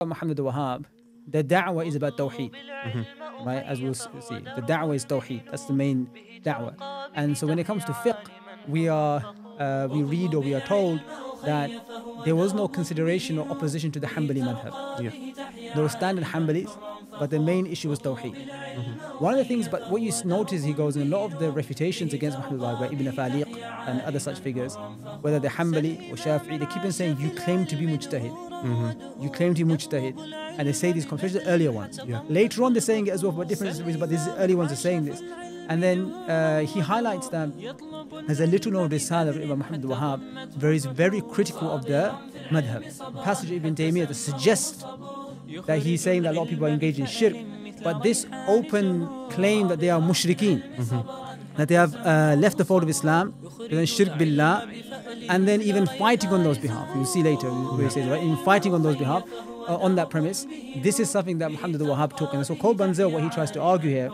Muhammad al-Wahhab, the da'wah is about tawheed, right? As we'll see, the da'wah is tawheed. That's the main da'wah. And so when it comes to fiqh, we read or we are told that there was no consideration or opposition to the Hanbali madhab. There were standard Hanbalis, but the main issue was tawheed. One of the things, but what you notice, he goes in a lot of the refutations against Muhammad al-Wahhab by Ibn Faliq and other such figures, whether they're Hanbali or Shafi'i, they keep on saying, you claim to be mujtahid. You claim to be mujtahid. And they say these, especially the earlier ones. Later on, they're saying it as well for different reasons, but these early ones are saying this. And then he highlights that there's a little known risala of Imam Muhammad al-Wahhab, where he's very critical of the madhab. The passage of Ibn Taymiyyah that suggests that he's saying that a lot of people are engaged in shirk, but this open claim that they are mushrikeen, that they have left the fold of Islam, then shirk billah, and then even fighting on those behalf. You'll see later where he says, right, in fighting on those behalf, on that premise, this is something that Muhammad al-Wahhab took. And so called Bunzel, what he tries to argue here,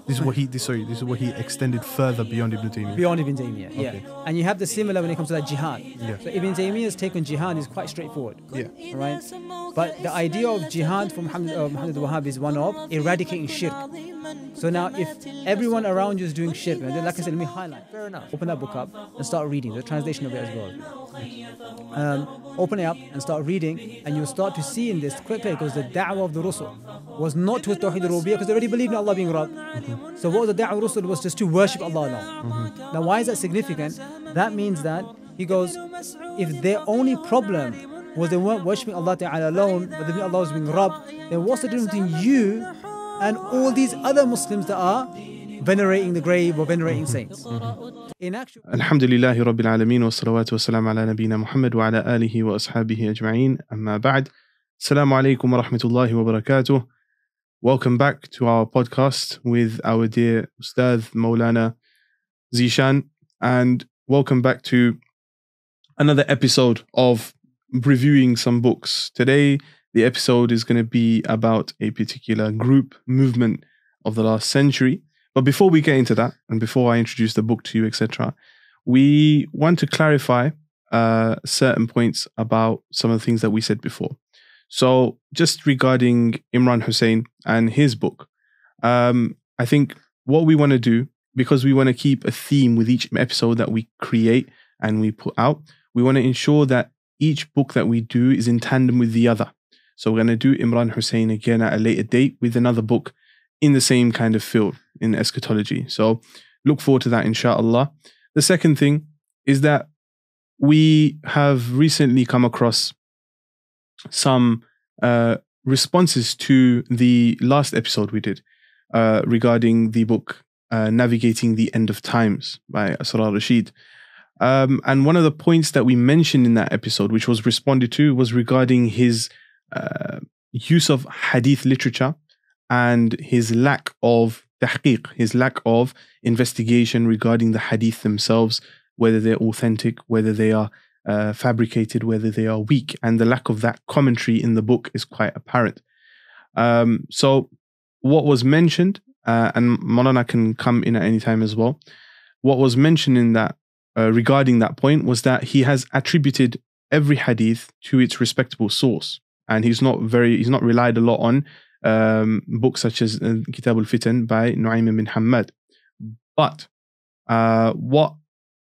this is what he extended further beyond Ibn Taymiyyah. Beyond Ibn Taymiyyah, yeah. Okay. And you have the similar when it comes to that jihad. Yeah. So Ibn Taymiyyah's take on jihad is quite straightforward. Yeah. Right? But the idea of jihad for Muhammad al-Wahhab is one of eradicating shirk. So now if everyone around you is doing shirk, and then, like I said, let me highlight. Fair enough. Open that book up and start reading. The translation of it as well. Open it up and start reading, and you'll start to see in this quickly, because the da'wah of the Rusul was not to Tawheed al-Rububiyyah, because they already believed in Allah being Rabb. So what was the da'wah of the Rusul was just to worship Allah alone. Now why is that significant? That means that, he goes, if their only problem was they weren't worshipping Allah Ta'ala alone, but they knew Allah was being Rabb, then what's the difference between you and all these other Muslims that are venerating the grave or venerating saints? In actual, Alhamdulillahi Rabbil Alameen wa salawatu wa salam ala nabina Muhammad wa ala alihi wa ashabihi ajma'een. Amma ba'd. Assalamu alaikum wa rahmatullahi wa barakatuh. Welcome back to our podcast with our dear Ustadh Maulana Zishan, and welcome back to another episode of reviewing some books. Today, the episode is going to be about a particular group movement of the last century. But before we get into that, and before I introduce the book to you, etc., we want to clarify certain points about some of the things that we said before. So just regarding Imran Hussein and his book, I think what we want to do, because we want to keep a theme with each episode that we create and we put out, we want to ensure that each book that we do is in tandem with the other. So we're going to do Imran Hussein again at a later date with another book in the same kind of field in eschatology. So look forward to that, inshallah. The second thing is that we have recently come across some responses to the last episode we did regarding the book Navigating the End of Times by Asrar Rashid. And one of the points that we mentioned in that episode, which was responded to, was regarding his use of hadith literature and his lack of tahqiq, his lack of investigation regarding the hadith themselves, whether they're authentic, whether they are fabricated, whether they are weak, and the lack of that commentary in the book is quite apparent. So what was mentioned, and Maulana can come in at any time as well, what was mentioned in that regarding that point was that he has attributed every hadith to its respectable source, and he's not relied a lot on books such as Kitab al-Fitan by Nu'aym bin Hammad. But what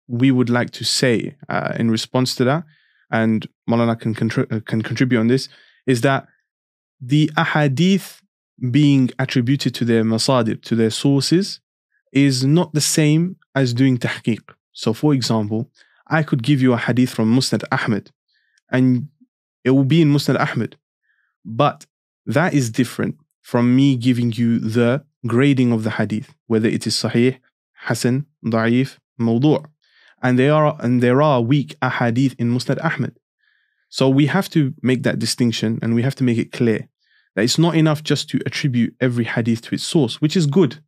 we would like to say in response to that, and Maulana can contribute on this, is that the ahadith being attributed to their masadir, to their sources, is not the same as doing tahqiq. So for example, I could give you a hadith from Musnad Ahmad, and it will be in Musnad Ahmad, but that is different from me giving you the grading of the hadith, whether it is sahih, hasan, da'if, mawdu'. And there are weak ahadith in Musnad Ahmad. So we have to make that distinction, and we have to make it clear that it's not enough just to attribute every hadith to its source, which is good.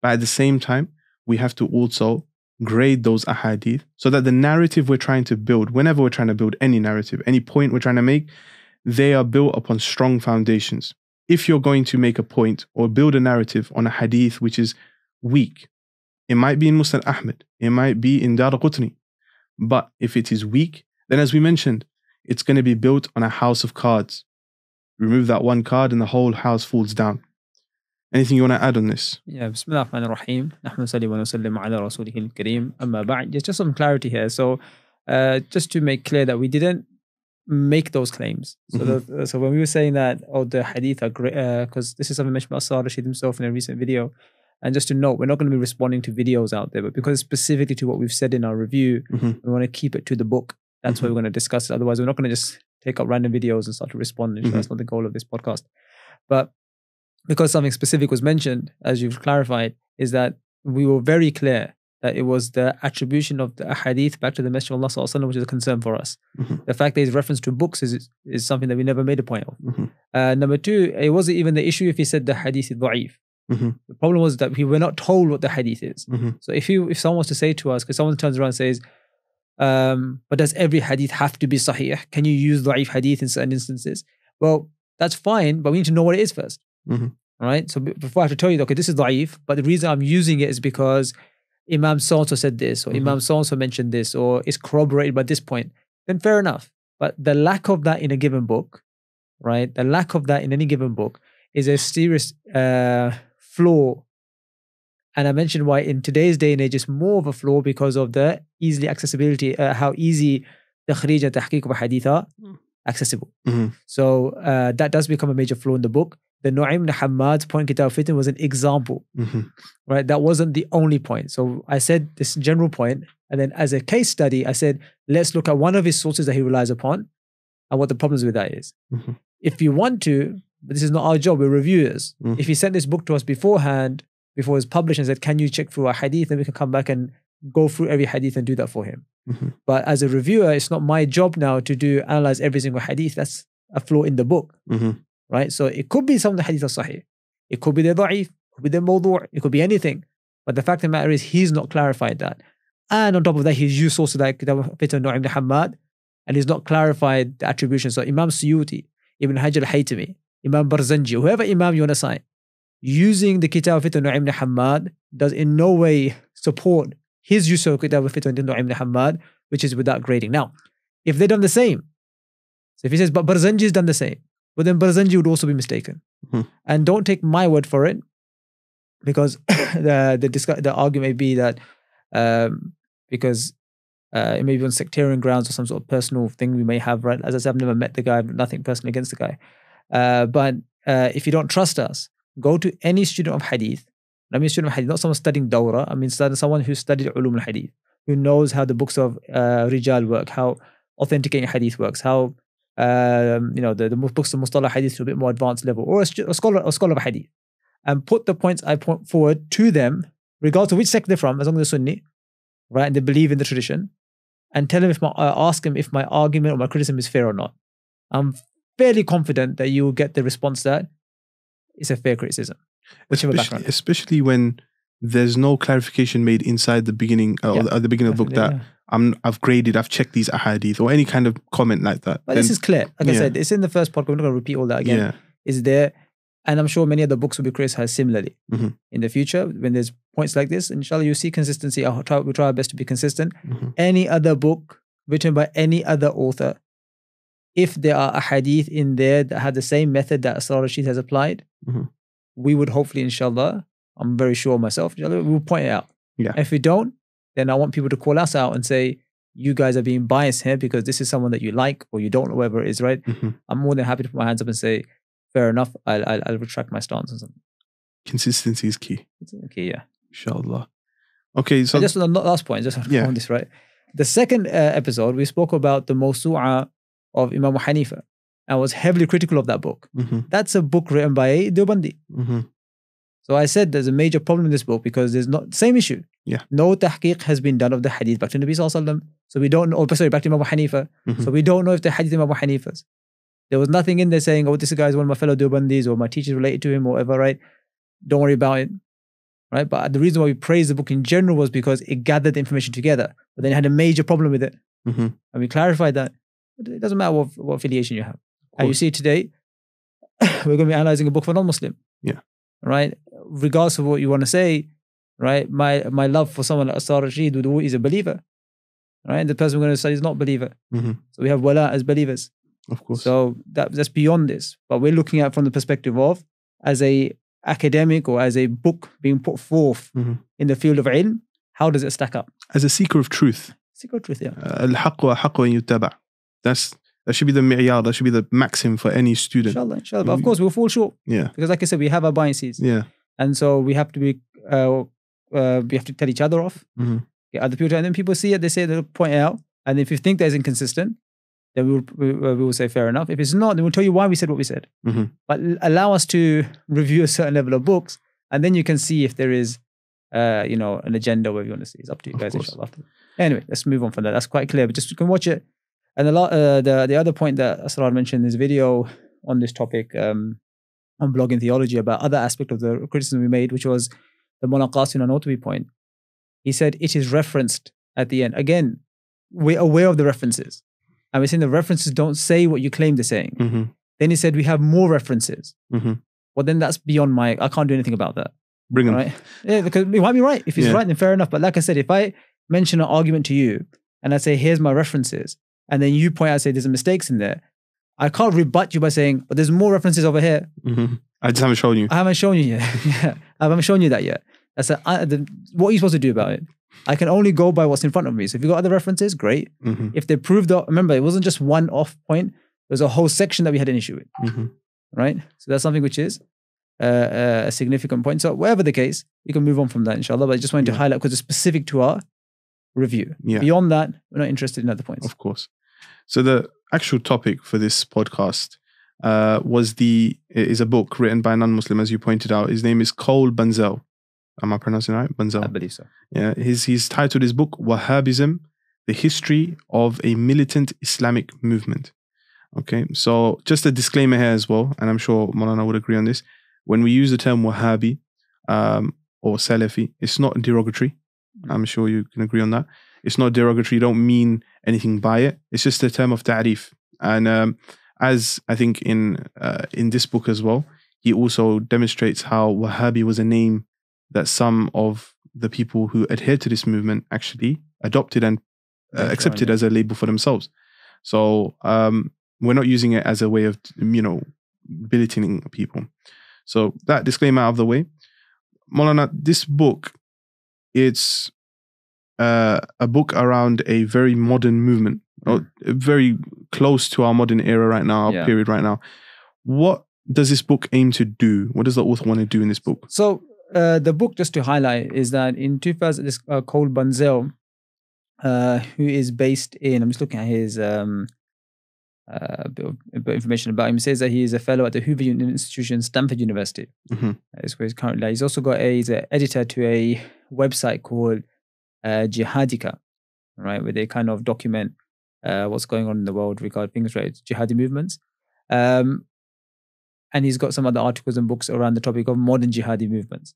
But at the same time, we have to also grade those ahadith so that the narrative we're trying to build, whenever we're trying to build any narrative, any point we're trying to make, they are built upon strong foundations. If you're going to make a point or build a narrative on a hadith which is weak, it might be in Musnad Ahmad, it might be in Daraqutni, but if it is weak, then as we mentioned, it's going to be built on a house of cards. remove that one card and the whole house falls down. Anything you want to add on this? Yeah, Bismillah ar-Rahman ar-Rahim. Nahnu salli wa nusallim ala rasulih al-kareem. Amma ba'd. Just some clarity here. So, just to make clear that we didn't make those claims. So, so when we were saying that, the hadith are great, because this is something mentioned by Rashid himself in a recent video. And just to note, we're not going to be responding to videos out there, but because specifically to what we've said in our review, we want to keep it to the book. That's why we're going to discuss it. Otherwise, we're not going to just take up random videos and start to respond. That's not the goal of this podcast. But because something specific was mentioned, as you've clarified, is that we were very clear that it was the attribution of the hadith back to the Messenger of Allah Sallallahu Alaihi Wasallam, which is a concern for us. The fact that his reference to books is something that we never made a point of. Number two, it wasn't even the issue if he said the hadith is da'if. The problem was that we were not told what the hadith is. So if someone was to say to us, because someone turns around and says, but does every hadith have to be sahih? Can you use da'if hadith in certain instances? Well, that's fine, but we need to know what it is first. Right? So before I have to tell you, okay, this is da'if, but the reason I'm using it is because Imam so-and-so said this, or Imam so-and-so mentioned this, or it's corroborated by this point, then fair enough. But the lack of that in a given book, right? The lack of that in any given book is a serious flaw. And I mentioned why in today's day and age it's more of a flaw because of the easily accessibility, how easy takhrij and tahqiq of hadith are accessible. So that does become a major flaw in the book. The Nu'aym ibn Hammad's point Kitab al-Fitan was an example, right? That wasn't the only point. So I said this general point, and then as a case study, I said, let's look at one of his sources that he relies upon and what the problems with that is. If you want to, but this is not our job, we're reviewers. If he sent this book to us beforehand, before it was published, and said, can you check through our hadith? Then we can come back and go through every hadith and do that for him. But as a reviewer, it's not my job now to analyze every single hadith. That's a flaw in the book. Right? So it could be some of the hadith are sahih. It could be they're da'if. It could be they're mawdu'. It could be anything. But the fact of the matter is he's not clarified that. And on top of that, he's used sources like Kitab al-Fitan Nu'aym ibn Hammad, and he's not clarified the attribution. So Imam Suyuti, Ibn Hajar al-Haytami, Imam Barzanji, whoever Imam you want to cite, using the Kitab al-Fitan Nu'aym ibn Hammad does in no way support his use of Kitab al-Fitan Nu'aym ibn Hammad, which is without grading. Now, if they've done the same, so if he says, but Barzanji's done the same, but then Barzanji would also be mistaken. And don't take my word for it, because the argument may be that because it may be on sectarian grounds or some sort of personal thing we may have, right? As I said, I've never met the guy, nothing personally against the guy. But if you don't trust us, go to any student of hadith. I mean student of hadith, not someone studying dawra. I mean someone who studied ulum al-hadith, who knows how the books of rijal work, how authenticating hadith works, how the books of mustalah hadith to a bit more advanced level, or a scholar of hadith, and put the points I point forward to them, regardless of which sect they're from, as long as they're Sunni, right, and they believe in the tradition, and tell them ask him if my argument or my criticism is fair or not. I'm fairly confident that you will get the response that it's a fair criticism, especially when there's no clarification made inside the beginning or at the beginning of the book that I've graded, I've checked these ahadith, or any kind of comment like that. But this is clear. Like I said, it's in the first podcast. We're not going to repeat all that again. It's there. And I'm sure many other books will be criticized similarly in the future. When there's points like this, inshallah, you see consistency. We'll try our best to be consistent. Any other book written by any other author, if there are ahadith in there that have the same method that Asrar Rashid has applied, we would hopefully, inshallah, I'm very sure myself, inshallah, we will point it out. If we don't, then I want people to call us out and say, you guys are being biased here because this is someone that you like or you don't know, whatever it is, right? I'm more than happy to put my hands up and say, fair enough, I'll retract my stance on something. Consistency is key. Okay, yeah. Inshallah. Okay, so just on the last point, just on this, right? The second episode, we spoke about the Mawsu'a of Imam Hanifa and was heavily critical of that book. That's a book written by a Deobandi. So I said there's a major problem in this book because there's not same issue. No tahqiq has been done of the hadith back to Nabi Sallallahu Alaihi Wasallam. So we don't know, back to Imam Hanifa. So we don't know if the hadith Imam Hanifa's. There was nothing in there saying, oh, this guy is one of my fellow Deobandis or my teachers related to him or whatever, right? Don't worry about it, right? But the reason why we praised the book in general was because it gathered the information together. But then it had a major problem with it. And we clarified that. It doesn't matter what affiliation you have. And you see today, we're going to be analyzing a book for a non-Muslim. Right? Regardless of what you want to say, right? My love for someone like Asrar Rashid is a believer. Right? The person we're going to study is not a believer. So we have wala as believers. Of course. So that's beyond this. But we're looking at from the perspective of, as a academic or as a book being put forth in the field of ilm, how does it stack up? As a seeker of truth. Seeker of truth, yeah. الحق وحق وإن يتبع. That should be the mi'yar, that should be the maxim for any student. Inshallah. But of course, we'll fall short. Yeah. Because like I said, we have our biases. Yeah. And so we have to be, we have to tell each other off, get other people, and then people see it, they say, they'll point it out. And if you think that is inconsistent, then we will say fair enough. If it's not, then we'll tell you why we said what we said. But allow us to review a certain level of books, and then you can see if there is, an agenda where you want to see. It's up to you guys, inshallah. Anyway, let's move on from that. That's quite clear. But just you can watch it. And the other point that Asrar mentioned in this video on this topic on Blogging Theology about other aspect of the criticism we made, which was the Mullah Qasim an-Nawawi point. He said it is referenced at the end. Again, we're aware of the references. And we're saying the references don't say what you claim they're saying. Then he said we have more references. Well, then that's beyond I can't do anything about that. Bring them. Right? Yeah, because he might be right. If he's right, then fair enough. But like I said, if I mention an argument to you and I say, here's my references, and then you point out, say, there's mistakes in there, I can't rebut you by saying, but there's more references over here. I just haven't shown you. I haven't shown you yet. Yeah, I haven't shown you that yet. That's what are you supposed to do about it? I can only go by what's in front of me. So if you've got other references, great. If they prove that, remember, it wasn't just one off point. There was a whole section that we had an issue with. Right? So that's something which is a significant point. So whatever the case, you can move on from that, inshallah. But I just wanted to highlight because it's specific to our review. Beyond that, we're not interested in other points. Of course. So the actual topic for this podcast is a book written by a non-Muslim, as you pointed out. His name is Bunzel. Am I pronouncing it right? Bunzel. I believe so. Yeah. He's titled his book Wahhabism, the History of a Militant Islamic Movement. Okay. So just a disclaimer here as well, and I'm sure Maulana would agree on this. When we use the term Wahhabi or Salafi, it's not derogatory. I'm sure you can agree on that. It's not derogatory. You don't mean anything by it. It's just a term of ta'rif. And as I think in this book as well, he also demonstrates how Wahhabi was a name that some of the people who adhere to this movement actually adopted and accepted as a label for themselves. So we're not using it as a way of, belittling people. So that disclaimer out of the way. Maulana, this book, it's a book around a very modern movement, or very close to our modern era right now, our period right now. What does this book aim to do? What does the author want to do in this book? So the book, just to highlight, is that in 2000, this Bunzel, who is based in, I'm just looking at his a bit of information about him. He says that he is a fellow at the Hoover Institution, Stanford University. That's where he's currently. He's also he's an editor to a website called Jihadika, right, where they kind of document what's going on in the world regarding things related to jihadi movements. And he's got some other articles and books around the topic of modern jihadi movements.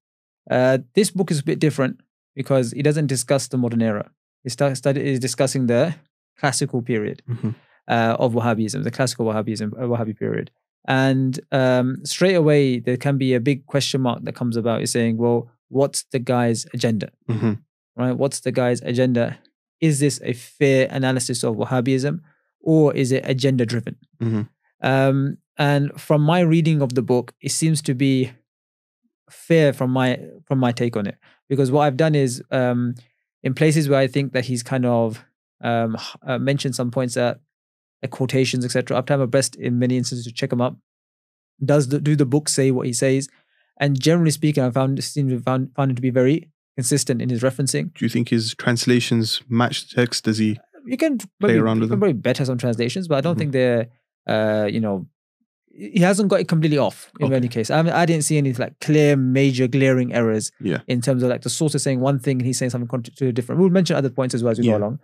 This book is a bit different because he doesn't discuss the modern era. He's discussing the classical period of Wahhabism, the classical Wahhabi period. And straight away, there can be a big question mark that comes about. Is saying, well, what's the guy's agenda? Right? What's the guy's agenda? Is this a fair analysis of Wahhabism, or is it agenda driven? And from my reading of the book, it seems to be fair from my take on it. Because what I've done is, in places where I think that he's kind of mentioned some points that quotations, etc. I've tried my best in many instances to check them up. Do the book say what he says? And generally speaking, I found it to be very consistent in his referencing. Do you think his translations match the text? Does he play around with them? Probably better some translations, but I don't think they're, he hasn't got it completely off in any case. I didn't see any clear, major, glaring errors in terms of the source is saying one thing and he's saying something completely different. We'll mention other points as well as we go along.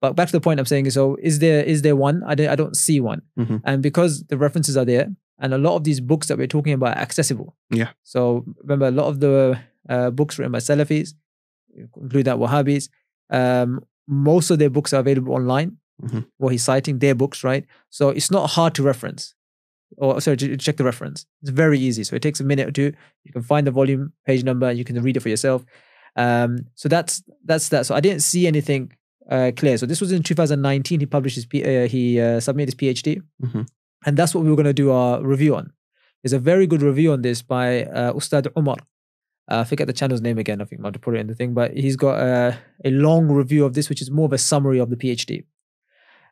But back to the point I'm saying is, so is there one? I don't see one. And because the references are there, and a lot of these books that we're talking about are accessible. So remember, a lot of the books written by Salafis, include that Wahhabis, most of their books are available online. What he's citing, their books, right? So it's not hard to reference. Or sorry, to check the reference. It's very easy. So it takes a minute or two. You can find the volume, page number, and you can read it for yourself. So that's that. So I didn't see anything clear. So this was in 2019. He published he submitted his PhD, and that's what we were going to do our review on. There's a very good review on this by Ustad Umar. I forget the channel's name again. I think I might have put it in the thing, but he's got a long review of this, which is more of a summary of the PhD.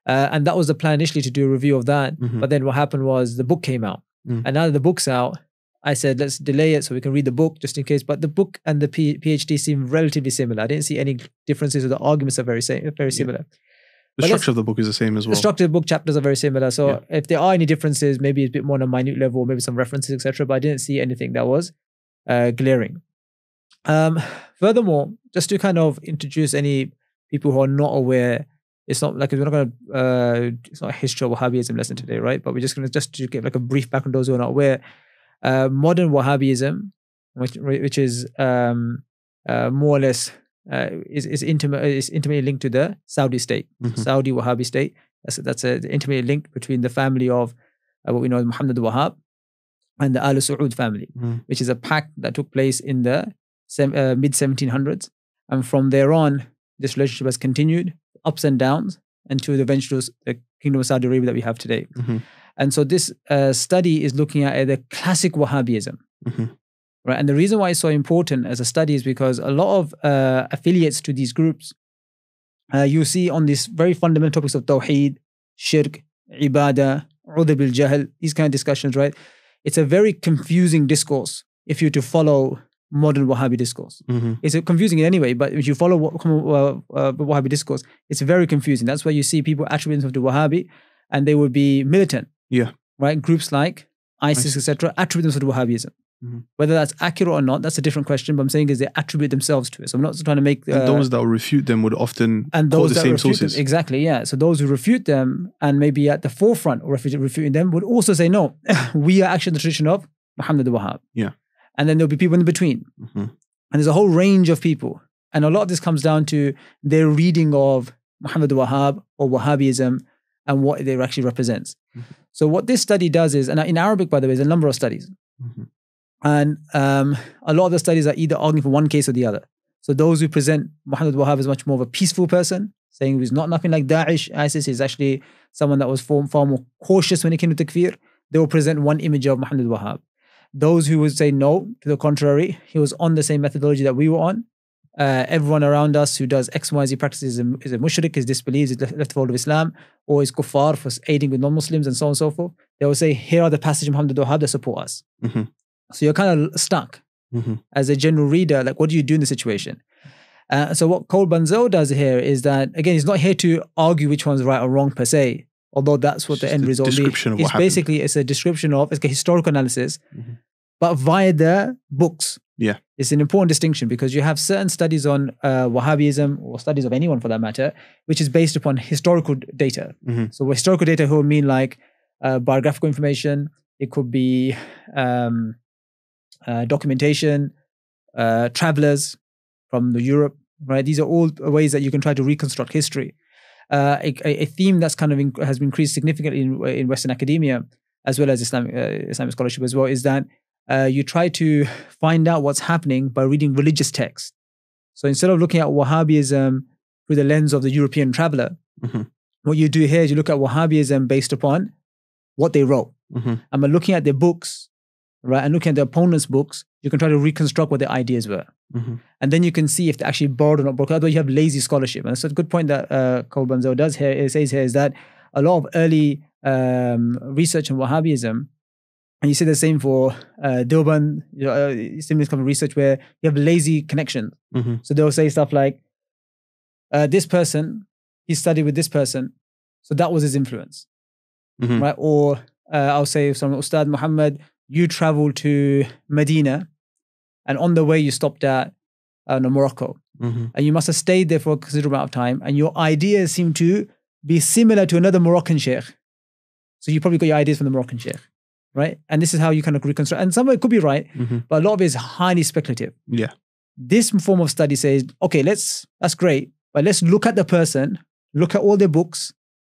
And that was the plan initially, to do a review of that. But then what happened was the book came out. And now that the book's out, I said, let's delay it so we can read the book just in case. But the book and the PhD seem relatively similar. I didn't see any differences, or the arguments are very similar. The structure of the book is the same as well. The structure of the book chapters are very similar. So if there are any differences, maybe it's a bit more on a minute level, maybe some references, etc. But I didn't see anything that was glaring. Furthermore, just to kind of introduce any people who are not aware, it's not like we're not going to, it's not a history of Wahhabism lesson today, right? But we're just going to give like a brief background to those who are not aware. Modern Wahhabism, which is more or less is intimately linked to the Saudi state, Saudi Wahhabi state. That's an intimate link between the family of what we know as Muhammad al-Wahhab and the Al Saud family, which is a pact that took place in the mid 1700s, and from there on, this relationship has continued, ups and downs, until the eventual Kingdom of Saudi Arabia that we have today. And so this study is looking at the classic Wahhabism. Right? And the reason why it's so important as a study is because a lot of affiliates to these groups, you see on these very fundamental topics of Tawheed, Shirk, Ibadah, Udhr bil Jahl, these kind of discussions, right? It's a very confusing discourse if you're to follow modern Wahhabi discourse. It's confusing in any way, but if you follow Wahhabi discourse, it's very confusing. That's why you see people attributing themselves to Wahhabi, and they would be militant. Right? Groups like ISIS, etc., attribute themselves to Wahhabism. Whether that's accurate or not, that's a different question. But I'm saying is they attribute themselves to it. So I'm not trying to make and those that will refute them would often quote the same sources. Them, exactly, yeah. So those who refute them and maybe at the forefront of refuting them would also say, no, we are actually the tradition of Muhammad al-Wahhab. And then there'll be people in between. And there's a whole range of people. And a lot of this comes down to their reading of Muhammad al-Wahhab or Wahhabism and what it actually represents. So what this study does is, and in Arabic, by the way, there's a number of studies. And a lot of the studies are either arguing for one case or the other. So those who present Muhammad al-Wahhab as much more of a peaceful person, saying he's not nothing like Daesh, ISIS, he's actually someone that was far more cautious when it came to takfir, they will present one image of Muhammad al-Wahhab. Those who would say no, to the contrary, he was on the same methodology that we were on. Everyone around us who does X, Y, Z practices is a mushrik, is disbelieves, is left fold of Islam, or is kuffar for aiding with non-Muslims and so on and so forth. They will say, here are the passages of Muhammad al-Wahhab that support us. So you're kind of stuck as a general reader. Like, what do you do in the situation? So what Cole Bunzel does here is that, again, he's not here to argue which one's right or wrong per se, although that's what the end result is. It's basically, it's a description of, it's a historical analysis, but via the books. It's an important distinction because you have certain studies on Wahhabism, or studies of anyone for that matter, which is based upon historical data. So historical data will mean like biographical information. It could be documentation, travelers from Europe, right? These are all ways that you can try to reconstruct history. A theme that's kind of has been increased significantly in Western academia, as well as Islamic scholarship as well, is that you try to find out what's happening by reading religious texts. So instead of looking at Wahhabism through the lens of the European traveler, what you do here is you look at Wahhabism based upon what they wrote. And by looking at their books, right, and looking at the opponent's books, you can try to reconstruct what their ideas were. And then you can see if they actually borrowed or not borrowed. Otherwise, you have lazy scholarship. And that's a good point that Cole Bunzel does here. It says here is that a lot of early research on Wahhabism, and you see the same for Deoband, similar kind of research where you have lazy connections. So they'll say stuff like, this person, he studied with this person, so that was his influence, right? Or I'll say from Ustad Muhammad, you traveled to Medina and on the way you stopped at Morocco. And you must have stayed there for a considerable amount of time and your ideas seem to be similar to another Moroccan sheikh. So you probably got your ideas from the Moroccan sheikh, right? And this is how you kind of reconstruct. And some of it could be right, but a lot of it is highly speculative. This form of study says, okay, that's great, but let's look at the person, look at all their books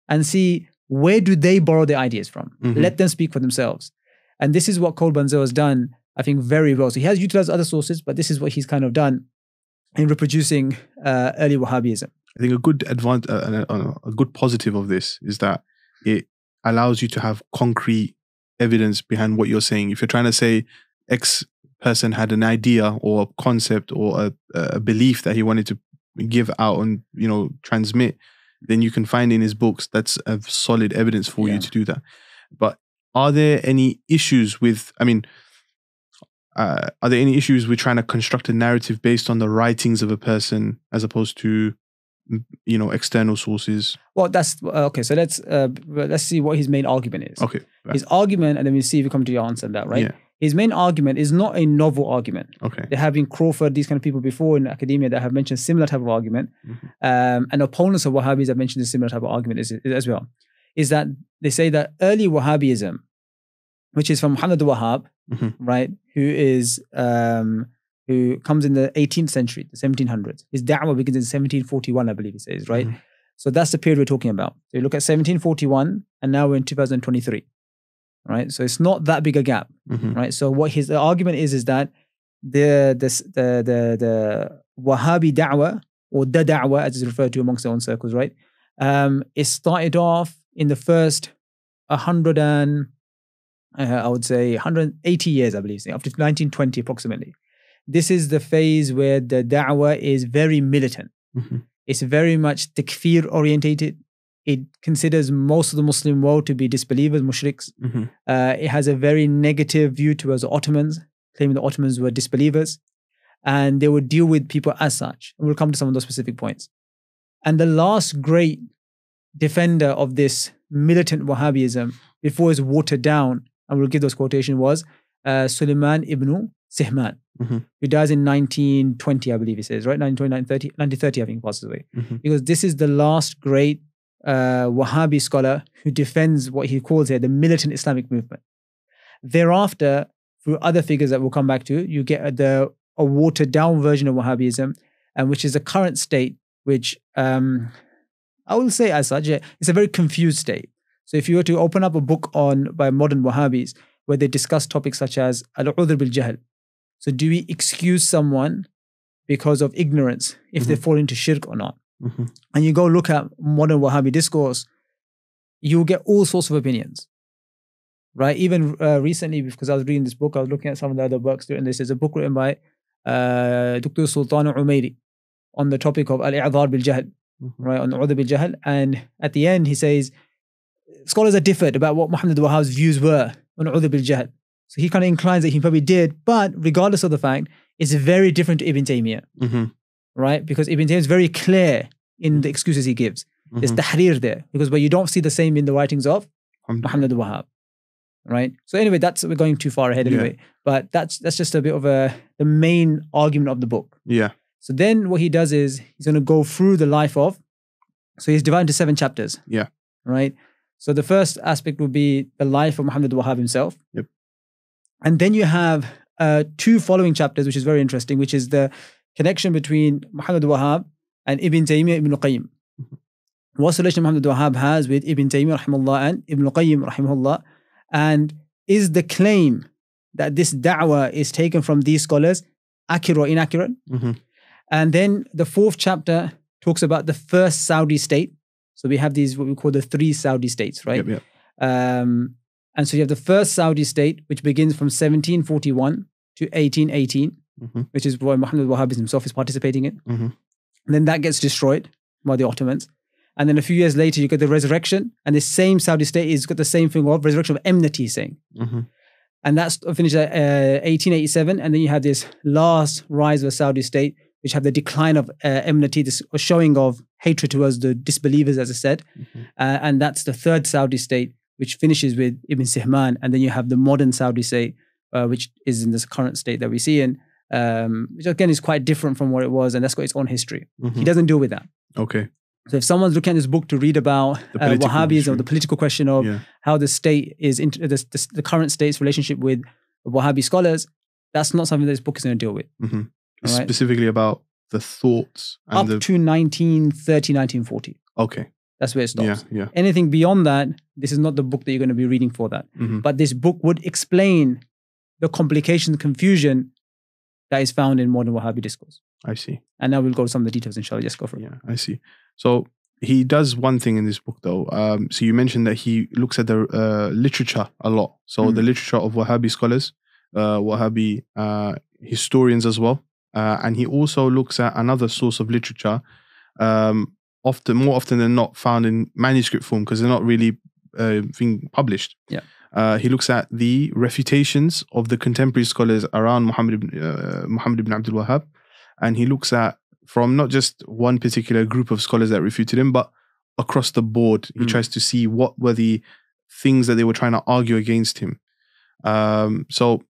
and see where do they borrow their ideas from? Let them speak for themselves. And this is what Cole Bunzel has done, I think, very well. So he has utilized other sources, but this is what he's kind of done in reproducing early Wahhabism. I think a good a good positive of this is that it allows you to have concrete evidence behind what you're saying. If you're trying to say X person had an idea or a concept or a belief that he wanted to give out and, you know, transmit, then you can find in his books that's a solid evidence for you to do that. But are there any issues with, are there any issues with trying to construct a narrative based on the writings of a person as opposed to, you know, external sources? Well, that's okay. So let's see what his main argument is. Okay. Right. His argument, and then we see if we come to your answer on that, right? Yeah. His main argument is not a novel argument. Okay. There have been Crawford, these kind of people before in academia that have mentioned similar type of argument. And opponents of Wahhabis have mentioned a similar type of argument as well. Is that they say that early Wahhabism, which is from Muhammad al-Wahhab, right, who comes in the 18th century, the 1700s. His da'wah begins in 1741, I believe he says, right? So that's the period we're talking about. So you look at 1741, and now we're in 2023. Right, so it's not that big a gap, right? So what his argument is that the Wahhabi da'wah, or the da'wah as it's referred to amongst their own circles, right? It started off in the first 180 years, I believe, up to 1920 approximately. This is the phase where the da'wah is very militant. It's very much takfir orientated. It considers most of the Muslim world to be disbelievers, mushriks. It has a very negative view towards the Ottomans, claiming the Ottomans were disbelievers. And they would deal with people as such. And we'll come to some of those specific points. And the last great defender of this militant Wahhabism, before it's watered down, and we'll give those quotations, was Suleiman ibn Sihman, who dies in 1920, I believe he says, right? 1930, I think, passes away. Because this is the last great Wahhabi scholar who defends what he calls here the militant Islamic movement. Thereafter, through other figures that we'll come back to, you get a watered down version of Wahhabism, and which is the current state, which I will say as such, it's a very confused state. So if you were to open up a book by modern Wahhabis, where they discuss topics such as al-udhr bil-jahl. So do we excuse someone because of ignorance if they fall into shirk or not? And you go look at modern Wahhabi discourse, you'll get all sorts of opinions, right? Even recently, because I was reading this book, I was looking at some of the other works, and this is a book written by Dr. Sultan Umairi on the topic of al-i'dhar bil-jahl, right? On al-udhr bil-jahl. And at the end, he says, scholars are differed about what Muhammad al-Wahhab's views were on al-udhr bil-jahl. So he kind of inclines that he probably did, but regardless of the fact, it's very different to Ibn Taymiyyah. Right? Because Ibn Taymiyyah is very clear in the excuses he gives. There's tahrir there, because you don't see the same in the writings of Muhammad al-Wahhab. Right? So anyway, we're going too far ahead anyway. But that's just a bit of the main argument of the book. Yeah. So then what he does is he's going to go through the life of, so he's divided into 7 chapters. Yeah. Right? So the first aspect would be the life of Muhammad al-Wahhab himself. Yep. And then you have 2 following chapters, which is very interesting, which is the connection between Muhammad al-Wahhab and Ibn Taymiyyah Ibn al-Qayyim. What's the relation Muhammad al-Wahhab has with Ibn Taymiyyah rahimahullah and Ibn al-Qayyim rahimahullah? And is the claim that this da'wah is taken from these scholars accurate or inaccurate? And then the 4th chapter talks about the first Saudi state. So we have these, what we call the 3 Saudi states, right? Yep. And so you have the first Saudi state, which begins from 1741 to 1818, which is what Muhammad al-Wahhab himself is participating in. And then that gets destroyed by the Ottomans. And then a few years later, you get the resurrection, and the same Saudi state has got the same thing of resurrection of enmity, saying. And that's finished at 1887. And then you have this last rise of a Saudi state, which have the decline of enmity, this showing of hatred towards the disbelievers, as I said. And that's the 3rd Saudi state, which finishes with Ibn Sihman. And then you have the modern Saudi state, which is in this current state that we see in, which again is quite different from what it was, and that's got its own history. He doesn't deal with that. Okay. So if someone's looking at this book to read about Wahhabism, or the political question of how the state is, the current state's relationship with Wahhabi scholars, that's not something that this book is going to deal with. Right? Specifically about the thoughts. And up to 1930, 1940. Okay. That's where it stops. Anything beyond that, this is not the book that you're going to be reading for that. But this book would explain the complication, the confusion that is found in modern Wahhabi discourse. I see. And now we'll go to some of the details, inshallah. Just go for it. Yeah, I see. So he does one thing in this book, though. So you mentioned that he looks at the literature a lot. So the literature of Wahhabi scholars, Wahhabi historians as well. And he also looks at another source of literature, more often than not found in manuscript form, because they're not really being published. Yeah. He looks at the refutations of the contemporary scholars around Muhammad ibn Abdul Wahhab, and he looks at from not just one particular group of scholars that refuted him, but across the board. He tries to see what were the things that they were trying to argue against him. So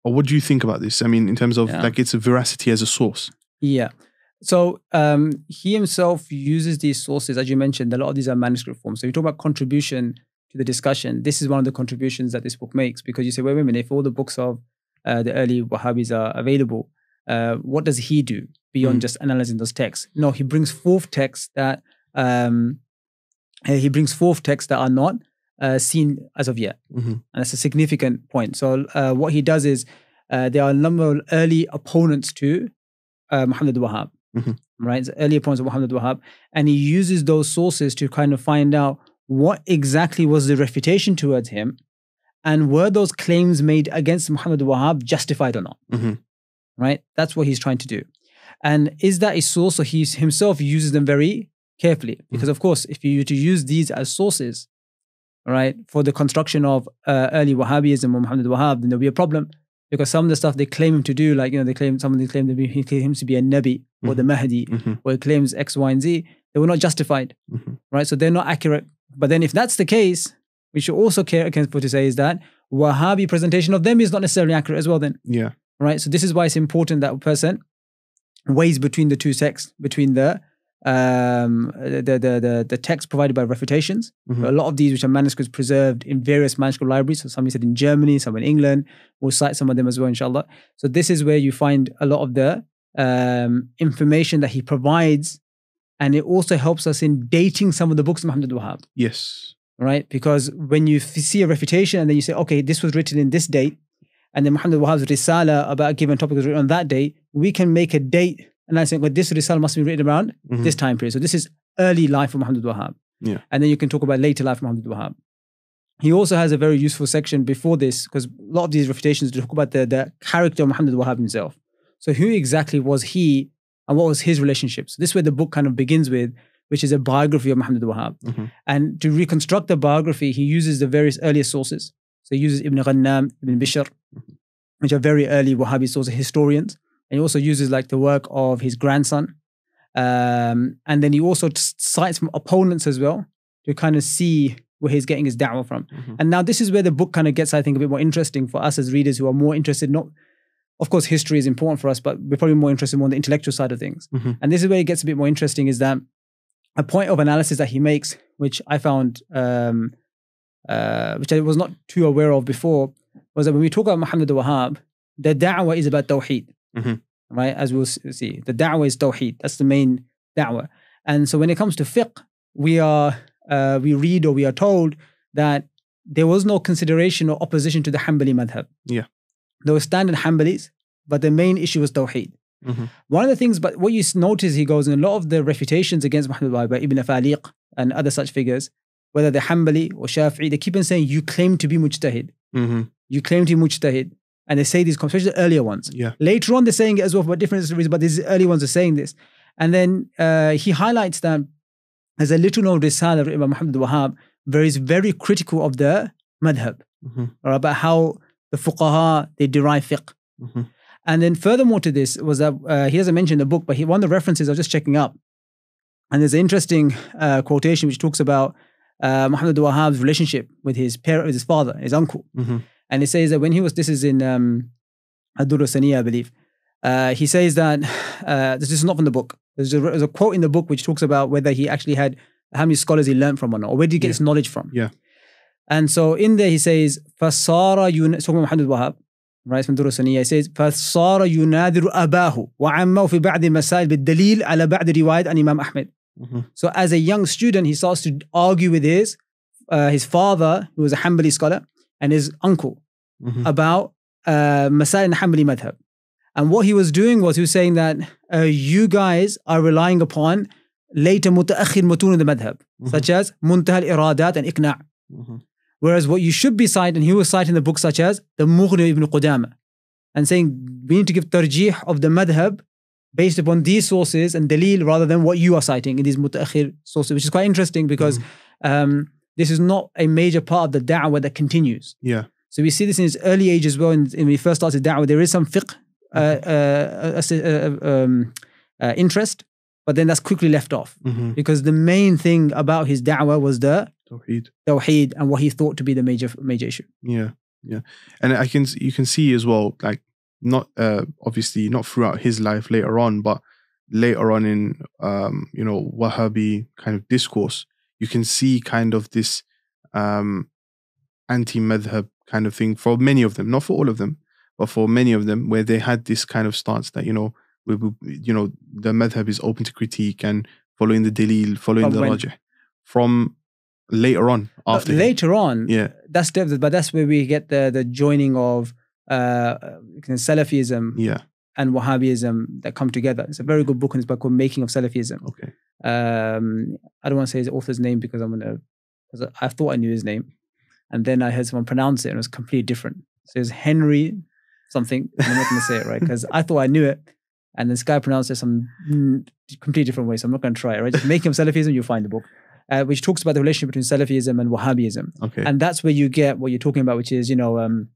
what do you think about this? I mean, in terms of like its veracity as a source. Yeah. So he himself uses these sources, as you mentioned. A lot of these are manuscript forms. So you talk about contribution to the discussion. This is one of the contributions that this book makes, because you say, wait a minute, if all the books of the early Wahhabis are available, what does he do beyond just analyzing those texts? No, he brings forth texts that are not seen as of yet, and that's a significant point. So what he does is there are a number of early opponents to Muhammad al-Wahhab, right? So early opponents of Muhammad al-Wahhab, and he uses those sources to kind of find out what exactly was the refutation towards him, and were those claims made against Muhammad al-Wahhab justified or not? Right? That's what he's trying to do. And is that a source? So he himself uses them very carefully, because of course, if you were to use these as sources, right, for the construction of early Wahhabism or Muhammad al-Wahhab, then there'll be a problem, because some of the stuff they claim him to do, like, they claim that he claims to be a Nabi or the Mahdi, or he claims X, Y, and Z, they were not justified, right? So they're not accurate. But then if that's the case, we should also care to say is that Wahhabi presentation of them is not necessarily accurate as well then. Yeah. Right? So this is why it's important that a person weighs between the two texts, between the text provided by refutations. A lot of these, which are manuscripts preserved in various manuscript libraries. So somebody said in Germany, some in England. We'll cite some of them as well, inshallah. So this is where you find a lot of the information that he provides, and it also helps us in dating some of the books of Muhammad al-Wahhab. Yes. Right? Because when you see a refutation and then you say, okay, this was written in this date, and then Muhammad al-Wahhab's risala about a given topic was written on that day, we can make a date and I say, well, this risala must be written around this time period. So this is early life of Muhammad al-Wahhab. Yeah. And then you can talk about later life of Muhammad al-Wahhab. He also has a very useful section before this, because a lot of these refutations talk about the character of Muhammad al-Wahhab himself. So who exactly was he and what was his relationship? So this is where the book kind of begins with, which is a biography of Muhammad al-Wahhab. And to reconstruct the biography, he uses the various earliest sources. So he uses Ibn Ghannam, Ibn Bishr, which are very early Wahhabi sources, historians. And he also uses like the work of his grandson. And then he also cites from opponents as well to kind of see where he's getting his da'wah from. And now this is where the book kind of gets, I think, a bit more interesting for us as readers who are more interested. Not, of course, history is important for us, but we're probably more interested more on the intellectual side of things. And this is where it gets a bit more interesting, is that a point of analysis that he makes, which I found, which I was not too aware of before, was that when we talk about Muhammad al-Wahhab, the da'wah is about tawheed, right? As we'll see, the da'wah is tawheed. That's the main da'wah. And so when it comes to fiqh, we read or we are told that there was no consideration or opposition to the Hanbali madhab. Yeah. There were standard Hanbalis, but the main issue was tawheed. One of the things, but what you notice, he goes in a lot of the refutations against Muhammad al-Wahhab by Ibn Afaliq and other such figures, whether they're Hanbali or Shafi'i, they keep on saying, you claim to be mujtahid. You claim to be mujtahid. And they say these, especially the earlier ones. Yeah. Later on, they're saying it as well for different reasons, but these early ones are saying this. And then he highlights that there's a little known risala written by Muhammad al-Wahhab, where he's very critical of the madhab, or about how the fuqaha, they derive fiqh. And then furthermore to this was that he doesn't mention the book, but one of the references I was just checking up, and there's an interesting quotation which talks about Muhammad al-Wahhab's relationship with his parent, with his father, his uncle. And it says that when he was, this is in Ad-Durr Saniya, I believe, he says that, this is not from the book, there's a quote in the book which talks about whether he actually had, how many scholars he learned from or not, or where did he get his knowledge from. And so in there he says, فَصَارَ talking about Muhammad al-Wahhab, right, from Ad-Durr Saniya, he says, فَصَارَ يُنَادِرُ أَبَاهُ وَعَمَّهُ فِي بَعْدِ الْمَسَائِلِ بِالدَّلِيلِ عَلَى بَعْدِ رِوَايَةِ عَنْ Imam Ahmed. So as a young student, he starts to argue with his father, who was a Hanbali scholar, and his uncle about Masail in the Hanbali madhab. And what he was doing was he was saying that you guys are relying upon later متأخر متون in the madhab, such as منتهى الإرادات and إقناع. Whereas what you should be citing, he was citing the books such as the Mughni ibn Qudama, and saying we need to give tarjih of the madhab based upon these sources and dalil rather than what you are citing in these mutaakhir sources, which is quite interesting because this is not a major part of the da'wah that continues. Yeah. So we see this in its early age as well. When we first started da'wah, there is some fiqh interest, but then that's quickly left off because the main thing about his da'wah was the Tawheed and what he thought to be the major issue. Yeah, yeah, and you can see as well, like not obviously not throughout his life later on, but later on in Wahhabi kind of discourse, you can see kind of this anti-madhab kind of thing for many of them, not for all of them, but for many of them, where they had this kind of stance that the madhab is open to critique and following the dalil, following the rajih from later on. After later on, yeah, that's where we get the joining of Salafism and Wahhabism that come together. It's a very good book, and it's called Making of Salafism. Okay. I don't want to say his author's name because I thought I knew his name, and then I heard someone pronounce it and it was completely different. So it's Henry something. I'm not going to say it right because I thought I knew it, and this guy pronounced it some completely different way. So I'm not going to try it. Right? Just Making of Salafism, you'll find the book. Which talks about the relationship between Salafism and Wahhabism. Okay. And that's where you get what you're talking about, which is, the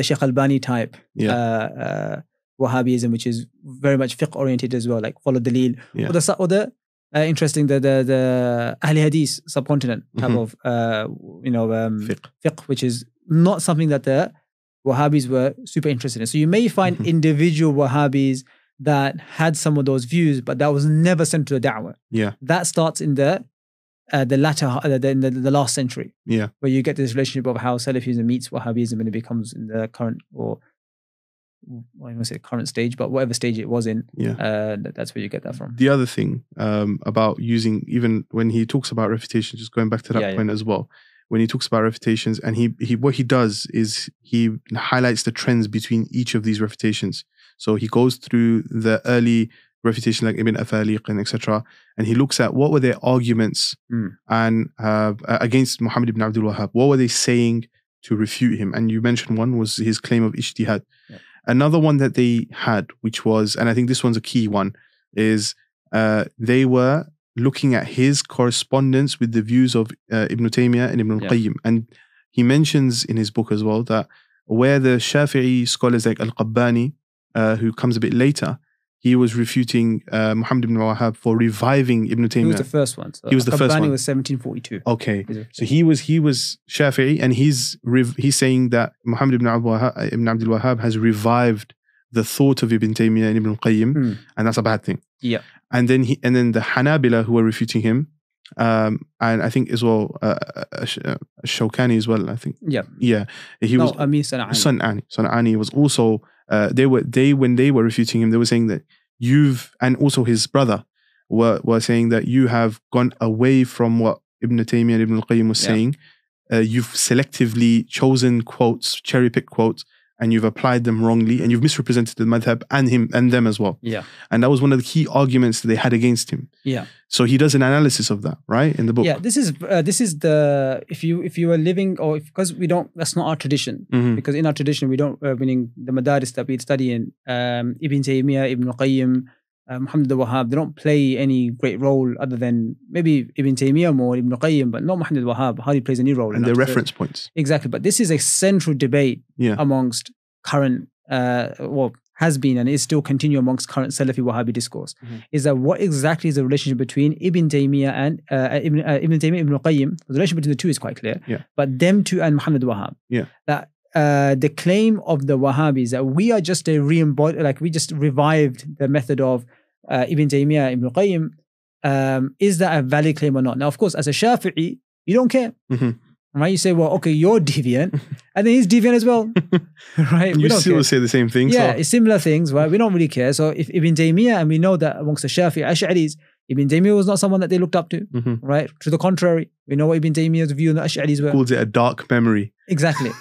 Shaykh Albani type Wahhabism, which is very much fiqh oriented as well, like follow dalil. Yeah. Or the interesting, the Ahli Hadith subcontinent type of, fiqh, which is not something that the Wahhabis were super interested in. So you may find individual Wahhabis that had some of those views, but that was never sent to the da'wah. Yeah. That starts in the last century, where you get this relationship of how Salafism meets Wahhabism and it becomes in the current, or I don't want to say current stage, but whatever stage it was in, that's where you get that from. The other thing about using, even when he talks about refutation, just going back to that point as well, when he talks about refutations, and he what he does is he highlights the trends between each of these refutations. So he goes through the early refutation like Ibn Afaliq and etc. And he looks at what were their arguments and against Muhammad ibn Abdul Wahhab. What were they saying to refute him? And you mentioned one was his claim of ijtihad. Yeah. Another one that they had, which was, and I think this one's a key one, is they were looking at his correspondence with the views of Ibn Taymiyyah and Ibn al-Qayyim. And he mentions in his book as well that where the Shafi'i scholars like al-Qabbani, who comes a bit later, he was refuting Muhammad ibn Wahhab for reviving Ibn Taymiyyah. He was the first one. So he was the first one. was 1742. Okay, so he was Shafi'i, and he's saying that Muhammad ibn Abdul Wahhab has revived the thought of Ibn Taymiyyah and Ibn al-Qayyim, and that's a bad thing. Yeah. And then the Hanabila who were refuting him, and I think as well Shawkani as well. I think. Yeah. Yeah. He was. San'ani was also. When they were refuting him, they were saying that and also his brother were saying that you have gone away from what Ibn Taymiyyah and Ibn al-Qayyim was saying. You've selectively chosen quotes, cherry-picked quotes, and you've applied them wrongly, and you've misrepresented the madhab and him and them as well. Yeah. And that was one of the key arguments that they had against him. Yeah. So he does an analysis of that, right, in the book. Yeah. This is the if you are living, or because that's not our tradition. Because in our tradition we don't, meaning the madaris that we study in, Ibn Taymiyyah, Ibn al-Qayyim, Muhammad al-Wahhab, they don't play any great role other than maybe Ibn Taymiyyah more, Ibn al-Qayyim, but not Muhammad al-Wahhab hardly plays any role. And they're reference points. Exactly. But this is a central debate amongst current, has been and is still continue amongst current Salafi Wahhabi discourse, is that what exactly is the relationship between Ibn Taymiyyah and Ibn Taymiyyah, Ibn al-Qayyim. The relationship between the two is quite clear. But them two and Muhammad al-Wahhab. That the claim of the Wahhabis that we are just we just revived the method of Ibn Taymiyyah, Ibn al-Qayyim, is that a valid claim or not? Now, of course, as a Shafi'i, you don't care. Right? You say, well, okay, you're deviant, and then he's deviant as well. Right? You still say the same thing. Yeah, it's similar things, right? We don't really care. So if Ibn Taymiyyah, and we know that amongst the Shafi'i Ash'aris, Ibn Taymiyyah was not someone that they looked up to, right? To the contrary, we know what Ibn Taymiyyah's view on the Ash'aris were. Calls it a dark memory. Exactly.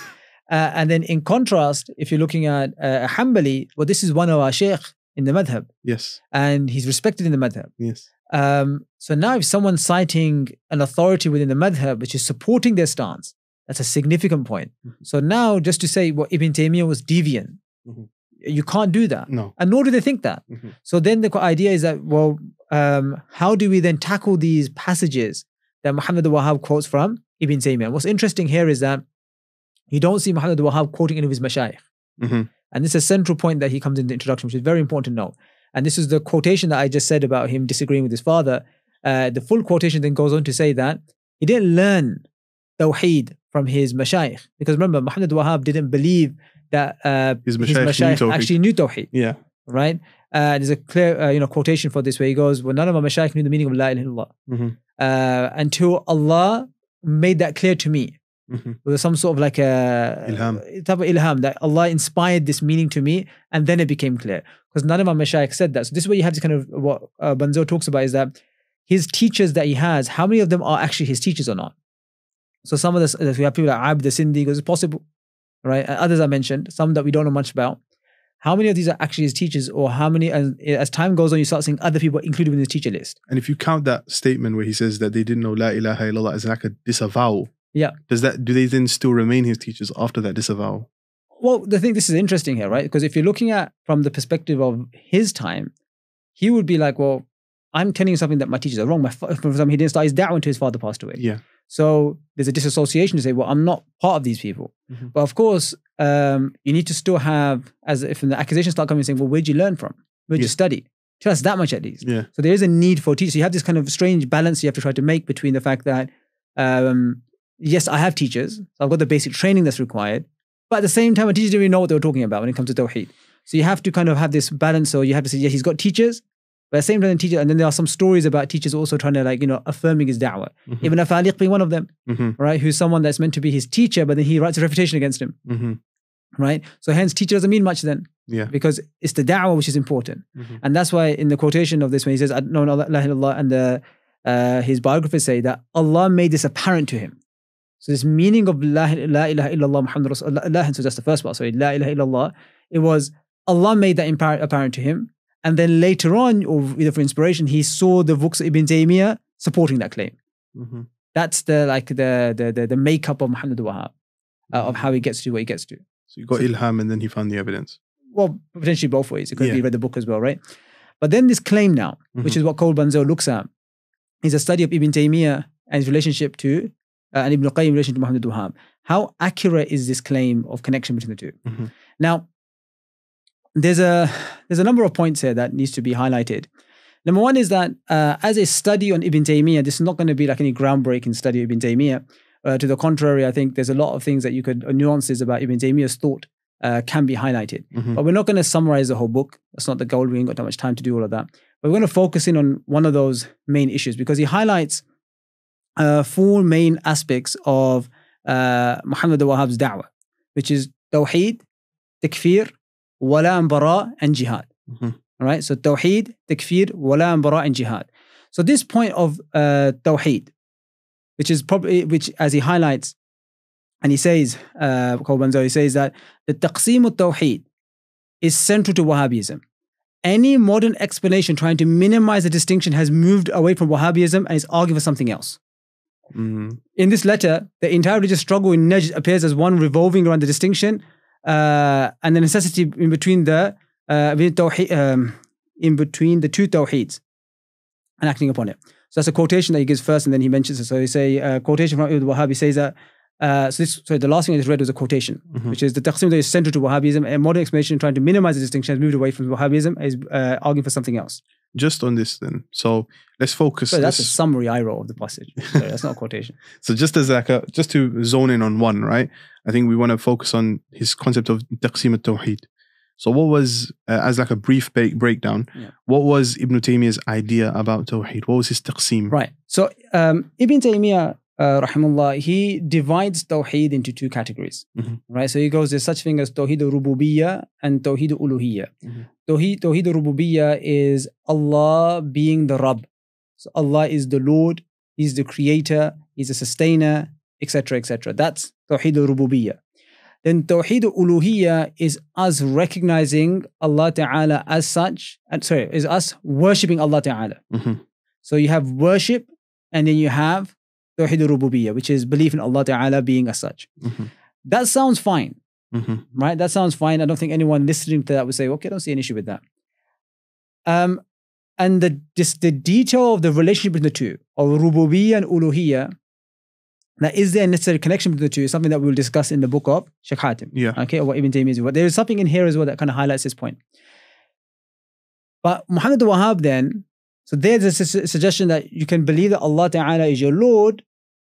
And then in contrast, if you're looking at Hanbali, well, this is one of our Shaykh in the madhab. Yes. And he's respected in the madhab. Yes. So now if someone's citing an authority within the madhab which is supporting their stance, that's a significant point. So now just to say, well, Ibn Taymiyyah was deviant, you can't do that. No. And nor do they think that. So then the idea is that, well, how do we then tackle these passages that Muhammad al-Wahhab quotes from Ibn Taymiyyah? What's interesting here is that you don't see Muhammad al-Wahhab quoting any of his mashayikh. And this is a central point that he comes in the introduction, which is very important to know. And this is the quotation that I just said about him disagreeing with his father. The full quotation then goes on to say that he didn't learn Tawheed from his mashayikh. Because remember, Muhammad al-Wahhab didn't believe that his mashayikh actually knew Tawheed. Yeah. Right? There's a clear quotation for this where he goes, well, none of my mashayikh knew the meaning of la ilaha illallah until Allah made that clear to me. With some sort of like a type of ilham that Allah inspired this meaning to me, and then it became clear. Because none of my mashayikh said that. So this is where you have this kind of what Bunzel talks about, is that his teachers that he has, how many of them are actually his teachers or not? So some of this, we have people like Abd the Sindhi, because it's possible, right? And others I mentioned, some that we don't know much about. How many of these are actually his teachers, or how many, as time goes on, you start seeing other people included in his teacher list. And if you count that statement where he says that they didn't know La ilaha illallah as like a disavowal, do they then still remain his teachers after that disavowal? Well, this is interesting here, right? Because if you're looking at from the perspective of his time, he would be like, well, I'm telling you something that my teachers are wrong. For example, he didn't start his da'wah until his father passed away. Yeah. So there's a disassociation to say, well, I'm not part of these people. But of course, you need to still have, as if the accusations start coming saying, well, where'd you learn from? Where'd you study? Tell us that much at least. Yeah. So there is a need for teachers. So you have this kind of strange balance you have to try to make between the fact that, yes, I have teachers. So I've got the basic training that's required. But at the same time, a teacher didn't even know what they were talking about when it comes to Tawheed. So you have to kind of have this balance. So you have to say, yeah, he's got teachers. But at the same time, teacher, and then there are some stories about teachers also trying to affirming his da'wah. Ibn Afaliq being one of them, right? Who's someone that's meant to be his teacher, but then he writes a refutation against him, right? So hence teacher doesn't mean much then, because it's the da'wah which is important. And that's why in the quotation of this, when he says, I don't know Allah illallah, and his biographers say that Allah made this apparent to him. So this meaning of la ilaha illallah Muhammad Rasulullah, so that's the first part, sorry, la ilaha illallah, it was Allah made that apparent to him. And then later on, or either for inspiration, he saw the books of Ibn Taymiyyah supporting that claim. That's the makeup of Muhammad al-Wahhab, of how he gets to what he gets to. So you got ilham and then he found the evidence. Well, potentially both ways. It could be read the book as well, right? But then this claim now, which is what Qawl Bunzel looks at, is a study of Ibn Taymiyyah and his relationship to, and Ibn Qayyim in relation to Muhammad al-Wahhab. How accurate is this claim of connection between the two? Now, there's a number of points here that needs to be highlighted. Number one is that as a study on Ibn Taymiyyah, this is not going to be like any groundbreaking study of Ibn Taymiyyah. To the contrary, I think there's a lot of things that you could, nuances about Ibn Taymiyyah's thought can be highlighted. But we're not going to summarize the whole book. That's not the goal. We ain't got that much time to do all of that. But we're going to focus in on one of those main issues, because he highlights four main aspects of Muhammad al-Wahhab's da'wah, which is Tawheed, Takfir, Wala and Bara, and Jihad. All right, so Tawheed, Takfir, Wala and Bara, and Jihad. So this point of Tawheed, which as he highlights, and he says, he says that the Taqsim al-Tawheed is central to Wahhabism. Any modern explanation trying to minimize the distinction has moved away from Wahhabism and is arguing for something else. In this letter, the entire religious struggle in Najd appears as one revolving around the distinction and the necessity in between the two tawheeds and acting upon it. So that's a quotation that he gives first, and then he mentions it. So he say quotation from Ibn Wahhab. He says that. The last thing I just read was a quotation, which is the taqsim that is central to Wahhabism. A modern explanation trying to minimize the distinction has moved away from Wahhabism, is arguing for something else. Just on this then. So let's focus. So that's a summary I wrote of the passage. Sorry, that's not a quotation. So just to zone in on one, right? I think we want to focus on his concept of taqsim al-tawheed. So what was, as like a brief breakdown, what was Ibn Taymiyyah's idea about tawheed? What was his taqsim? Right. So Ibn Taymiyyah, rahimahullah, he divides tawheed into two categories. Right. So he goes, there's such thing as tawheed al-rububiyyah and tawheed al-uluhiyyah. Tawheed al-rububiyyah is Allah being the Rabb. So Allah is the Lord, He's the creator, He's the sustainer, etc., etc. That's tawheed al-rububiyyah. then Tawheed al-Uluhiyya is us recognizing Allah Ta'ala as such, is us worshipping Allah Ta'ala. So you have worship, and then you have Tawheed al-Rububiyyah, which is belief in Allah Ta'ala being as such. That sounds fine, right? That sounds fine. I don't think anyone listening to that would say, okay, I don't see an issue with that. And the detail of the relationship between the two, of Rububiyyah and Uluhiyyah, that is there a necessary connection between the two, is something that we will discuss in the book of Shaykh Hatim. Okay, or what Ibn Taymiyyah is. But there is something in here as well that kind of highlights this point. But Muhammad al-Wahhab then, so there's a suggestion that you can believe that Allah Ta'ala is your Lord,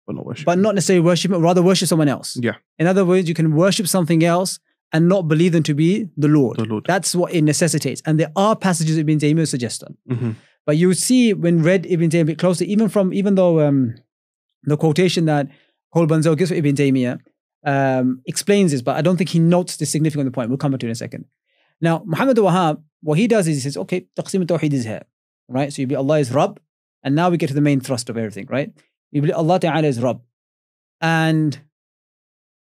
but not necessarily worship, rather worship someone else. In other words, you can worship something else and not believe them to be the Lord. That's what it necessitates. And there are passages Ibn Taymiyyah suggested. But you see, when read Ibn Taymiyyah a bit closer, even though the quotation that Bunzel gives for Ibn Taymiyyah explains this, but I don't think he notes the significance of the point. We'll come back to it in a second. Now, Muhammad al-Wahhab, what he does is he says, okay, Taqsim al-Tawheed is here, right? So you believe Allah is Rabb, and now we get to the main thrust of everything, right? You believe Allah Ta'ala is Rabb, and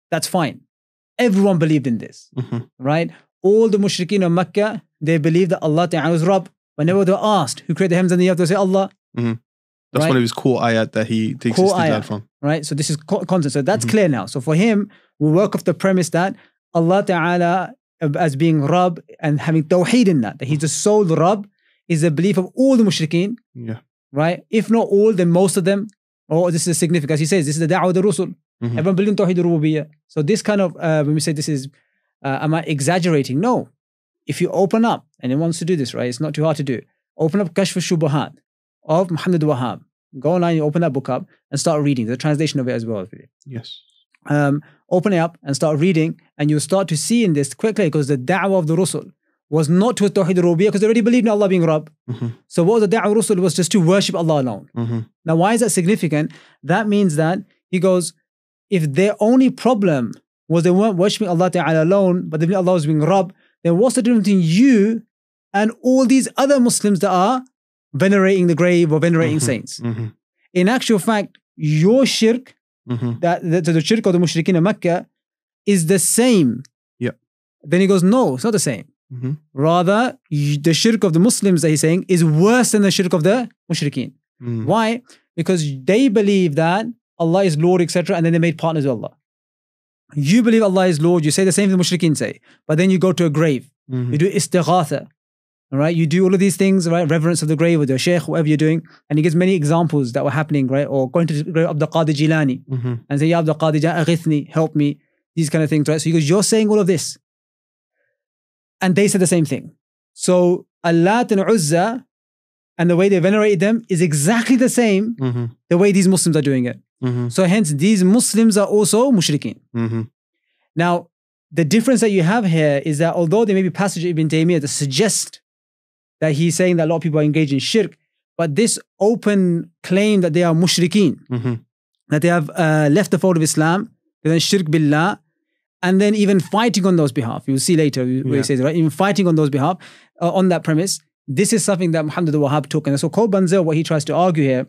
that's fine. Everyone believed in this, right? All the mushrikeen of Mecca, they believed that Allah Ta'ala is Rabb. Whenever they were asked who created the heavens and the earth, they say Allah. That's one of his core ayat that he takes his istidlal from. Right? So this is content. So that's clear now. So for him, we work off the premise that Allah Ta'ala as being Rabb and having Tawheed in that he's the sole Rabb, is the belief of all the mushrikeen. Right? If not all, then most of them. Oh, this is significant. As he says, this is the da'wah of the Rusul. Everyone believes in Tawheed al-Rububiyyah. So this kind of, when we say this is, am I exaggerating? No. If you open up, and it wants to do this, right? It's not too hard to do. Open up Kashf al-Shubuhat of Muhammad al-Wahhab. Go online, you open that book up and start reading. There's a translation of it as well. Open it up and start reading, and you'll start to see in this quickly, because the da'wah of the Rusul was not to Tawheed al-Rububiyyah, because they already believed in Allah being Rabb. So what was the da'wah of Rusul? It was just to worship Allah alone. Now, why is that significant? That means that he goes, if their only problem was they weren't worshipping Allah Ta'ala alone, but they believed Allah was being Rabb, then what's the difference between you and all these other Muslims that are venerating the grave or venerating saints? In actual fact, your shirk, the shirk of the mushrikeen of Mecca, is the same. Then he goes, no, it's not the same. Rather, the shirk of the Muslims that he's saying is worse than the shirk of the mushrikeen. Why? Because they believe that Allah is Lord, etc., and then they made partners with Allah. You believe Allah is Lord, you say the same thing the mushrikeen say, but then you go to a grave, you do istighatha, right? You do all of these things, right? Reverence of the grave with your sheikh, whatever you're doing. And he gives many examples that were happening, right? Or going to the grave of Abdul Qadir Jilani and say, Ya Abdul Qadir, aghithni, help me, these kind of things, right? So he goes, you're saying all of this. And they said the same thing. So Allat and Uzza and the way they venerated them is exactly the same the way these Muslims are doing it. So hence, these Muslims are also mushrikeen. Now, the difference that you have here is that although there may be passages of Ibn Taymiyyah that suggest that he's saying that a lot of people are engaged in shirk, but this open claim that they are mushrikeen, that they have left the fold of Islam, then shirk billah, and then even fighting on those behalf. You'll see later where he says, right? Even fighting on those behalf, on that premise. This is something that Muhammad al-Wahhab took. And so Bunzel, what he tries to argue here,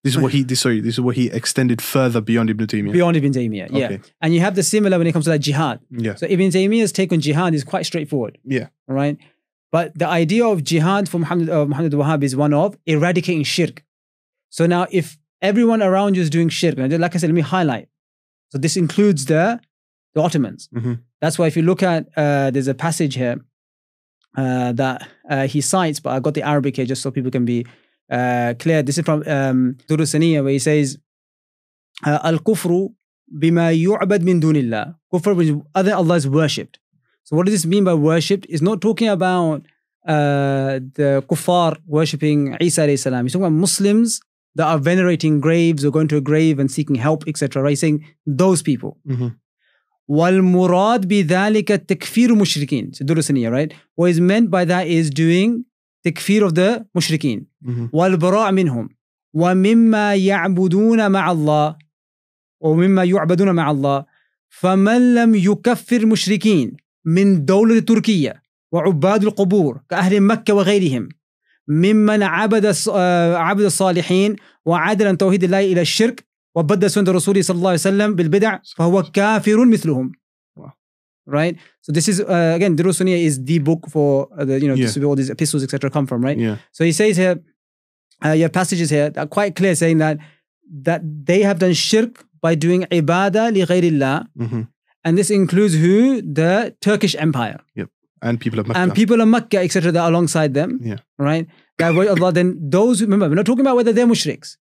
this is what he extended further beyond Ibn Taymiyyah. Beyond Ibn Taymiyyah, yeah. And you have the similar when it comes to that jihad. So Ibn Taymiyyah's take on jihad is quite straightforward. Right? But the idea of jihad for Muhammad al-Wahhab is one of eradicating shirk. So now if everyone around you is doing shirk, and like I said, let me highlight. So this includes the Ottomans. That's why if you look at, there's a passage here that he cites, but I got the Arabic here just so people can be clear. This is from Durr al-Saniyya, where he says, Al-Kufru bima yu'bad min dunillah. Kufr, which other Allah is worshipped. So what does this mean by worshipped? It's not talking about the kuffar worshipping Isa alayhi salam. He's talking about Muslims that are venerating graves or going to a grave and seeking help, etc. Right? He's saying those people. وَالْمُرَادْ بِذَلِكَ التَّكْفِيرُ مُشْرِكِينَ. So Durr al-Saniyya, right? What is meant by that is doing takfir of the mushrikeen. وَالْبَرَاء مِنْهُمْ وَمِمَّا يَعْبُدُونَ مَعَ اللَّهِ وَمِمَّا يُعْبَدُونَ مَعَ اللَّهِ فَمَنْ لَمْ يُكَفِّرْ مُشْرِكِينَ من دولة تركيا وعباد القبور كأهل مكة وغيرهم ممن عبد الصالحين وعدل عن توحيد الله إلى الشرك وبدل سنة رسوله صلى الله عليه وسلم بالبدع فهو كافر مثلهم. right? So this is, again, Durus Sunniyah is the book for, this is where all these epistles, etc. come from, right? Yeah. So he says here, you have passages here that are quite clear saying that they have done shirk by doing ibadah li ghayrillah. And this includes who? The Turkish Empire. Yep. And people of Makkah. And people of Makkah, etc. that are alongside them. Yeah. Right? That way Allah, then those who, remember, we're not talking about whether they're mushriks.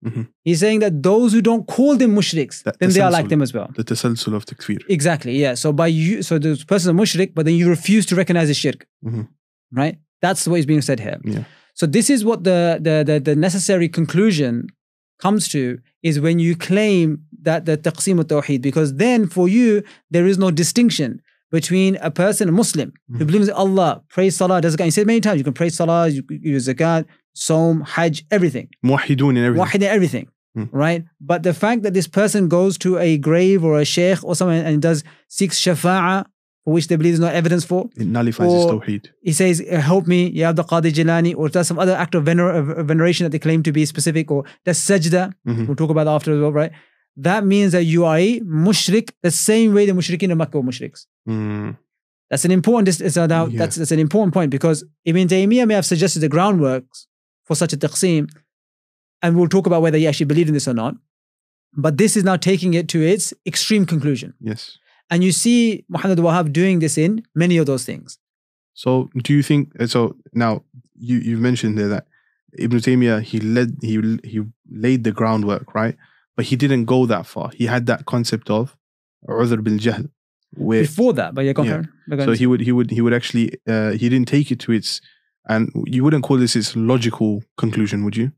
He's saying that those who don't call them mushriks, then they are like them as well. The tasalsul of takfir. Exactly, yeah. So so this person is mushrik, but then you refuse to recognize his shirk. Right? That's what is being said here. Yeah. So this is what the necessary conclusion comes to, is when you claim that the taqsim al-tawheed, because then for you, there is no distinction between a person, a Muslim, who believes in Allah, prays salah, does zakat. You said many times, you can pray salah, you use zakat, Saum, Hajj, everything. Muwahhidun and everything. Muwahhid and everything, right? But the fact that this person goes to a grave or a sheikh or someone and seeks shafa'ah, for which they believe there's no evidence for. It nullifies his tawheed. He says, help me, Ya Abdul Qadir Jilani, or does some other act of veneration that they claim to be specific, or does sajda, we'll talk about that after as well, right? That means that you are a mushrik the same way the mushrikeen of Makkah were mushriks. That's an important, that's an important point, because Ibn Taymiyyah may have suggested the groundwork for such a taqsim, and we'll talk about whether he actually believed in this or not. But this is now taking it to its extreme conclusion. Yes. And you see Muhammad al-Wahhab doing this in many of those things. So do you think, so now you've mentioned there that Ibn Taymiyyah, he laid the groundwork, right? But he didn't go that far. He had that concept of udhr bil jahl. Before that, but so he would actually, he didn't take it to its, and you wouldn't call this its logical conclusion, would you?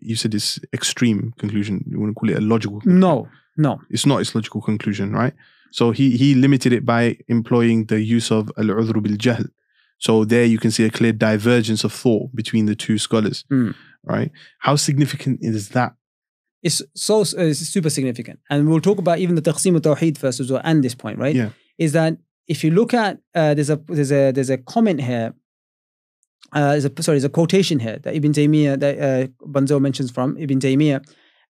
You said it's extreme conclusion. You wouldn't call it a logical conclusion. No. It's not its logical conclusion, right? So he limited it by employing the use of al-udhr bil jahl. So there you can see a clear divergence of thought between the two scholars, right? How significant is that? It's super significant. And we'll talk about even the taqsim al-tawheed first as well, and this point, right? Yeah. Is that if you look at, there's a comment here, there's a quotation here that Ibn Taymiyyah, that Bunzel mentions from Ibn Taymiyyah.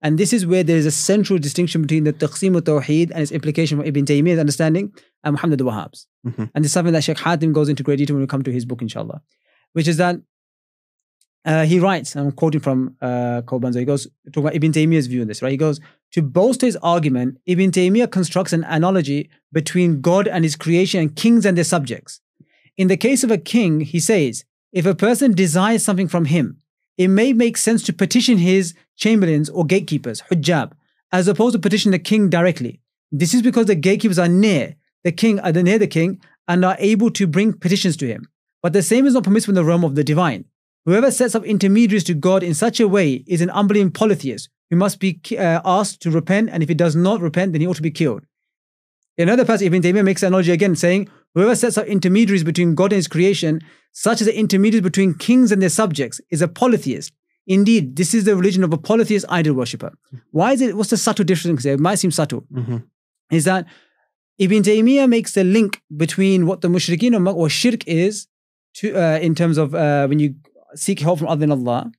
And this is where there is a central distinction between the taqsim al-tawheed and its implication from Ibn Taymiyyah's understanding and Muhammad al-Wahhab's. And this is something that Shaykh Hatim goes into great detail when we come to his book, inshallah. Which is that he writes, and I'm quoting from Bunzel, he goes, talking about Ibn Taymiyyah's view on this, right? He goes, to bolster his argument, Ibn Taymiyyah constructs an analogy between God and his creation and kings and their subjects. In the case of a king, he says, if a person desires something from him, it may make sense to petition his chamberlains or gatekeepers, hujjab, as opposed to petition the king directly. This is because the gatekeepers are near the king and are able to bring petitions to him. But the same is not permissible in the realm of the divine. Whoever sets up intermediaries to God in such a way is an unbelieving polytheist who must be asked to repent, and if he does not repent, then he ought to be killed. In another passage, Ibn Taymiyyah makes an analogy again, saying, whoever sets up intermediaries between God and his creation, such as the intermediaries between kings and their subjects, is a polytheist. Indeed, this is the religion of a polytheist idol worshipper. Why is it? What's the subtle difference there? It might seem subtle. Is that Ibn Taymiyyah makes the link between what the mushrikeen or shirk is in terms of when you seek help from other than Allah,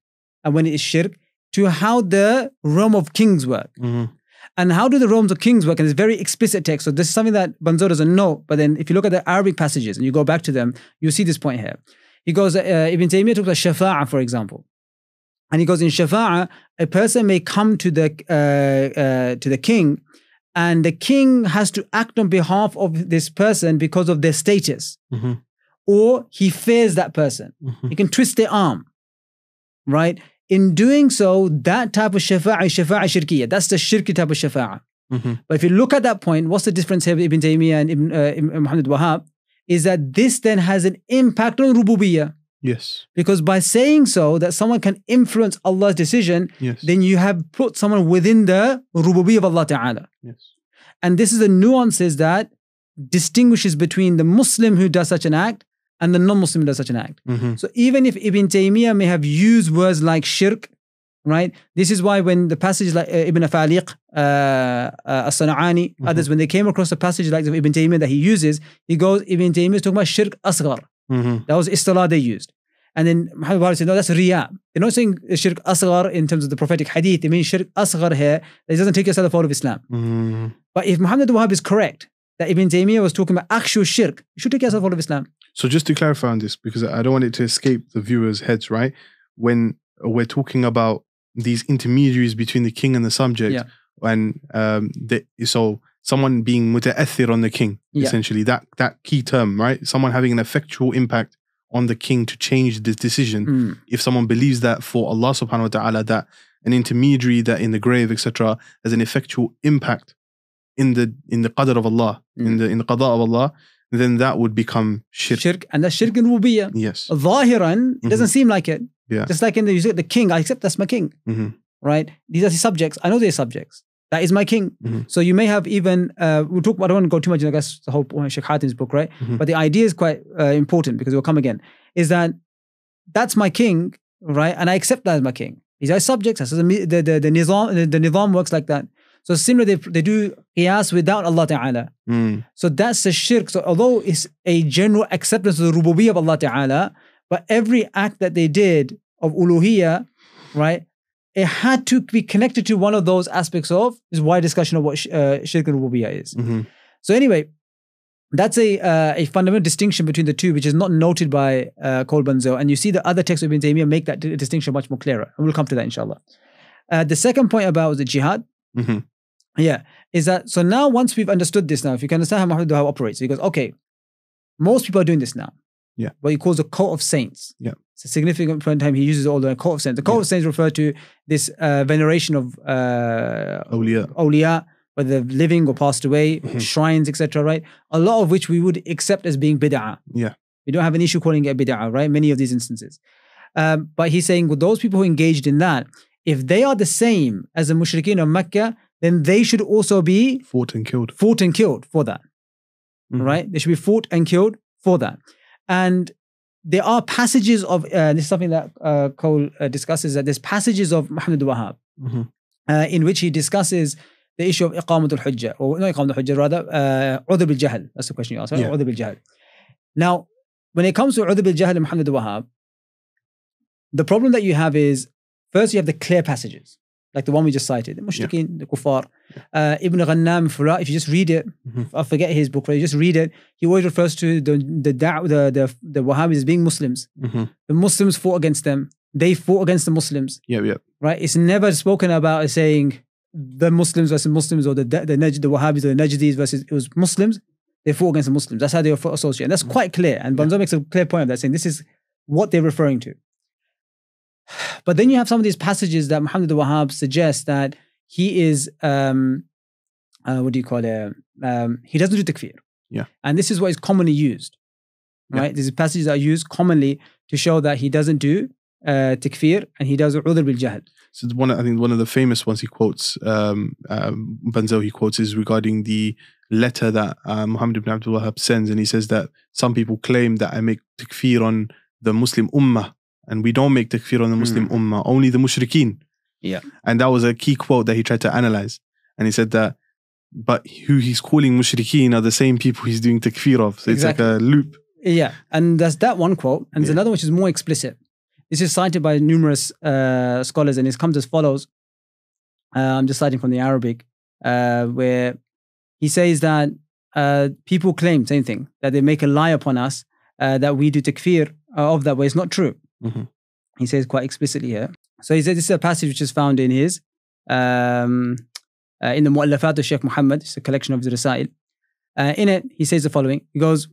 and when it is shirk, to how the realm of kings work. And how do the realms of kings work? And it's very explicit text. So this is something that Bunzel doesn't know. But then if you look at the Arabic passages and you go back to them, you see this point here. He goes, Ibn Taymiyyah talks about shafa'ah, for example. And he goes, in shafa'ah, a person may come to the king, and the king has to act on behalf of this person because of their status. Or he fears that person. He can twist their arm, right? In doing so, that type of shafa'ah is shafa'ah shirkiyah. That's the shirky type of shafa'ah. But if you look at that point, what's the difference here with Ibn Taymiyyah and Ibn Muhammad al-Wahhab? Is that this then has an impact on rububiyyah. Yes. Because by saying so, that someone can influence Allah's decision, then you have put someone within the rububiyyah of Allah Ta'ala. And this is the nuances that distinguishes between the Muslim who does such an act and the non-Muslim who does such an act. So even if Ibn Taymiyyah may have used words like shirk, right? This is why when the passages like Ibn Afaliq, As-Sana'ani, others, when they came across the passage like Ibn Taymiyyah that he uses, he goes, Ibn Taymiyyah is talking about shirk asghar. That was istilah they used. And then Muhammad al-Wahhab said, no, that's riya. They're not saying shirk asghar in terms of the prophetic hadith. They mean shirk asghar here. That doesn't take us out of the fold of Islam. But if Muhammad al-Wahhab is correct, that Ibn Taymiyyah was talking about actual shirk, you should take yourself out of Islam. So just to clarify on this, because I don't want it to escape the viewers' heads, right? When we're talking about these intermediaries between the king and the subject, and so someone being muta'athir on the king, essentially, that key term, right? Someone having an effectual impact on the king to change this decision. If someone believes that for Allah subhanahu wa ta'ala, that an intermediary that in the grave, etc., has an effectual impact in the qadr of Allah, in the qada of Allah, then that would become shirk. And that's shirk and rububiyyah. Yes. Zahiran, it doesn't seem like it. Yeah. Just like you say the king, I accept that's my king. Right? These are his subjects. I know they're subjects. That is my king. So you may have even, we'll talk about, I don't want to go too much, I guess, the whole Shaykh Hatim's book, right? But the idea is quite important because it will come again, is that that's my king, right? And I accept that as my king. These are subjects. So the nizam works like that. So similarly, they do qiyas without Allah Ta'ala. So that's a shirk. So although it's a general acceptance of the rububiyyah of Allah Ta'ala, but every act that they did of uluhiyyah, right, it had to be connected to one of those aspects of this wide discussion of what shirk and rububiyyah is. So anyway, that's a fundamental distinction between the two, which is not noted by Bunzel. And you see the other texts of Ibn Taymiyyah make that distinction much more clearer. And we'll come to that inshallah. The second point about the jihad, is that, so now once we've understood this now, if you can understand how Muhammad al-Wahhab operates, he goes, okay, most people are doing this now. What he calls a cult of saints. It's a significant point in time he uses all the cult of saints. The cult of saints refer to this veneration of awliya, whether living or passed away, shrines, etc., right? A lot of which we would accept as being bid'ah. We don't have an issue calling it bid'ah, right? Many of these instances. But he's saying with those people who engaged in that, if they are the same as the mushrikeen of Mecca, then they should also be fought and killed for that. Right? They should be fought and killed for that. And there are passages of, this is something that Cole discusses, that there's passages of Muhammad al-Wahhab in which he discusses the issue of iqamat al-hujjah, or not iqamat al-hujjah, rather, udhr bil-jahl. That's the question you asked, right? Udhr bil-jahl. Now, when it comes to udhr bil-jahl and Muhammad al-Wahhab, the problem that you have is, first you have the clear passages, like the one we just cited, the mushrikeen, the kuffar. Ibn Ghannam, if you just read it, I forget his book, but you just read it, he always refers to the Wahhabis as being Muslims. The Muslims fought against them. They fought against the Muslims. Right? It's never spoken about as saying the Muslims versus Muslims, or the Wahhabis or the Najdis versus, it was Muslims. They fought against the Muslims. That's how they associate. And that's quite clear. And Bunzel makes a clear point of that, saying this is what they're referring to. But then you have some of these passages that Muhammad al-Wahhab suggests that he is, he doesn't do takfir. And this is what is commonly used, right? These passages are used commonly to show that he doesn't do takfir, and he does udhr bil-jahl. So I think one of the famous ones he quotes, Bunzel he quotes, is regarding the letter that Muhammad ibn Abdul Wahhab sends, and he says that some people claim that I make takfir on the Muslim ummah, and we don't make takfir on the Muslim ummah, only the mushrikeen. And that was a key quote that he tried to analyze. And he said that, but who he's calling mushrikeen are the same people he's doing takfir of. So it's like a loop. And there's that one quote. And there's another one which is more explicit. This is cited by numerous scholars, and it comes as follows. I'm just citing from the Arabic, where he says that people claim, same thing, that they make a lie upon us, that we do takfir of that way. It's not true. He says quite explicitly here. So he said this is a passage which is found in his in the Mu'allafat of Shaykh Muhammad. It's a collection of the Rasail. In it, he says the following. He goes,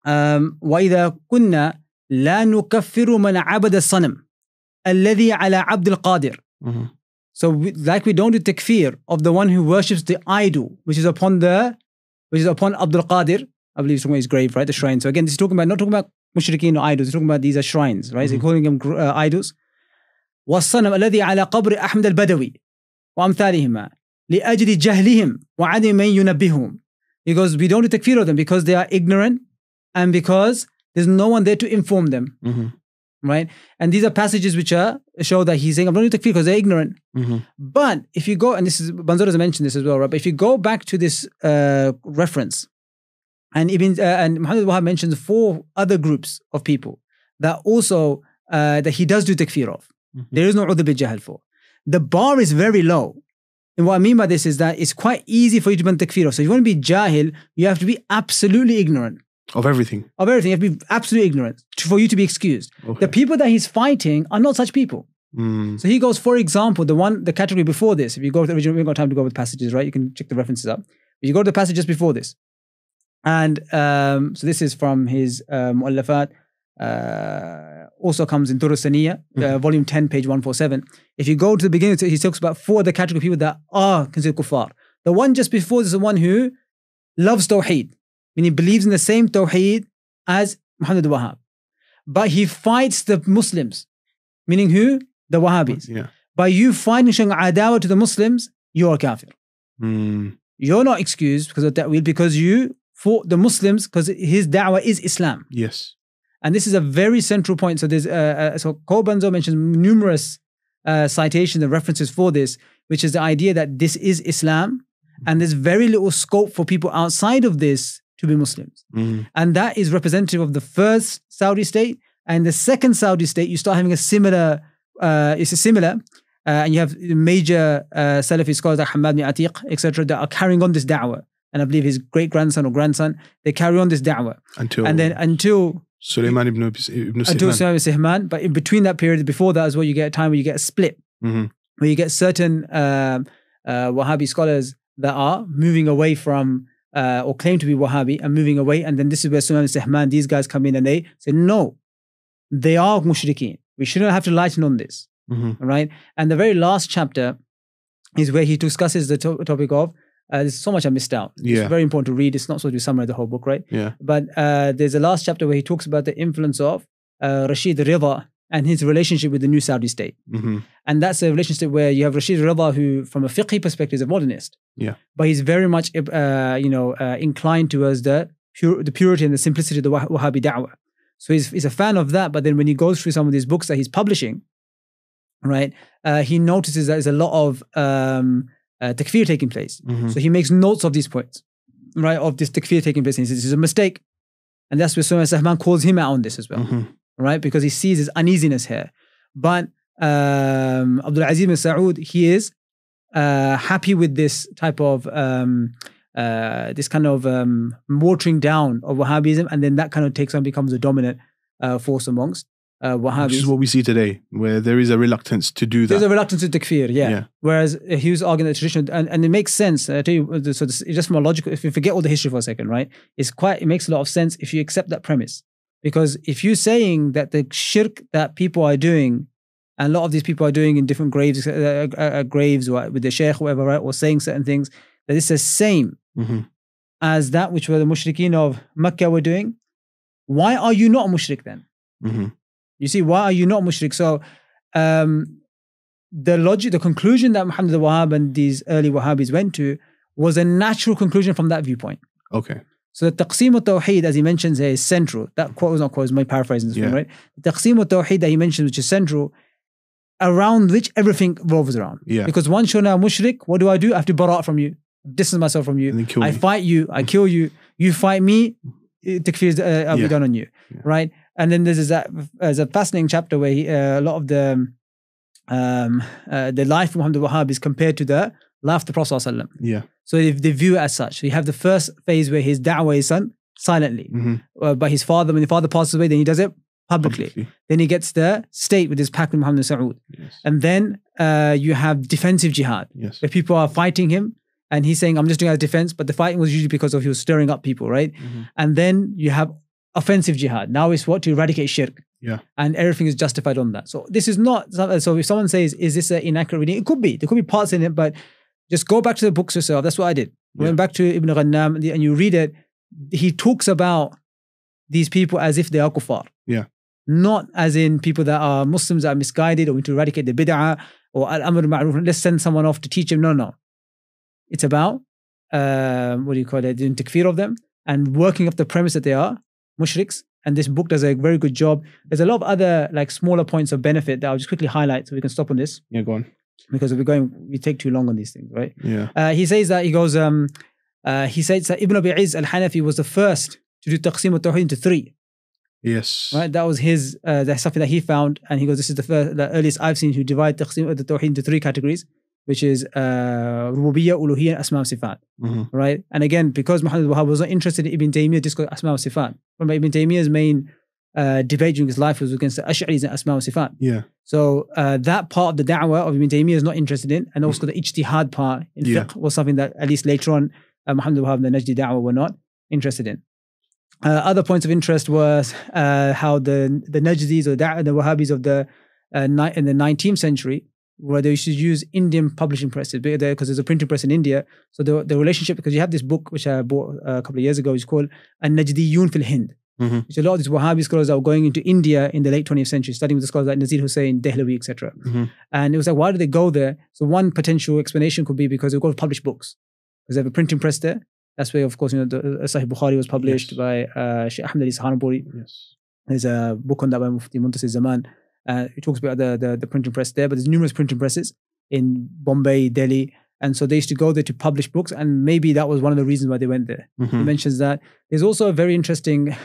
وَإِذَا كُنَّا لَا نُكَفِّرُ مَنْ عَبَدَ الصَّنَمِ الَّذِي عَلَى عَبْدِ الْقَادِرِ. So like we don't do takfir of the one who worships the idol, which is upon Abdul Qadir. I believe it's from his grave, right? The shrine. So again, this is talking about, not talking about mushrikeen or idols. He's talking about these are shrines, right? So he's calling them idols. وَالصَّنَمْ الَّذِي عَلَى قَبْرِ أَحْمَدَ الْبَدَوِي وَأَمْثَالِهِمَا لِأَجْلِ جَهْلِهِمْ وَعَدِمْ مَنْ يُنَبِّهُمْ. He goes, we don't do takfir of them because they are ignorant and because there's no one there to inform them. Right? And these are passages which show that he's saying, I'm not doing takfir because they're ignorant. But if you go, and this is, Bunzel has mentioned this as well, right? But if you go back to this reference, and Muhammad al-Wahhab mentions 4 other groups of people that also, that he does do takfir of. There is no udhr bil-jahl for. The bar is very low. And what I mean by this is that it's quite easy for you to ban takfir. So if you want to be jahil, you have to be absolutely ignorant. Of everything. Of everything. You have to be absolutely ignorant for you to be excused. Okay. The people that he's fighting are not such people. So he goes, for example, the category before this, if you go to the original, we haven't got time to go with passages, right? You can check the references up. But you go to the passage just before this. And so this is from his Mu'allafat. Also comes in Durusaniya, volume 10, page 147. If you go to the beginning, he talks about 4 other category of people that are considered kuffar. The one just before this is the one who loves Tawheed, meaning believes in the same Tawheed as Muhammad al-Wahhab. But he fights the Muslims, meaning who? The Wahhabis. Yeah. By you fighting showing adawah to the Muslims, you are kafir. You're not excused because of that, because you fought the Muslims, because his da'wah is Islam. Yes. And this is a very central point. So there's so Bunzel mentions numerous citations and references for this, which is the idea that this is Islam, and there's very little scope for people outside of this to be Muslims. And that is representative of the first Saudi state. And the second Saudi state, you start having a similar, and you have major Salafi scholars like Hamad bin Atiq, etc., that are carrying on this da'wah. And I believe his great-grandson or grandson, they carry on this da'wah. Until Sulaiman ibn Sihman. But in between that period, before that as well, you get a time where you get a split, where you get certain Wahhabi scholars that are moving away from, or claim to be Wahhabi and moving away. And then this is where Sulaiman Sihman, these guys come in and they say, no, they are mushrikeen. We shouldn't have to lighten on this. Right? And the very last chapter is where he discusses the topic of, there's so much I missed out. It's very important to read. It's not supposed to be summary of the whole book, right? Yeah. But there's a last chapter where he talks about the influence of Rashid Rida and his relationship with the new Saudi state. And that's a relationship where you have Rashid Rida, who from a fiqhi perspective is a modernist. Yeah. But he's very much inclined towards the purity and the simplicity of the Wahhabi da'wah. So he's a fan of that. But then when he goes through some of these books that he's publishing, right, he notices that there's a lot of takfir taking place. So he makes notes of these points, right, of this takfir taking place. And he says, this is a mistake. And that's where Sulaiman Sahman calls him out on this as well, right, because he sees his uneasiness here. But Abdul Aziz bin Saud, he is happy with this type of, this kind of watering down of Wahhabism, and then that kind of takes on, becomes a dominant force amongst Wahhabis. Which is what we see today, where there is a reluctance to do that. There's a reluctance to takfir, yeah. Whereas he was arguing that traditional, and it makes sense. I tell you, so this, just from a logical, if you forget all the history for a second, right? It makes a lot of sense if you accept that premise. Because if you're saying that the shirk that people are doing, and a lot of these people are doing in different graves or with the sheikh or whatever, right, or saying certain things, that it's the same as that which were the mushrikeen of Mecca were doing, why are you not a mushrik then? You see, why are you not mushrik? So the conclusion that Muhammad al-Wahhab and these early Wahhabis went to was a natural conclusion from that viewpoint. Okay. So the taqsim al-tawheed, as he mentions here, is central. That quote was not quote, is my paraphrasing this one, right? The taqsim al-tawheed that he mentions, which is central, around which everything revolves around. Because once you're now mushrik, what do? I have to barat from you, distance myself from you. I fight you, I kill you, you fight me, takfir will be done on you, right? And then there's a fascinating chapter where a lot of the life of Muhammad al-Wahhab is compared to the life of the Prophet ﷺ. So if they view it as such, so you have the first phase where his da'wah is done silently by his father. When the father passes away, then he does it publicly. Then he gets the state with his pact with Muhammad Saud. And then you have defensive jihad, where people are fighting him. And he's saying, I'm just doing it as defense, but the fighting was usually because of he was stirring up people, right? And then you have offensive jihad. Now it's what? To eradicate shirk. And everything is justified on that. So this is not, so if someone says, is this an inaccurate reading? It could be. There could be parts in it, but just go back to the books yourself. That's what I did. Went back to Ibn Ghannam and you read it. He talks about these people as if they are kuffar. Not as in people that are Muslims that are misguided or want to eradicate the bid'ah or al-amr ma'ruf. Let's send someone off to teach them. No. It's about, doing takfir of them and working up the premise that they are mushriks. And this book does a very good job. There's a lot of other like smaller points of benefit that I'll just quickly highlight so we can stop on this. Go on. Because we take too long on these things, right? He says that, he says that Ibn Abi Izz al-Hanafi was the first to do taqsim al-tawheed into 3. Right? That was his, that's something that he found. And he goes, this is the earliest I've seen who divide taqsim al-tawheed into 3 categories. which is Rububiyyah, Uluhiyyah, and Asma wa Sifat. Right? And again, because Muhammad al-Wahhab was not interested in Ibn Taymiyyah, discussed Asma wa Sifat. Remember, Ibn Taymiyyah's main debate during his life was against the Ash'aris and Asma wa Sifat. Yeah. So that part of the da'wah of Ibn Taymiyyah is not interested in, and also the ijtihad part in fiqh was something that at least later on Muhammad al-Wahhab and the Najdi da'wah were not interested in. Other points of interest was how the Najdis or the Wahhabis of in the 19th century, where they used to use Indian publishing presses because there's a printing press in India. So the relationship, because you have this book which I bought a couple of years ago, is called An-Najdiyun fil Hind. Which a lot of these Wahhabi scholars that were going into India in the late 20th century, studying with the scholars like Nazir Hussain, Dehlawi, etc. And it was like, why did they go there? So one potential explanation could be because they go to publish books, because they have a printing press there. That's where, of course, the Sahih Bukhari was published by Shaykh Ahmed Ali Sahanpuri. There's a book on that by Mufti Muntasir Zaman. It talks about the printing press there, but there's numerous printing presses in Bombay, Delhi. And so they used to go there to publish books, and maybe that was one of the reasons why they went there. He mentions that. There's also a very interesting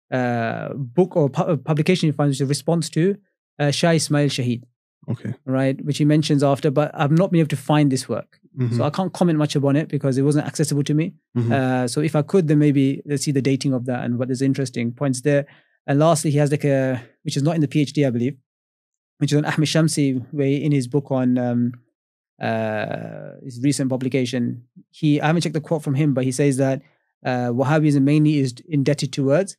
book or publication you find, which is a response to Shah Ismail Shahid. Okay. Right, which he mentions after, but I've not been able to find this work. So I can't comment much upon it because it wasn't accessible to me. So if I could, then maybe let's see the dating of that and what there's interesting points there. And lastly, he has like which is not in the PhD, I believe, which is on Ahmed Shamsi, where in his book on his recent publication, I haven't checked the quote from him, but he says that Wahhabism mainly is indebted towards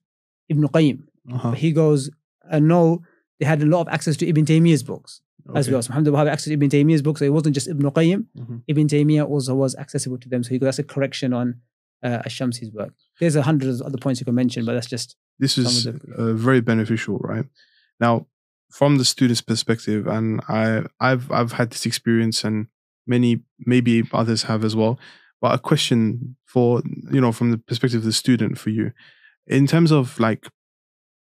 Ibn Qayyim. But he goes, no, they had a lot of access to Ibn Taymiyyah's books as well. So Muhammad al-Wahhab access to Ibn Taymiyyah's books, so it wasn't just Ibn Qayyim. Ibn Taymiyyah also was accessible to them. So he goes, that's a correction on Ash-Shamsi's work. There's 100 other points you can mention, but that's just... This is very beneficial, right? Now, from the student's perspective, and I've had this experience, and maybe others have as well, but a question for, from the perspective of the student for you, in terms of like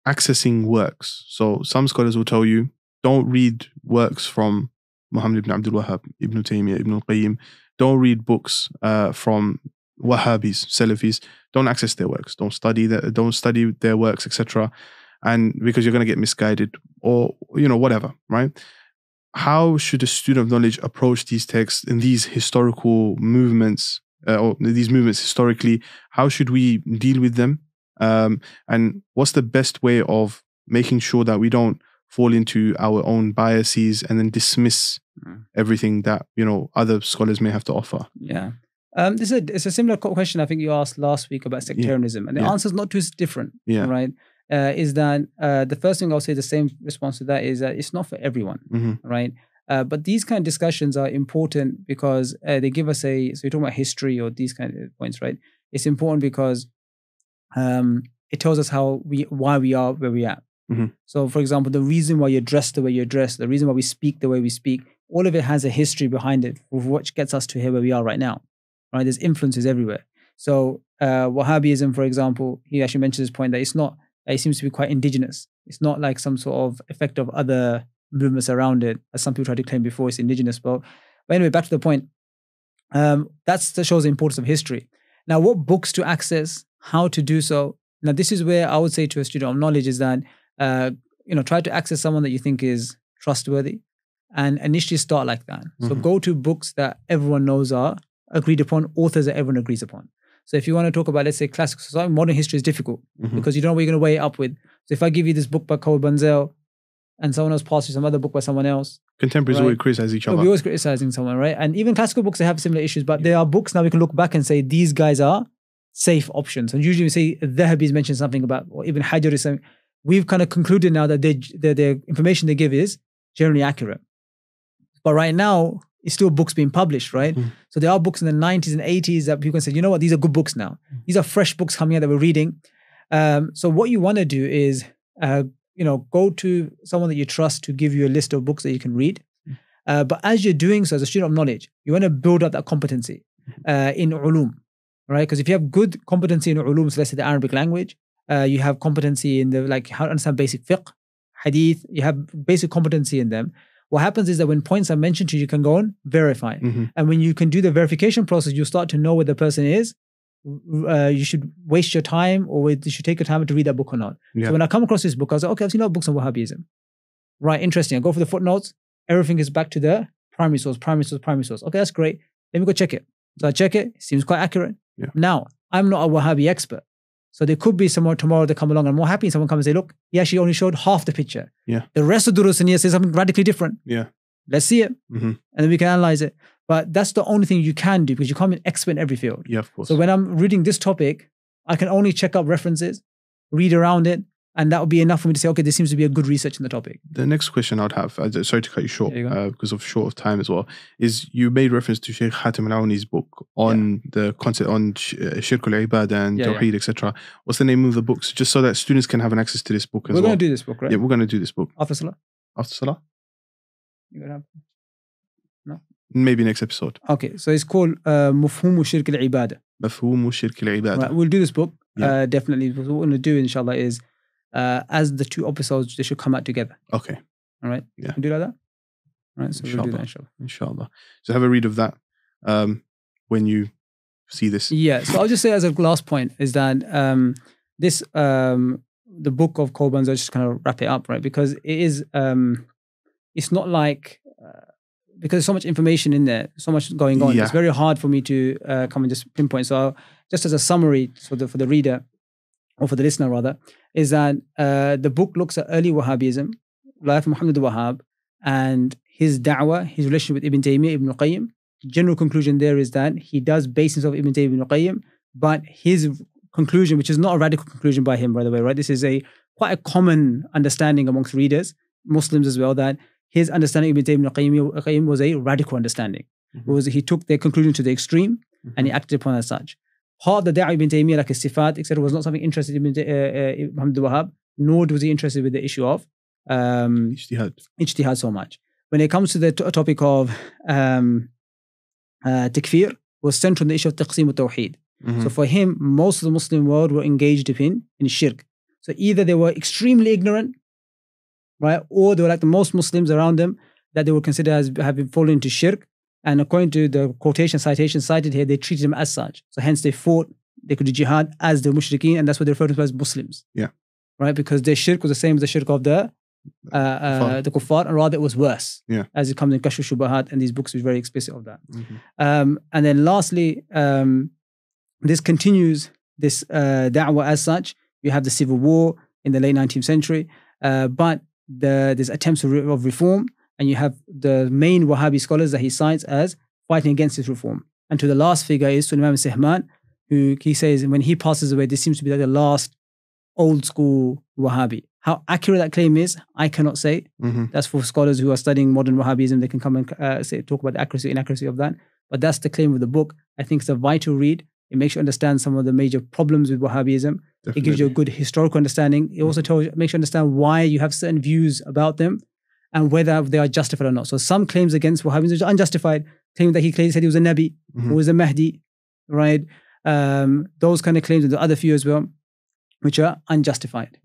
accessing works. So some scholars will tell you, don't read works from Muhammad ibn Abdul Wahhab, Ibn Taymiyyah, Ibn al-Qayyim. Don't read books from Wahhabis, Salafis. Don't access their works. Don't study their works, etc. And because you're going to get misguided or, whatever, right? How should a student of knowledge approach these texts in these historical movements, or these movements historically? How should we deal with them? And what's the best way of making sure that we don't fall into our own biases and then dismiss everything that, other scholars may have to offer? Yeah. It's a similar question I think you asked last week about sectarianism, and the answer is not too different, right? Is that the first thing I'll say, the same response to that is that it's not for everyone, right? But these kind of discussions are important because they give us so you're talking about history or these kind of points, right? It's important because it tells us why we are where we are. So, for example, the reason why you're dressed the way you're dressed, the reason why we speak the way we speak, all of it has a history behind it, which gets us to here where we are right now. Right? There's influences everywhere. So Wahhabism, for example, he actually mentions this point that it seems to be quite indigenous. It's not like some sort of effect of other movements around it, as some people tried to claim before it's indigenous. But anyway, back to the point. That shows the importance of history. Now, what books to access, how to do so. Now, this is where I would say to a student of knowledge is that, try to access someone that you think is trustworthy and initially start like that. So go to books that everyone knows are agreed upon, authors that everyone agrees upon. So if you want to talk about, let's say, classical society, modern history is difficult because you don't know what you're going to weigh it up with. So if I give you this book by Bunzel and someone else passes some other book by someone else. Contemporaries always criticize each other. We're always criticizing someone, right? And even classical books, they have similar issues, but there are books now we can look back and say, these guys are safe options. And usually we say, Dhahabi's mentioned something about, or even Hajar is saying, we've kind of concluded now that the information they give is generally accurate. But right now, it's still books being published, right? So there are books in the 90s and 80s that people can say, you know what, these are good books now. These are fresh books coming out that we're reading. So what you want to do is, go to someone that you trust to give you a list of books that you can read. But as you're doing so, as a student of knowledge, you want to build up that competency in ulum, right? Because if you have good competency in ulum, so let's say the Arabic language, you have competency in how to understand basic fiqh, hadith, you have basic competency in them. What happens is that when points are mentioned to you, you can go and verify. And when you can do the verification process, you start to know where the person is. You should waste your time or you should take your time to read that book or not. So when I come across this book, I was like, okay, I've seen books on Wahhabism. Right, interesting. I go for the footnotes. Everything is back to the primary source. Okay, that's great. Let me go check it. So I check it. Seems quite accurate. Yeah. Now, I'm not a Wahhabi expert. So there could be someone tomorrow that come along. I'm more happy someone comes and say, look, he actually only showed half the picture. Yeah. The rest of Durus says something radically different. Yeah. Let's see it. Mm-hmm. And then we can analyze it. But that's the only thing you can do because you can't be an expert in every field. Yeah, of course. So when I'm reading this topic, I can only check up references, read around it, and that would be enough for me to say, okay, there seems to be a good research in the topic. The next question I would have, sorry to cut you short, because of short of time as well, is you made reference to Shaykh Hatim al-Awni's book on the concept on Shirk al-Ibada and Tawheed, etc. What's the name of the books? Just so that students can have an access to this book as well. We're going to do this book, right? Yeah, we're going to do this book. After Salah? After Salah? You're going to have... No? Maybe next episode. Okay, so it's called مفهوم شرك العبادة. مفهوم شرك العبادة. Right, we'll do this book, definitely. What we're going to do, inshallah, is as the 2 episodes, they should come out together. Okay. All right? Yeah. We'll do like that? All right, so inshallah. we'll do that, inshallah. Inshallah. So have a read of that when you see this. Yeah, so I'll just say as a last point is that this, the book of Bunzel, just kind of wrap it up, right? Because it is, it's not like, because there's so much information in there, so much going on. It's very hard for me to come and just pinpoint. So just as a summary for the reader, or for the listener rather, is that the book looks at early Wahhabism, life of Muhammad al-Wahhab, and his da'wah, his relationship with Ibn Taymiyyah, Ibn Qayyim. General conclusion there is that he does base himself on Ibn Taymiyyah, Ibn Qayyim, but his conclusion, which is not a radical conclusion by him, by the way, right? This is quite a common understanding amongst readers, Muslims as well, that his understanding of Ibn Taymiyyah, Ibn Qayyim was a radical understanding. Mm-hmm. He took their conclusion to the extreme and he acted upon as such. Part of the da'wah Ibn Taymiyyah, like his sifat, etc., was not something interested in Muhammad al-Wahhab, nor was he interested with the issue of ijtihad so much. When it comes to the topic of takfir, was central on the issue of taqsim al-tawheed. So for him, most of the Muslim world were engaged in shirk. So either they were extremely ignorant, right, or they were like the most Muslims around them that they were considered as having fallen into shirk. And according to the citation cited here, they treated them as such. So hence they could do jihad as the mushrikeen, and that's what they refer to as Muslims. Yeah. Right? Because their shirk was the same as the shirk of the kuffar, and rather it was worse. Yeah. As it comes in Kashf Shubahat, and these books are very explicit of that. And then lastly, this continues this da'wah as such. You have the civil war in the late 19th century, but there's attempts of reform. And you have the main Wahhabi scholars that he cites as fighting against this reform. And to the last figure is to Imam Sihman, who he says when he passes away, this seems to be like the last old school Wahhabi. How accurate that claim is, I cannot say. That's for scholars who are studying modern Wahhabism. They can come and talk about the accuracy and inaccuracy of that. But that's the claim of the book. I think it's a vital read. It makes you understand some of the major problems with Wahhabism. Definitely. It gives you a good historical makes you understand why you have certain views about them, and whether they are justified or not. So some claims against Wahhabism are unjustified. Claiming that he said he was a Nabi, who was a Mahdi, right? Those kind of claims, and the other few as well, which are unjustified,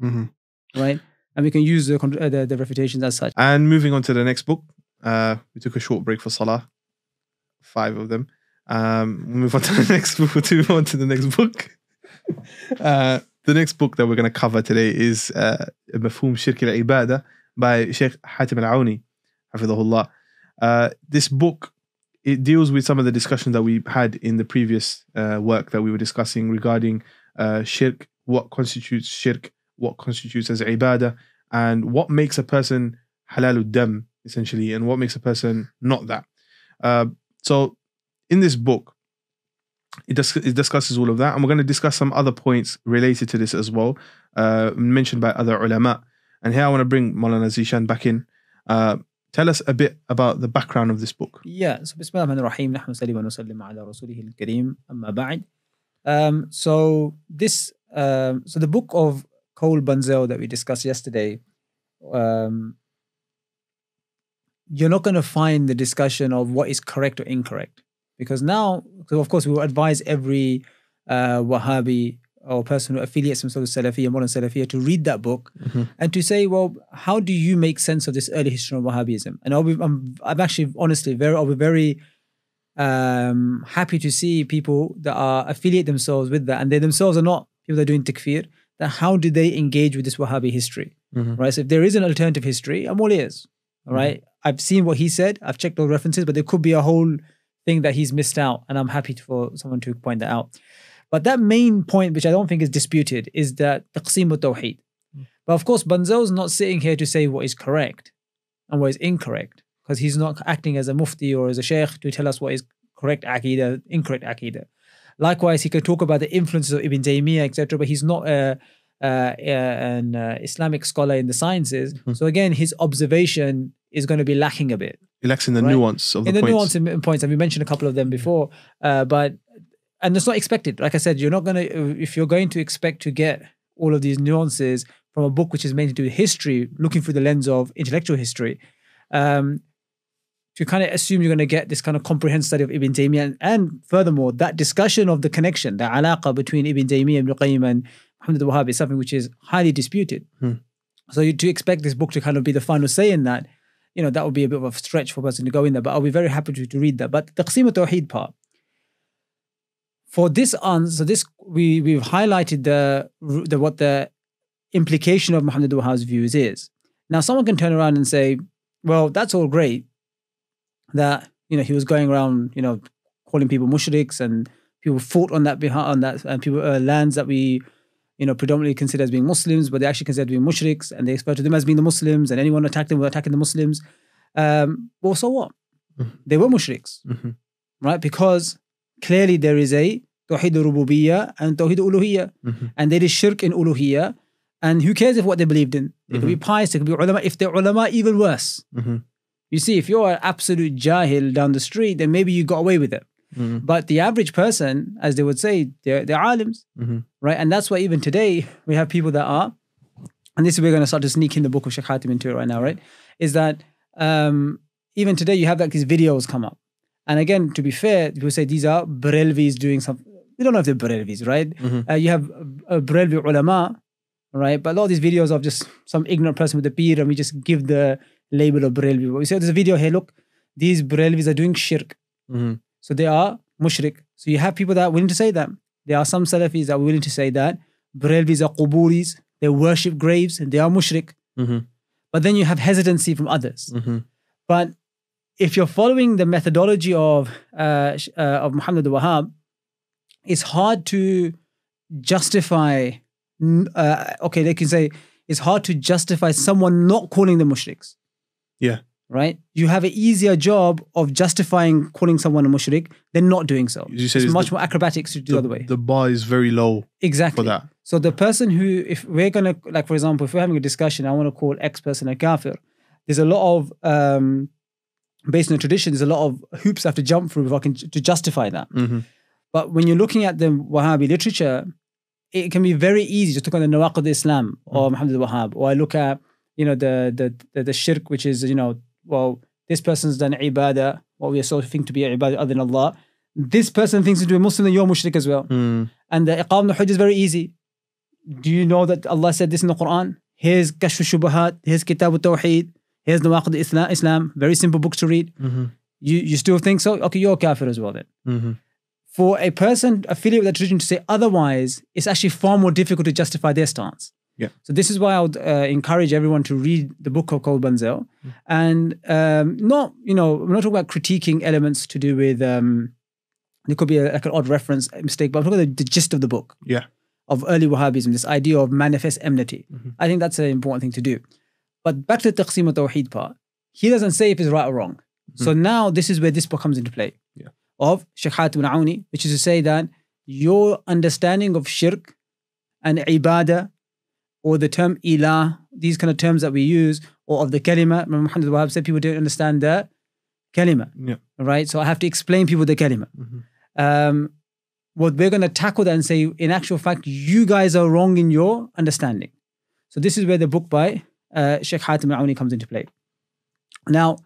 right? And we can use the refutations as such. And moving on to the next book, we took a short break for Salah, 5 of them. We'll move on to the next book. The next book that we're going to cover today is مفهوم شرك العبادة by Shaykh Hatim al-Awni, hafidhahullah. This book, it deals with some of the discussion that we had in the previous work that we were discussing regarding shirk, what constitutes shirk, what constitutes as ibadah, and what makes a person halalud dam, essentially, and what makes a person not that. So in this book, it discusses all of that, and we're going to discuss some other points related to this as well, mentioned by other ulama. And here I want to bring Maulana Zishan back in. Tell us a bit about the background of this book. Yeah, so Bismillah ar-Rahman ar-Rahim, nahnu salli wa nusallim ala rasulih al-kareem, amma ba'd. So the book of Bunzel that we discussed yesterday, you're not going to find the discussion of what is correct or incorrect. Because now, of course, we will advise every Wahhabi or person who affiliates themselves with Salafiyya, modern Salafiyya, to read that book and to say, well, how do you make sense of this early history of Wahhabism? And I'm actually, honestly, I'll be very happy to see people that affiliate themselves with that, and they themselves are not people that are doing takfir, that how do they engage with this Wahhabi history, right? So if there is an alternative history, I'm all ears, right? I've seen what he said. I've checked all references, but there could be a whole thing that he's missed out, and I'm happy for someone to point that out. But that main point, which I don't think is disputed, is that taqsim al-tawheed. But of course, Bunzel's not sitting here to say what is correct and what is incorrect, because he's not acting as a mufti or as a sheikh to tell us what is correct aqidah, incorrect aqidah. Likewise, he could talk about the influences of Ibn Taymiyyah, etc., but he's not an Islamic scholar in the sciences. So again, his observation is going to be lacking a bit. It lacks in the nuance of the points. In the nuance in points, and we mentioned a couple of them before, and it's not expected. Like I said, you're not going to, if you're going to expect to get all of these nuances from a book which is mainly to do with history, looking through the lens of intellectual history, to kind of assume you're going to get this kind of comprehensive study of Ibn Taymiyyah, and furthermore, that discussion of the connection, the alaqa between Ibn Taymiyyah, Ibn Qayyim, and Muhammad al-Wahhab is something which is highly disputed. So to expect this book to kind of be the final say in that, you know, that would be a bit of a stretch for a person to go in there. But I'll be very happy to read that. But the taqsim al-tawheed part, for this answer, we've highlighted what the implication of Muhammad al-Wahhab's views is. Now, someone can turn around and say, well, that's all great, that, you know, he was going around, you know, calling people mushriks, and people fought on that and people lands that we, you know, predominantly consider as being Muslims, but they actually consider being mushriks, and they refer to them as being the Muslims, and anyone attacked them were attacking the Muslims. Well, so what? They were mushriks, right? Because clearly there is a Tawheed al-Rububiyyah and Tawheed al-Uluhiyyah, and there is Shirk in Uluhiyyah, and who cares if what they believed in? They could be pious, they could be ulama. If they're ulama, even worse. You see, if you're an absolute jahil down the street, then maybe you got away with it. But the average person, as they would say, they're alims, right? And that's why even today we have people that are, and this is we're going to start to sneak in the book of Shaykh Hatim into it right now, right? Is that even today you have like these videos come up. And again, to be fair, people say these are Barelvis doing something. We don't know if they're Barelvis, right? You have Barelvi ulama, right? But a lot of these videos of just some ignorant person with a beard, and we just give the label of Barelvi. We say there's a video here, look, these Barelvis are doing shirk. So they are mushrik. So you have people that are willing to say that. There are some Salafis that are willing to say that Barelvis are quburis, they worship graves, and they are mushrik. But then you have hesitancy from others. But if you're following the methodology of Muhammad al-Wahhab, it's hard to justify, okay, they can say, it's hard to justify someone not calling them mushriks. Yeah. Right? You have an easier job of justifying calling someone a mushrik than not doing so. It's much more acrobatics to do the other way. The bar is very low for that. So the person who, if we're going to, like for example, if we're having a discussion, I want to call X person a kafir, there's a lot of, based on the tradition, there's a lot of hoops I have to jump through to justify that. But when you're looking at the Wahhabi literature, it can be very easy to look at the Nawaqid Islam or Muhammad al-Wahhab, or I look at, you know, the shirk, which is, you know, well, this person's done ibadah, what we also think to be ibadah other than Allah. This person thinks to be a Muslim, and you're mushrik as well. And the iqam al-hujj is very easy. Do you know that Allah said this in the Quran? Here's Kashf al-Shubahat, here's Kitab al-Tawheed, here's Nawaqid Islam, very simple books to read. You still think so? Okay, you're a kafir as well then. For a person affiliated with that tradition to say otherwise, it's actually far more difficult to justify their stance. So this is why I would encourage everyone to read the book called Bunzel, and not, you know, we're not talking about critiquing elements to do with, there could be like an odd reference mistake, but I'm talking about the gist of the book. Of early Wahhabism, this idea of manifest enmity. I think that's an important thing to do. But back to the taqsim al-tawheed part, he doesn't say if it's right or wrong. So now this is where this book comes into play. Of Shaykh Hatim al-Awni, which is to say that your understanding of shirk and ibadah, or the term ilah, these kind of terms that we use, or of the kalima, Muhammad al-Wahhab said people don't understand the kalima. Right? So I have to explain people the kalima. What we're going to tackle that and say, in actual fact, you guys are wrong in your understanding. So this is where the book by Shaykh Hatim al-Awni comes into play. Now,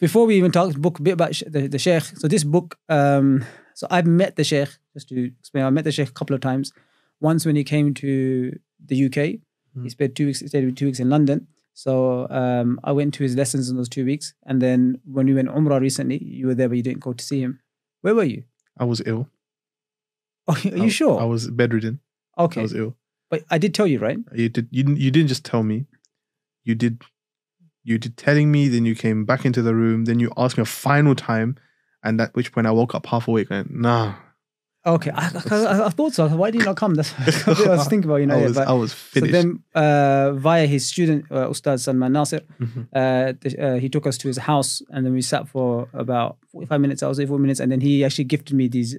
before we even talk a bit about the Shaykh, so this book, so I've met the Shaykh, just to explain, I met the Shaykh a couple of times. Once when he came to the UK, he spent 2 weeks, stayed 2 weeks in London. So I went to his lessons in those 2 weeks. And then when we went Umrah recently, you were there, but you didn't go to see him. Where were you? I was ill. Oh, are you sure? I was bedridden. Okay. I was ill. But I did tell you, right? You didn't just tell me. You did You did telling me, then you came back into the room, then you asked me a final time, and at which point I woke up half awake and nah. Okay, I thought so. Why did you not come? That's what I was thinking about. I was finished. So then, via his student, Ustad Salman Nasir, he took us to his house, and then we sat for about 45 minutes. I was there 4 minutes, and then he actually gifted me this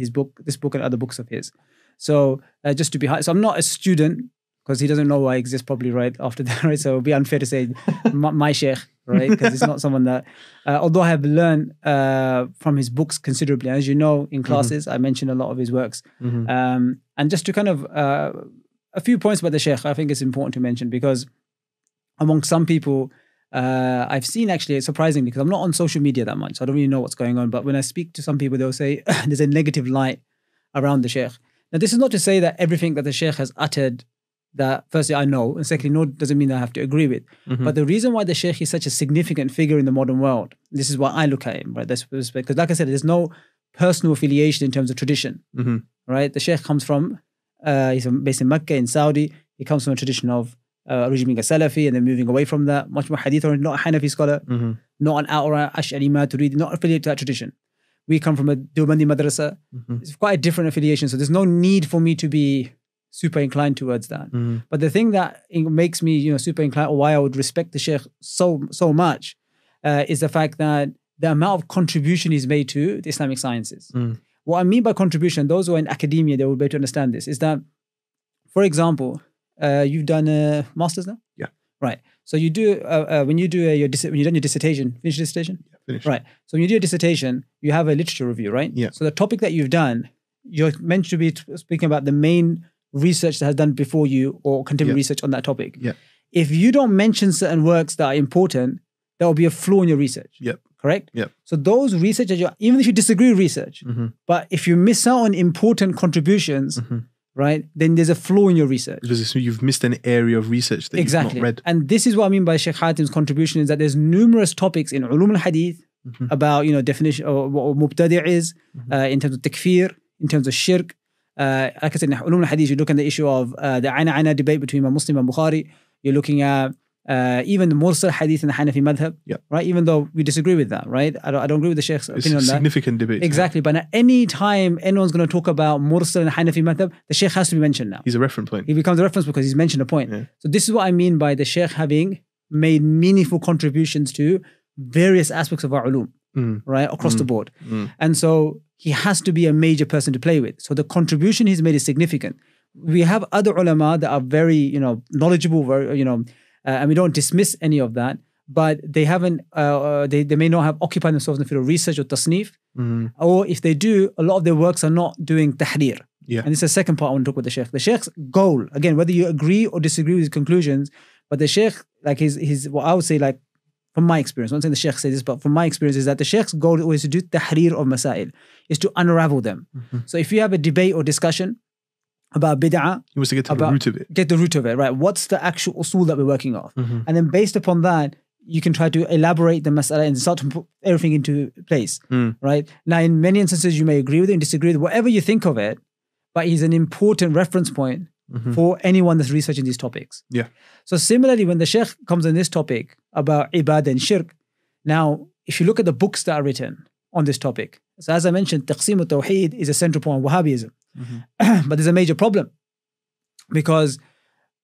book and other books of his. So just to be high, so I'm not a student because he doesn't know I exist probably right after that, right? So it would be unfair to say my Shaykh, right? Because it's not someone that, although I have learned from his books considerably. As you know, in classes, I mentioned a lot of his works. And just to kind of, a few points about the Shaykh, I think it's important to mention because among some people, I've seen actually, surprisingly, because I'm not on social media that much, so I don't really know what's going on. But when I speak to some people, they'll say there's a negative light around the Shaykh. Now, this is not to say that everything that the Shaykh has uttered that firstly I know, and secondly, no, doesn't mean that I have to agree with. But the reason why the Shaykh is such a significant figure in the modern world, this is why I look at him, right? Because like I said, there's no personal affiliation in terms of tradition, right? The Shaykh comes from, he's based in Mecca in Saudi. He comes from a tradition of originally being a Salafi and then moving away from that, much more Hadith, or not a Hanafi scholar, not an outright Ash'ari Maturidi, not affiliated to that tradition. We come from a Deobandi madrasa. It's quite a different affiliation, so there's no need for me to be super inclined towards that. But the thing that makes me, super inclined, or why I would respect the Shaykh so much, is the fact that the amount of contribution he's made to the Islamic sciences. What I mean by contribution, those who are in academia, they will be able to understand this, is that, for example, you've done a master's now? Yeah. Right. So you do, when you've done your dissertation, finish your dissertation? Yeah, finished. Right. So when you do a dissertation, you have a literature review, right? Yeah. So the topic that you've done, you're meant to be speaking about the main research that has done before you or contemporary research on that topic. Yeah. If you don't mention certain works that are important, there will be a flaw in your research. Yep. Correct? Yep. So those research, even if you disagree with research, but if you miss out on important contributions, right, then there's a flaw in your research. Because you've missed an area of research that you've not read. And this is what I mean by Shaykh Hatim's contribution, is that there's numerous topics in ulum al-hadith about, definition of what mubtadi' is, in terms of takfir, in terms of shirk. Like I said, in ulum al-hadith, you look at the issue of the ana debate between Muslim and Bukhari. You're looking at even the mursal hadith in the Hanafi madhab, right? Even though we disagree with that, right? I don't agree with the Shaykh's opinion on that. It's a significant debate. Exactly. But at any time anyone's going to talk about mursal and Hanafi madhab, the Shaykh has to be mentioned now. He's a reference point. He becomes a reference because he's mentioned a point. Yeah. So this is what I mean by the Shaykh having made meaningful contributions to various aspects of our ulum, right? Across the board. And so he has to be a major person to play with. So the contribution he's made is significant. We have other ulama that are very, knowledgeable, very, and we don't dismiss any of that, but they haven't, they may not have occupied themselves in the field of research or tasnif, or if they do, a lot of their works are not doing tahrir. Yeah. And this is the second part I want to talk about the Shaykh. The Shaykh's goal, again, whether you agree or disagree with his conclusions, but the Shaykh, like his what I would say, like, from my experience, I'm not saying the Shaykh says this, but from my experience, is that the Shaykh's goal is always to do tahrir of masail, is to unravel them. So if you have a debate or discussion about bid'ah, he wants to get to the root of it. Get the root of it, right? What's the actual usul that we're working off? And then based upon that, you can try to elaborate the mas'ala and start to put everything into place, right? Now, in many instances, you may agree with it and disagree with it, whatever you think of it, but he's an important reference point for anyone that's researching these topics. Yeah. So similarly, when the Shaykh comes on this topic about ibadah and shirk, now, if you look at the books that are written on this topic, so as I mentioned, taqsim al-tawheed is a central point of Wahhabism. But there's a major problem because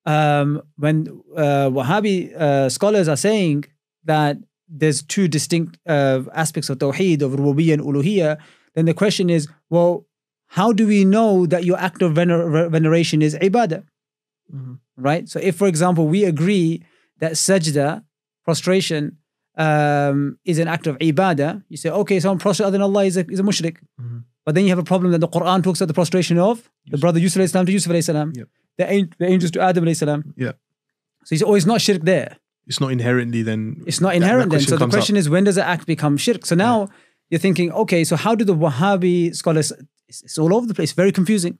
when Wahhabi scholars are saying that there's two distinct aspects of tawheed, of rububiyyah and uluhiyyah, then the question is, well, how do we know that your act of veneration is ibadah? Right? So if, for example, we agree that sajda, prostration, is an act of ibadah, you say, okay, someone prostrate other than Allah is a mushrik. But then you have a problem that the Quran talks about the prostration of the brother Yusuf alayhi salam to Yusuf alayhi salam, the angels to Adam alayhi salam. So you say, oh, it's not shirk there. It's not inherently then. It's not inherent then. So the question is, when does the act become shirk? So now you're thinking, okay, so how do the Wahhabi scholars, it's all over the place, very confusing.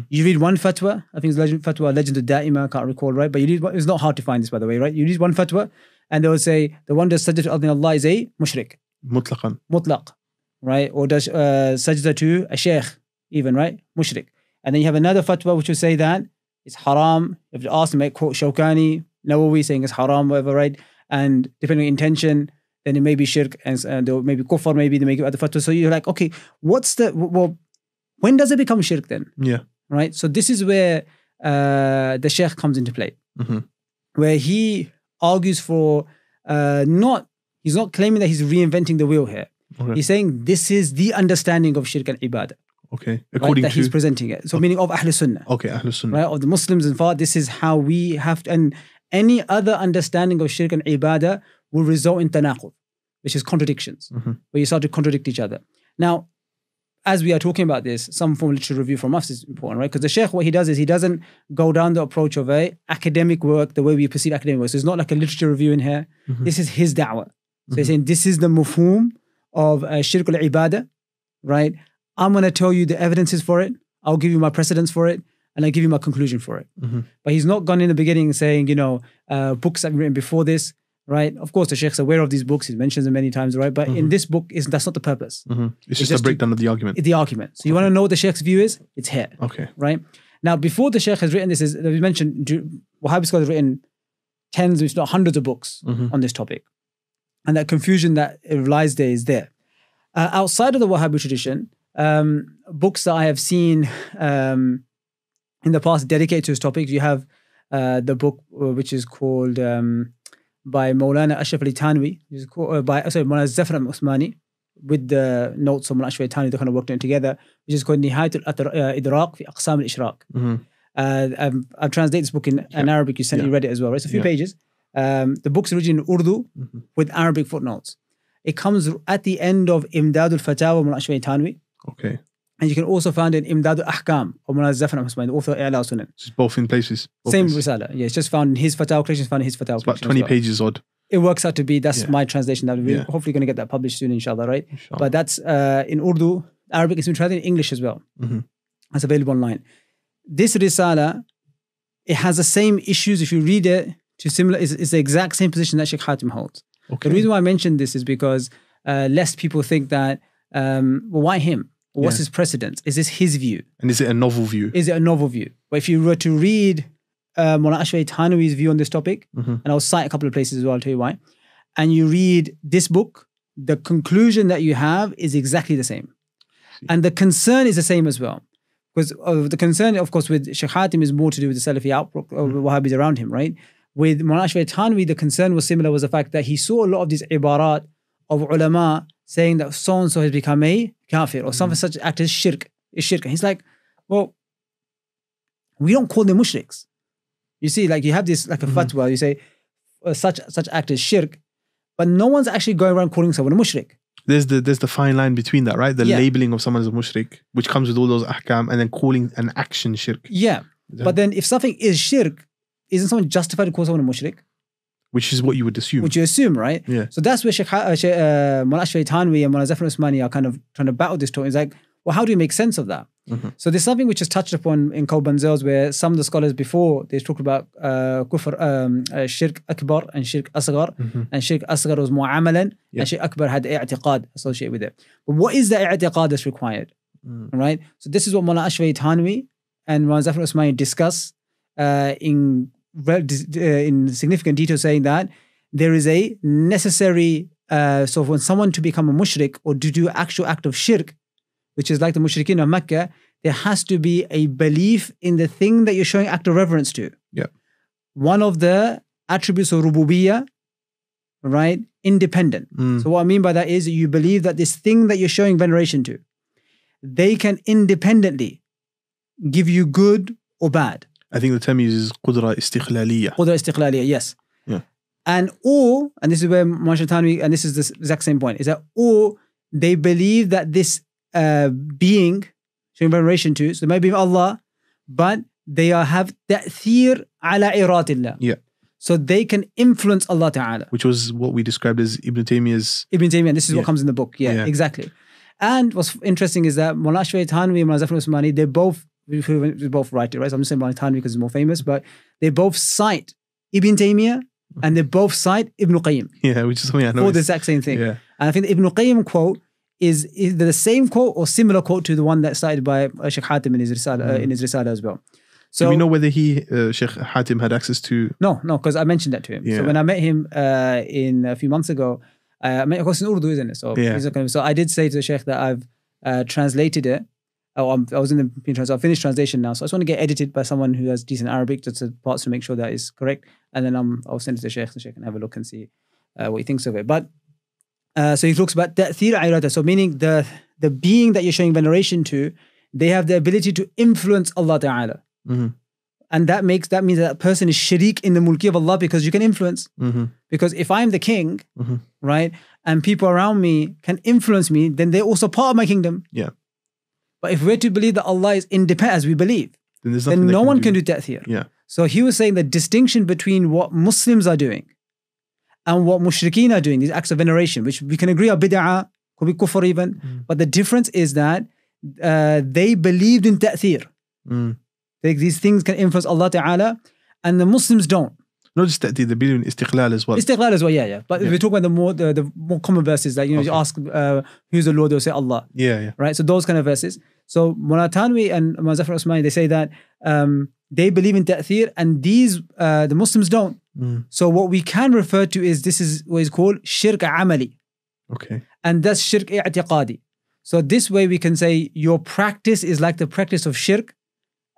You read one fatwa, I think it's fatwa, Legend of Da'ima, I can't recall, right? But you read, it's not hard to find this, by the way, right? You read one fatwa, and they will say, the one that sajda to other than Allah is a mushrik. Mutlaq. Right? Or does sajda to a shaykh, even, right? Mushrik. And then you have another fatwa which will say that it's haram. If you ask them, quote Shawkani, Nawawi saying it's haram, whatever, right? and depending on intention, then it may be shirk, and there may be kufr, maybe they may give other fatwas. So you're like, okay, when does it become shirk then? Yeah. Right? So this is where the Shaykh comes into play, where he argues for he's not claiming that he's reinventing the wheel here. Okay. He's saying this is the understanding of shirk and ibadah. Okay. According that to... he's presenting it. So meaning of Ahlul Sunnah. Okay, Ahlul Sunnah. Right? Of the Muslims and far, this is how we have to, and any other understanding of shirk and ibadah will result in tanaqud, which is contradictions, where you start to contradict each other. Now, as we are talking about this, some form of literature review from us is important, right? Because the Shaykh, what he does is he doesn't go down the approach of academic work, the way we perceive academic work. So it's not like a literature review in here. This is his da'wah. So he's saying this is the mafhum of shirk al-ibadah, right? I'm going to tell you the evidences for it. I'll give you my precedents for it. And I'll give you my conclusion for it. But he's not gone in the beginning saying, books that have been written before this, right? Of course, the Shaykh's aware of these books. He mentions them many times, right? But in this book, that's not the purpose. It's just a breakdown of the argument. The argument. So you want to know what the Shaykh's view is? It's here. Okay. Right? Now, before the Shaykh has written this, we mentioned, Wahhabi scholars have written tens, if not hundreds of books on this topic. And that confusion that lies there is there. Outside of the Wahhabi tradition, books that I have seen in the past dedicated to this topic, you have the book which is called by Maulana Ashraf Ali Tanwi, Maulana Zafar al-Usmani, with the notes of Maulana Ashraf Ali Tanwi, they kind of worked on it together, which is called Nihayat al-Idraq fi Aqsam al-Ishraq. I've translated this book in Arabic. You read it as well, right? It's a few pages. The book's originally in Urdu with Arabic footnotes. It comes at the end of Imdad al-Fatawa Maulana Ashraf Ali Tanwi. Okay. And you can also find it in Imdad al-Ahkam of Maulana Zafar al-Usmani, the author of I'la Sunan. It's both in places. Same risala. Yeah, it's just found in his Fatawa collection. It's found in his Fatawa collection. It's about 20 pages odd. It works out to be, that's my translation. That we're hopefully going to get that published soon, inshallah, right? Inshallah. But that's in Urdu, Arabic. It's been translated in English as well. It's available online. This risala, it has the same issues. If you read it, it's the exact same position that Shaykh Hatim holds. Okay. The reason why I mentioned this is because lest people think that, why him? What's his precedence? Is this his view? And is it a novel view? Is it a novel view? But if you were to read Maulana Ashraf Ali Tanwi's view on this topic, and I'll cite a couple of places as well, I'll tell you why, and you read this book, the conclusion that you have is exactly the same. And the concern is the same as well. Because the concern, of course, with Shaykh Hatim is more to do with the Salafi outlook of Wahhabis around him, right? With Maulana Ashraf Ali Tanwi, the concern was similar, was the fact that he saw a lot of these ibarat of ulama saying that so-and-so has become a kafir, or something such act as shirk. Is shirk. And he's like, well, we don't call them mushriks. You see, like you have this, like a fatwa, you say, such act as shirk, but no one's actually going around calling someone a mushrik. There's the fine line between that, right? The labeling of someone as a mushrik, which comes with all those ahkam, and then calling an action shirk. Yeah. But then if something is shirk, isn't someone justified to call someone a mushrik? Which is what you would assume. Which you assume, right? Yeah. So that's where Maulana Ashraf Ali Tanwi and Maulana Zafar al-Usmani are kind of trying to battle this talk. It's like, well, how do you make sense of that? So there's something which is touched upon in Bunzel, where some of the scholars before, they talked about kufr, shirk akbar and shirk asghar. And shirk asghar was mu'amalan, and shirk akbar had i'tiqad associated with it. But what is the i'tiqad that's required? Right? So this is what Maulana Ashraf Ali Tanwi and Maulana Zafar al-Usmani discuss in significant detail, saying that there is a necessary, so for someone to become a mushrik or to do actual act of shirk, which is like the mushrikeen of Mecca, there has to be a belief in the thing that you're showing act of reverence to. Yeah. One of the attributes of rububiyyah, right? Independent. So what I mean by that is you believe that this thing that you're showing veneration to, they can independently give you good or bad. I think the term uses qudra istiqlaliyya. Qudra istiqlaliyya, yes. Yeah. And this is where Maulana Tanwi, and this is the exact same point, is that they believe that this being showing veneration to, so they might be Allah, but they have ta'thir ala iratillah. Yeah. So they can influence Allah Ta'ala. Which was what we described as Ibn Taymiyyah, and this is what comes in the book. Yeah, exactly. And what's interesting is that Maulana Ashraf Ali Tanwi and Maulana Zafar al-Usmani, they both write it, right? So I'm just saying Maulana Tanwi because he's more famous, but they both cite Ibn Taymiyyah and they both cite Ibn Qayyim. Yeah, which is something I know. For the exact same thing. Yeah. And I think the Ibn Qayyim quote is either the same quote or similar quote to the one that's cited by Shaykh Hatim in his risala as well. So do we know whether Shaykh Hatim had access to? No, because I mentioned that to him. Yeah. So when I met him in a few months ago, I met, of course, in Urdu, isn't it? So so I did say to the Shaykh that I've translated it. I was in the I've finished translation now, so I just want to get edited by someone who has decent Arabic, just the parts to make sure that is correct, and then I'll send it to the Shaykh. The Shaykh can have a look and see what he thinks of it. But so he talks about ta'thir irada, so meaning the being that you're showing veneration to, they have the ability to influence Allah Ta'ala. Mm-hmm. And that means that person is sharik in the mulki of Allah, because you can influence. Mm-hmm. Because if I'm the king, mm-hmm. right, and people around me can influence me, then they're also part of my kingdom. Yeah. But if we're to believe that Allah is independent, as we believe, then no one can do ta'thir. Yeah. So he was saying the distinction between what Muslims are doing and what mushrikeen are doing, these acts of veneration, which we can agree are bid'ah, could be kufr even, but the difference is that they believed in ta'thir. These things can influence Allah Ta'ala, and the Muslims don't. Not just ta'thir, they believe in istiqlal as well. Istiqlal as well, yeah. But we're talking about the more common verses, like, you ask who's the Lord, they'll say Allah. Yeah. Right? So those kind of verses. So Mullah Tanwi and Muzaffar Usmani, they say that they believe in ta'thir, and these, the Muslims don't. So what we can refer to is, this is what is called shirk amali. Okay. And that's shirk i'tiqadi. So this way we can say your practice is like the practice of shirk.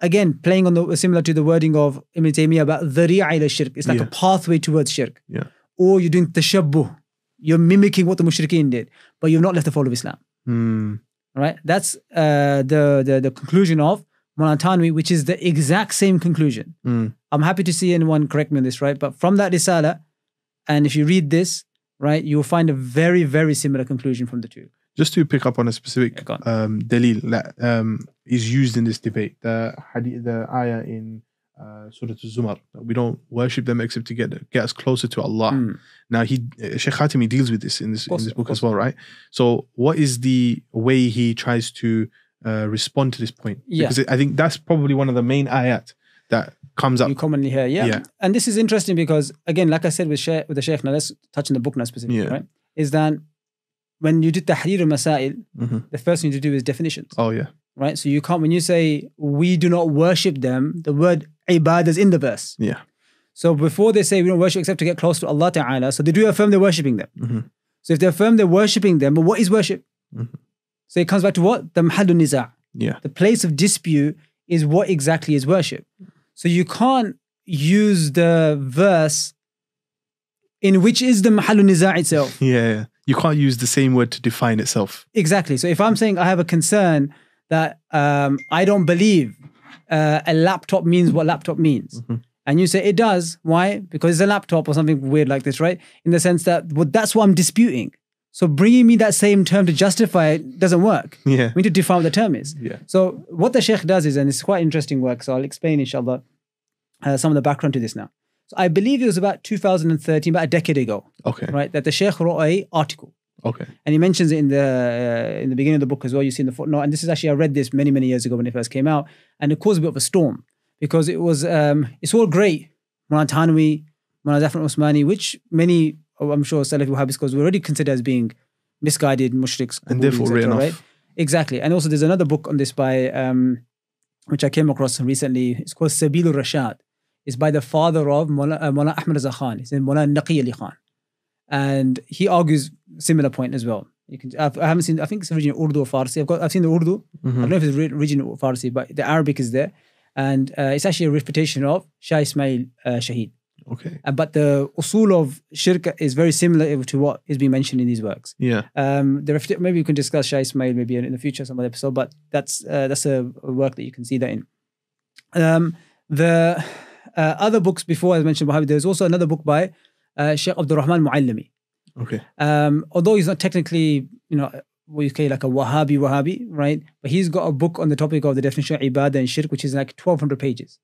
Again, playing on similar to the wording of Ibn Taymiyyah about dhari'a ila shirk. It's like a pathway towards shirk. Yeah. Or you're doing tashabbuh. You're mimicking what the mushrikeen did, but you've not left the fold of Islam. Right? That's the conclusion of Mullah Tanwi, which is the exact same conclusion. I'm happy to see anyone correct me on this, right? But from that risala, and if you read this, right, you'll find a very, very similar conclusion from the two. Just to pick up on a specific dalil that is used in this debate, the ayah in Surah Al-Zumar, we don't worship them except to get us closer to Allah. Now, Shaykh Hatim deals with this in this book as well, right? So what is the way he tries to respond to this point? Because I think that's probably one of the main ayat that comes up. You commonly hear, yeah. And this is interesting because, again, like I said with the Shaykh, now let's touch on the book now specifically, right? Is that when you do tahrir al-masail, the first thing to do is definitions. Oh, yeah. Right? So you can't, when you say, we do not worship them, the word ibadah is in the verse. Yeah. So before they say we don't worship except to get close to Allah Ta'ala, so they do affirm they're worshipping them. So if they affirm they're worshipping them, but what is worship? So it comes back to what? The mahallun niza'. Yeah. The place of dispute is what exactly is worship. So you can't use the verse in which is the mahallun niza' itself. Yeah. You can't use the same word to define itself. Exactly. So if I'm saying I have a concern that I don't believe a laptop means what laptop means, and you say it does, why? Because it's a laptop or something weird like this, right? In the sense that that's what I'm disputing. So bringing me that same term to justify it doesn't work. Yeah. We need to define what the term is. Yeah. So what the Shaykh does is, and it's quite interesting work, so I'll explain inshallah some of the background to this now. So I believe it was about 2013, about a decade ago. Okay. Right, that the Shaykh wrote an article. Okay. And he mentions it in the beginning of the book as well. You see in the footnote, and this is actually, I read this many years ago when it first came out, and it caused a bit of a storm because it was it's all great, Mullah Tanwi, Mullah Zafar Usmani, which many, I'm sure, Salafi Wahhabi scholars were already considered as being misguided mushriks, and therefore written off. Exactly. And also there's another book on this by which I came across recently. It's called Sabilur Rashad. It's by the father of Mullah Ahmad Raza Khan. It's in Mullah Naqi Ali Khan. And he argues similar point as well. I haven't seen, I think it's original Urdu or Farsi. I've seen the Urdu. I don't know if it's original Farsi, but the Arabic is there. And it's actually a refutation of Shah Ismail Shaheed. Okay. But the usul of shirk is very similar to what is being mentioned in these works. Yeah. Maybe we can discuss Shah Ismail maybe in the future, some other episode, but that's a work that you can see that in. The other books before I mentioned Wahhabi, there's also another book by Sheikh Abdul Rahman Muallimi. Okay. Although he's not technically, what you say like a Wahhabi, right? But he's got a book on the topic of the definition of ibadah and shirk, which is like 1,200 pages,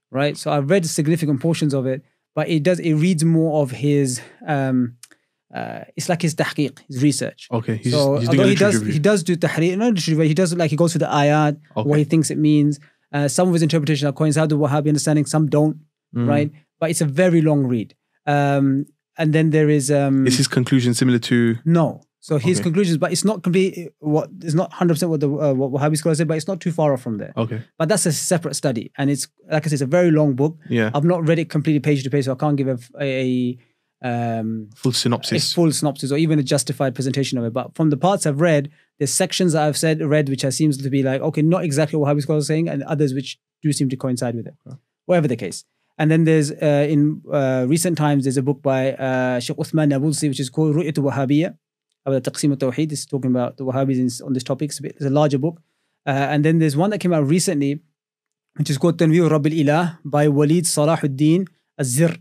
right? So I've read significant portions of it, but it reads more of his, it's like his tahqiq, his research. Okay. He's doing he does do tahrir, he does like, he goes through the ayat, what he thinks it means. Some of his interpretation coincide with Wahhabi understanding, some don't, right? But it's a very long read. And then there is... is his conclusion similar to... No. So his conclusions, but it's not it's not 100% what the what Wahhabi scholars say, but it's not too far off from there. Okay. But that's a separate study, and it's like I said, it's a very long book. Yeah. I've not read it completely page to page, so I can't give a full synopsis, or even a justified presentation of it. But from the parts I've read, there's sections that I've read which seems to be like, okay, not exactly what Wahhabi scholars are saying, and others which do seem to coincide with it. Whatever the case. And then there's in recent times there's a book by Shaykh Uthman Nabulsi which is called Ru'yat al-Wahhabiyya about Taqsim al-Tawheed. It's talking about the Wahhabis on this topic. It's a larger book. And then there's one that came out recently which is called Tanwir Rabb al-Ilah by Walid Salahuddin Az-Zir.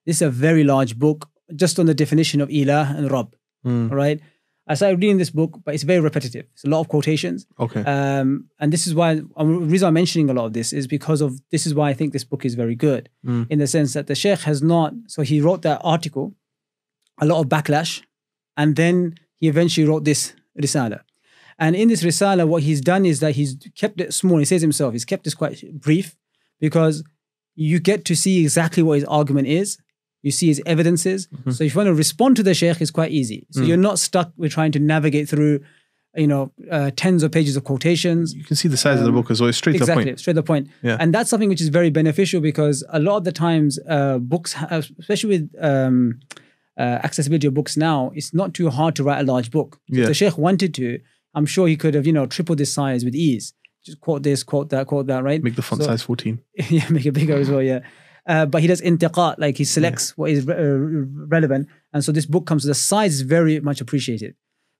This is a very large book just on the definition of Ilah and Rabb. Right? I started reading this book, but it's very repetitive. It's a lot of quotations. Okay. And this is why, the reason I'm mentioning a lot of this is because of, this is why I think this book is very good. In the sense that the Shaykh has not, so he wrote that article, a lot of backlash, and then he eventually wrote this Risala. And in this Risala, what he's done is that he's kept it small. He says himself, he's kept this quite brief because you get to see exactly what his argument is. You see his evidences. So if you want to respond to the Shaykh, it's quite easy. So you're not stuck with trying to navigate through, tens of pages of quotations. You can see the size of the book as well. It's straight to the point. Exactly, straight to the point. Yeah. And that's something which is very beneficial because a lot of the times books, especially with accessibility of books now, it's not too hard to write a large book. So if the Shaykh wanted to, I'm sure he could have, tripled this size with ease. Just quote this, quote that, right? Make the font size 14. Yeah, make it bigger as well, yeah. But he does intiqat, like he selects what is relevant. And so this book comes, the size is very much appreciated.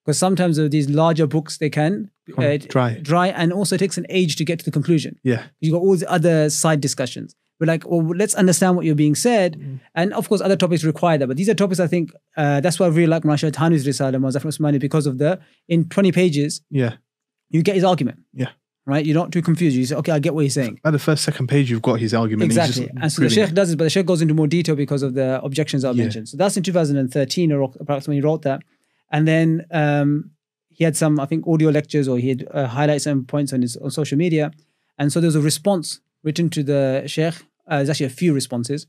Because sometimes of these larger books, they can dry, and also it takes an age to get to the conclusion. Yeah. You've got all the other side discussions. We're like, well, let's understand what you're being said. And of course, other topics require that. But these are topics I think, that's why I really like Shaykh Hatim's Risala, Muzaffar Usmani, because of in 20 pages, you get his argument. Yeah. Right? You're not too confused. You say, okay, I get what he's saying. At the first, second page, you've got his argument. Exactly. And so the Shaykh does this, but the Shaykh goes into more detail because of the objections I mentioned. So that's in 2013 or approximately he wrote that. And then he had some, I think, audio lectures, or he had highlighted some points on social media. And so there was a response written to the Shaykh. There's actually a few responses.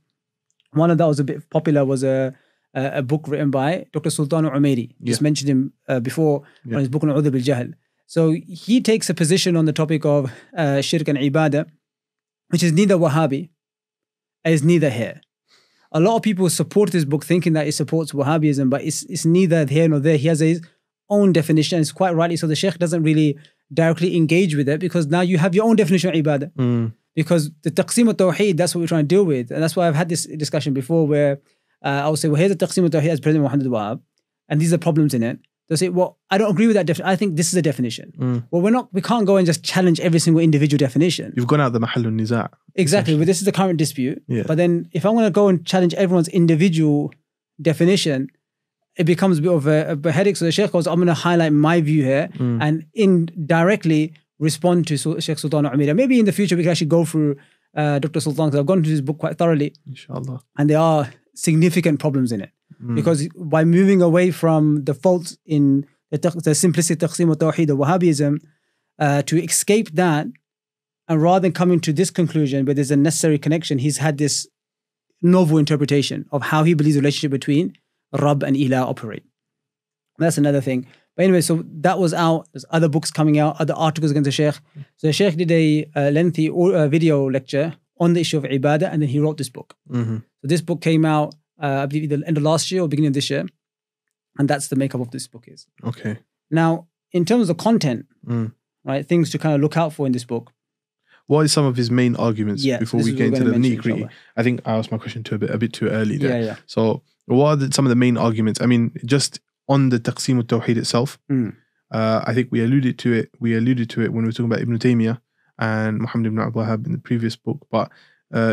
One of that was a bit popular, was a book written by Dr. Sultan Umairi. Just mentioned him before on his book Al-Udhr bil-Jahl. So he takes a position on the topic of Shirk and Ibadah, which is neither Wahhabi, is neither here. A lot of people support this book thinking that it supports Wahhabism, but it's neither here nor there. He has his own definition, and it's quite rightly so. The Shaykh doesn't really directly engage with it because now you have your own definition of Ibadah. Because the Taqsim al-Tawheed, that's what we're trying to deal with. And that's why I've had this discussion before where I would say, well, here's the Taqsim al-Tawheed as President Muhammad al-Wahhab, and these are problems in it. They'll say, well, I don't agree with that definition. I think this is a definition. Well, we can't go and just challenge every single individual definition. You've gone out the mahal al-niza'. Exactly, but this is the current dispute. But then if I'm going to go and challenge everyone's individual definition, it becomes a bit of a headache. So the Shaykh goes, I'm going to highlight my view here and indirectly respond to Shaykh Sultan Umairi. Maybe in the future we can actually go through Dr. Sultan, because I've gone through his book quite thoroughly. Inshallah. And there are significant problems in it. Because by moving away from the faults in the simplistic Taqsim al-Tawheed of Wahhabism, to escape that, and rather than coming to this conclusion, but there's a necessary connection, he's had this novel interpretation of how he believes the relationship between Rabb and Ilah operate. That's another thing. But anyway, so that was out. There's other books coming out, other articles against the Shaykh. So the Shaykh did a lengthy video lecture on the issue of Ibadah, and then he wrote this book. So this book came out, I believe, the end of last year or beginning of this year. And that's the makeup of this book is. Okay. Now, in terms of content, right, things to kind of look out for in this book. What are some of his main arguments before we get into the nitty-gritty? I think I asked my question a bit too early there. So what are some of the main arguments? I mean, just on the Taqsim al-Tawheed itself, I think we alluded to it when we were talking about Ibn Taymiyyah and Muhammad ibn al-Wahhab in the previous book. But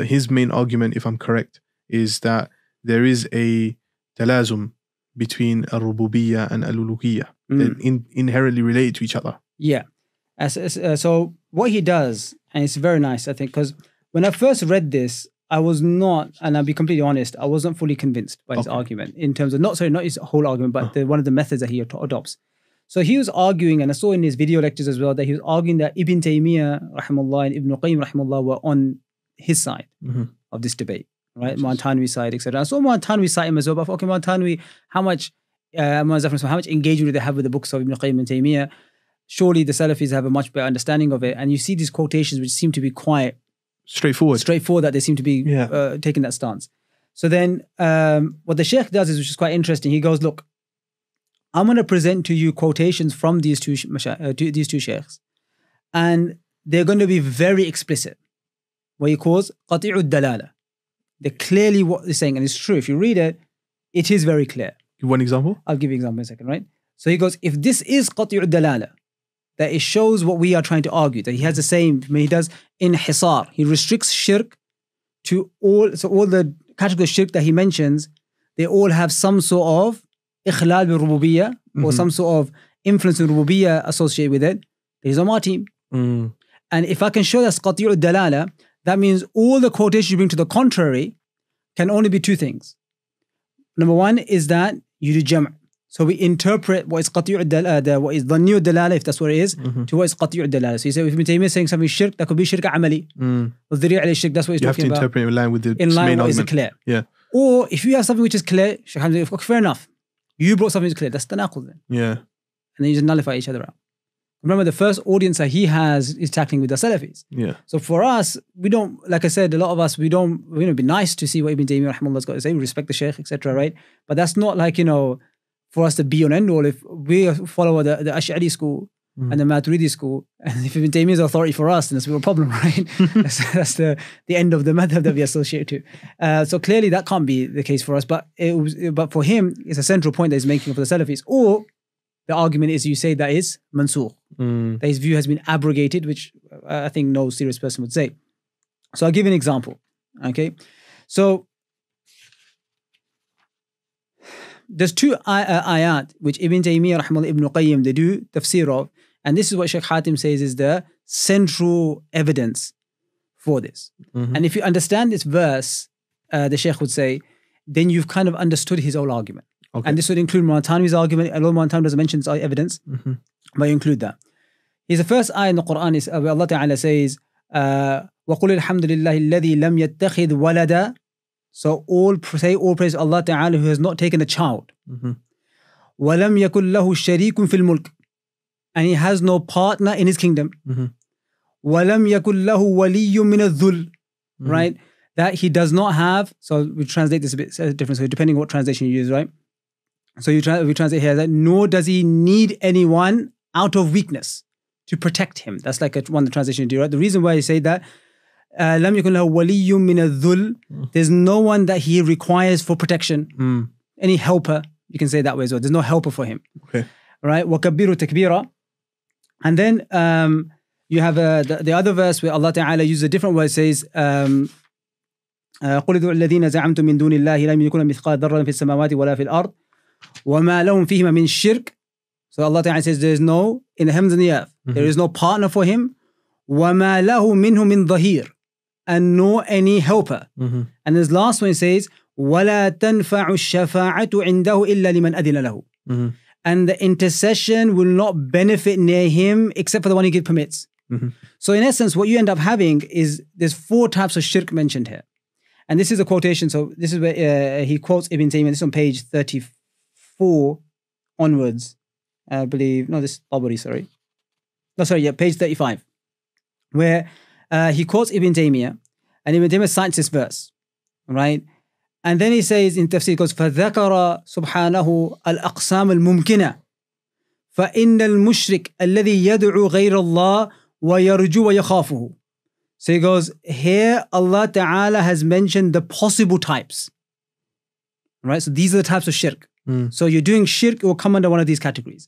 his main argument, if I'm correct, is that there is a talazum between al-Rububiyyah and al-Uluhiyyah. They're inherently related to each other. Yeah. So what he does, and it's very nice, I think, because when I first read this, I was not, and I'll be completely honest, I wasn't fully convinced by his argument in terms of, not his whole argument, but one of the methods that he adopts. So he was arguing, and I saw in his video lectures as well, that he was arguing that Ibn Taymiyyah, rahimahullah, and Ibn Qayyim, rahimahullah, were on his side of this debate, right? Mu'tanwi side, etc. I saw Mu'tanwi cite him as well, but I thought, okay, Mu'tanwi, how much how much engagement they have with the books of Ibn Qayyim and Taymiyyah, surely the Salafis have a much better understanding of it. And you see these quotations which seem to be quite straightforward, that they seem to be taking that stance. So then what the Shaykh does is, which is quite interesting, he goes, look, I'm going to present to you quotations from these two Shaykhs, and they're going to be very explicit. What he calls qati'ud dalala. They're clearly what they're saying, and it's true. If you read it, it is very clear. Give one example? I'll give you an example in a second, right? So he goes, if this is qati'ud dalala, that it shows what we are trying to argue, that he has the same, he does inhisar. He restricts shirk to all, so all the categories of shirk that he mentions, they all have some sort of ikhlal bil rububiyyah, or some sort of influence in rububiyyah associated with it. He's on my team. And if I can show that's qati'ud dalala, that means all the quotations you bring to the contrary can only be two things. Number one is that you do jam'. So we interpret what is qati'ud dalala, what is dhanni'ud dalala, if that's what it is, to what is qati'ud dalala. So you say, if Ibn Taymiyyah is saying something shirk, that could be shirk amali. Shirk, that's what he's talking about. You have to interpret it in line with the main what argument. Is clear. Yeah. Or if you have something which is clear, fair enough. You brought something which is clear. That's tanaqud then. Yeah. And then you just nullify each other out. Remember, the first audience that he has is tackling with the Salafis. Yeah. So for us, we don't, like I said, a lot of us, we don't, it'd be nice to see what Ibn Taymiyyah rahimahullah has got to say. We respect the Shaykh, etc., right? But that's not like, for us to be on end all. If we follow the Ash'ari school and the Maturidi school, and if Ibn Taymiyyah is authority for us, then that's a real problem, right? that's the end of the madhab that we associate to. So clearly that can't be the case for us. But for him, it's a central point that he's making for the Salafis. Or the argument is, you say that is mansukh, that his view has been abrogated, which I think no serious person would say. So I'll give you an example. Okay, so there's two ayat which Ibn Taymiyyah rahimahullah, Ibn Qayyim, they do tafsir of, and this is what Shaykh Hatim says is the central evidence for this. And if you understand this verse, the Shaykh would say, then you've kind of understood his whole argument. Okay. And this would include Mu'tani's argument. Although Mu'tani doesn't mention evidence, but you include that. Here's the first ayah in the Quran is where Allah Ta'ala says, وَقُلِ الْحَمْدُ لِلَّهِ الَّذِي لَمْ يَتَّخِذْ وَلَدًا. So all praise Allah Ta'ala, who has not taken a child. وَلَمْ يَكُنْ لَهُ شَرِيكٌ فِي الْمُلْكِ. And he has no partner in his kingdom. وَلَمْ يَكُنْ لَهُ وَلِيٌّ مِنَ الذُّلِّ. Right? That he does not have, so we translate this a bit different, so depending on what translation you use, right? So we translate here that nor does he need anyone out of weakness to protect him. That's like one of the translations you do, right? The reason why you say that, لَمْ يَكُنْ لَهُ وَلِيٌّ مِنَ الذُّلِّ, there's no one that he requires for protection. Any helper, you can say that way as well. There's no helper for him. Okay. Right? وَكَبِّرُ تَكْبِيرًا. And then you have the other verse where Allah Ta'ala uses a different word. It says, قُلِ ادْعُوا الَّذِينَ زَعَمْتُم مِّن دُونِ اللَّهِ لَا يَمْلِكُونَ مِثْقَالَ ذَرَّةٍ فِي السَّمَاوَاتِ وَلَا فِي الْأَرْضِ وَمَا لَهُمْ فِيهِمَا مِنْ شِرْكٍ. So Allah Ta'ala says there is no, in the heavens and the earth, there is no partner for him. وَمَا لَهُ مِنْهُ مِنْ ظَهِيرٍ. And nor any helper. And this last one says, وَلَا تَنْفَعُ الشَّفَاعَةُ عِنْدَهُ إِلَّا لِمَنْ أَذِنَ لَهُ. And the intercession will not benefit near him except for the one he permits. So in essence, what you end up having is there's 4 types of shirk mentioned here. And this is a quotation. So this is where he quotes Ibn Taymiyyah. This is on page 34 onwards. I believe, no, this is Tabari, sorry. No, sorry, yeah, page 35. Where he quotes Ibn Taymiyyah, and Ibn Taymiyyah cites this verse, right? And then he says in tafsir, he goes, فَذَكَرَ سُبْحَانَهُ الْأَقْسَامَ الْمُمْكِنَةِ فَإِنَّ الْمُشْرِكَ الَّذِي يَدْعُو غَيْرَ اللَّهِ وَيَرْجُو وَيَخَافُهُ. So he goes, here Allah Ta'ala has mentioned the possible types. Right? So these are the types of shirk. So you're doing shirk, it will come under one of these categories.